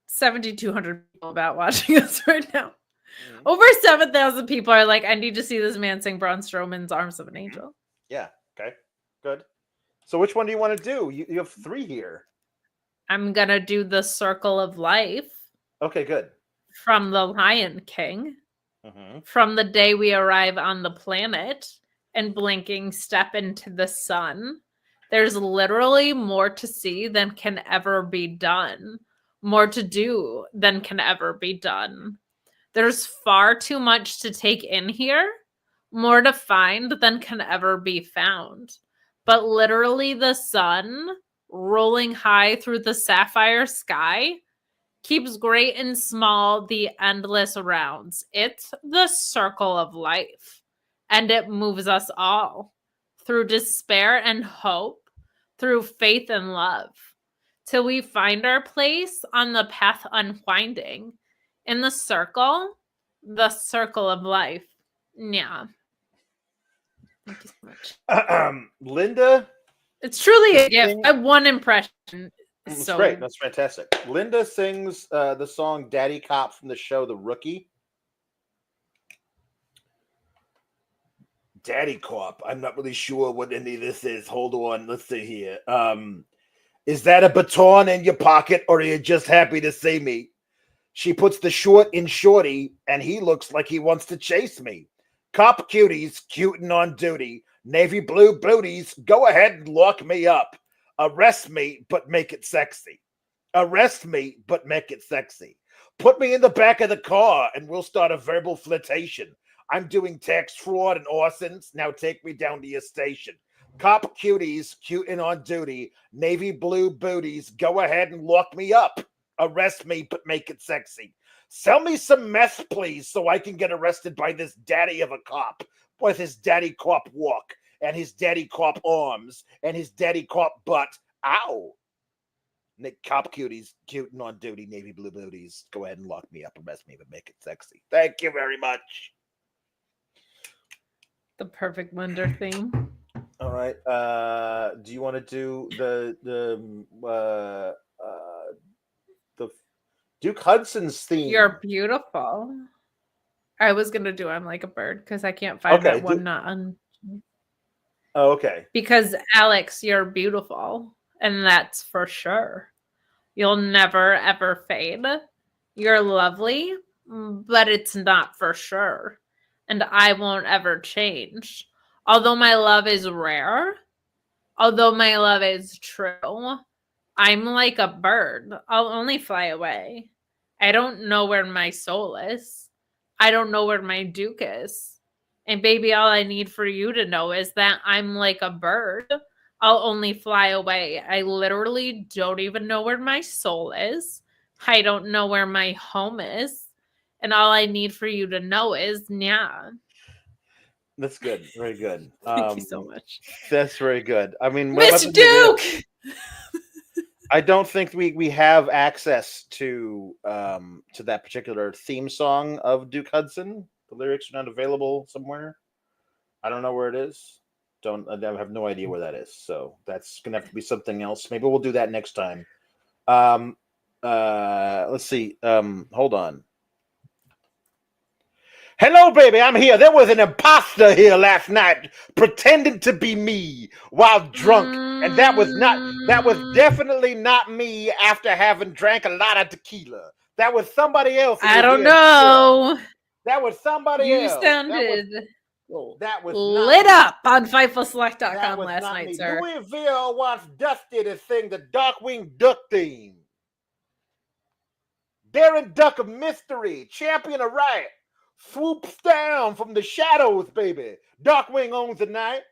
7,200 people about watching us right now. Mm-hmm. Over 7,000 people are like, I need to see this man sing Braun Strowman's Arms of an Angel. Yeah. Okay. Good. So which one do you want to do? You have 3 here. I'm going to do the Circle of Life. Okay, good. From the Lion King. Mm-hmm. From the day we arrive on the planet and blinking step into the sun. There's literally more to see than can ever be done. More to do than can ever be done. There's far too much to take in here. More to find than can ever be found. But literally the sun, rolling high through the sapphire sky, keeps great and small the endless rounds. It's the circle of life. And it moves us all. Through despair and hope. Through faith and love. Till we find our place on the path unwinding. In the circle of life. Yeah. Thank you so much. Linda? It's truly a gift. I have one impression. That's great. That's fantastic. Linda sings the song Daddy Cop from the show The Rookie. Daddy Cop. I'm not really sure what any of this is. Hold on. Let's see here. Is that a baton in your pocket, or are you just happy to see me? She puts the short in shorty, and he looks like he wants to chase me. Cop cuties, cutin' on duty. Navy blue booties, go ahead and lock me up. Arrest me, but make it sexy. Arrest me, but make it sexy. Put me in the back of the car, and we'll start a verbal flirtation. I'm doing tax fraud and arsons. Now take me down to your station. Cop cuties, cutin' on duty. Navy blue booties, go ahead and lock me up. Arrest me, but make it sexy. Sell me some meth, please, so I can get arrested by this daddy of a cop with his daddy cop walk and his daddy cop arms and his daddy cop butt. Ow. Nick cop cuties, cutin' on duty, navy blue booties. Go ahead and lock me up, arrest me, but make it sexy. Thank you very much. The perfect Wonder theme. All right. Do you want to do the Duke Hudson's theme? You're beautiful. I was gonna do I'm Like a Bird because I can't find that one. Not on. Oh, okay. Because Alex, you're beautiful, and that's for sure. You'll never ever fade. You're lovely, but it's not for sure, and I won't ever change. Although my love is rare, although my love is true, I'm like a bird. I'll only fly away. I don't know where my soul is. I don't know where my Duke is. And baby, all I need for you to know is that I'm like a bird. I'll only fly away. I literally don't even know where my soul is. I don't know where my home is. And all I need for you to know is, yeah. That's good. Very good. Thank you so much. That's very good. I mean, Miss Duke! I don't think we have access to that particular theme song of Duke Hudson. The lyrics are not available somewhere. I don't know where it is. I have no idea where that is. So that's gonna have to be something else. Maybe we'll do that next time. Let's see. Hold on. Hello, baby, I'm here. There was an imposter here last night pretending to be me while drunk. And that was definitely not me after having drank a lot of tequila. That was somebody else. I don't know. That was somebody else. You sounded that was lit up on FightfulSelect.com last night, sir. Louisville once dusted to sing the Darkwing Duck theme. Daring Duck of Mystery, champion of riot. Swoops down from the shadows, baby. Darkwing owns the night.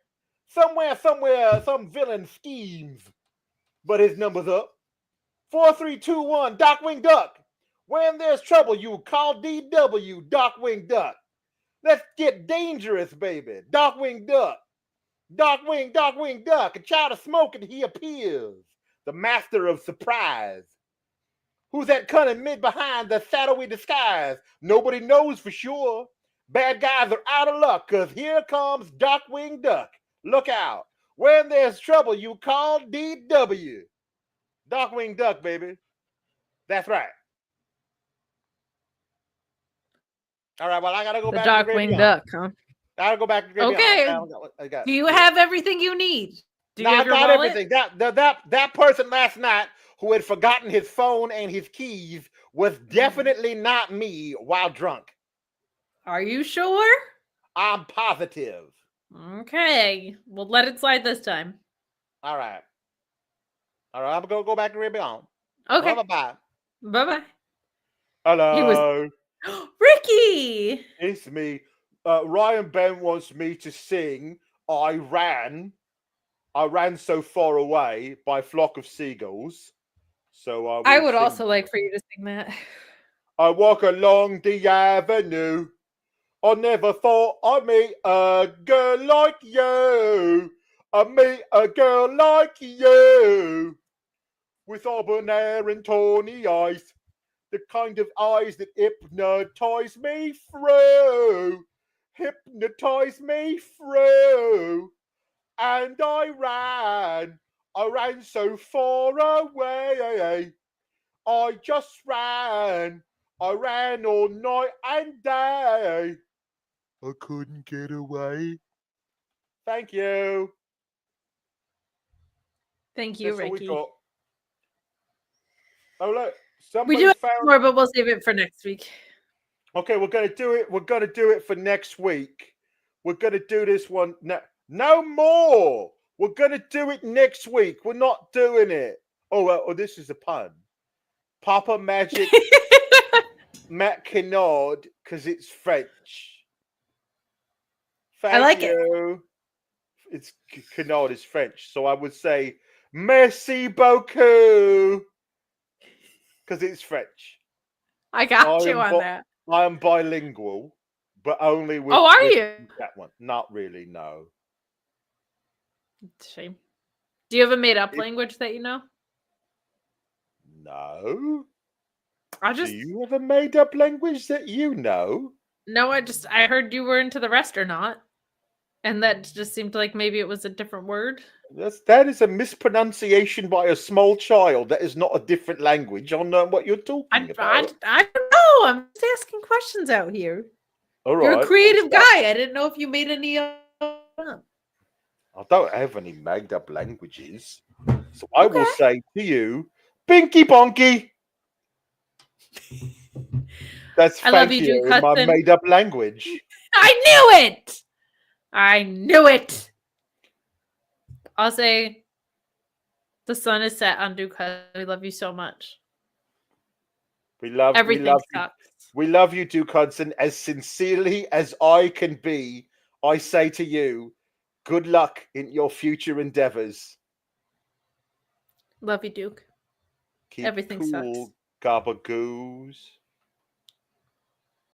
Somewhere, some villain schemes. But his number's up. 4321, Darkwing Duck. When there's trouble, you call DW, Darkwing Duck. Let's get dangerous, baby. Darkwing Duck. Darkwing Duck. A child of smoke and he appears. The master of surprise. Who's that cunning mid behind the shadowy disguise? Nobody knows for sure. Bad guys are out of luck, because here comes Darkwing Duck. Look out. When there's trouble, you call DW. Darkwing Duck, baby. That's right. All right, well, I got to go back to the Darkwing Duck, huh? I got to go back to the Okay. Do you have everything you need? I got everything. That person last night who had forgotten his phone and his keys was definitely not me while drunk. Are you sure? I'm positive. Okay. We'll let it slide this time. All right. I'm going to go back to Ribbon. Okay. Bye-bye. Bye-bye. Hello. Ricky! It's me. Ryan Ben wants me to sing I Ran So Far Away by Flock of Seagulls. So I would also like for you to sing that. I walk along the avenue. I never thought I'd meet a girl like you. I meet a girl like you. With auburn hair and tawny eyes. The kind of eyes that hypnotize me through. Hypnotize me through. And I ran so far away. I just ran. I ran all night and day. I couldn't get away. Thank you. Thank you, That's Ricky. Oh, look. We do have more, but we'll save it for next week. Okay, we're going to do it. We're going to do it for next week. We're going to do this one. No more. We're going to do it next week. We're not doing it. Oh, this is a pun. Papa Magic Matt Kennard, because it's French. I like it. It's Kennard is French, so I would say merci beaucoup, because it's French. I got you on that. I am bilingual, but only with. Oh, are you? That one. Not really, no. Shame. Do you have a made-up language that you know? No. Do you have a made-up language that you know? No, I heard you were into the rest or not. And that just seemed like maybe it was a different word. That is a mispronunciation by a small child. That is not a different language. I don't know what you're talking about. I don't know. I'm just asking questions out here. All right. You're a creative guy. I didn't know if you made any up. I don't have any made-up languages. So I will say to you, Binky Bonky. That's thank you in my made-up language. I knew it. I'll say the sun is set on Duke Hudson. We love you so much. Everything sucks. We love you, Duke Hudson, as sincerely as I can be. I say to you, good luck in your future endeavors. Love you, Duke. Keep Everything cool, sucks. gabagoos.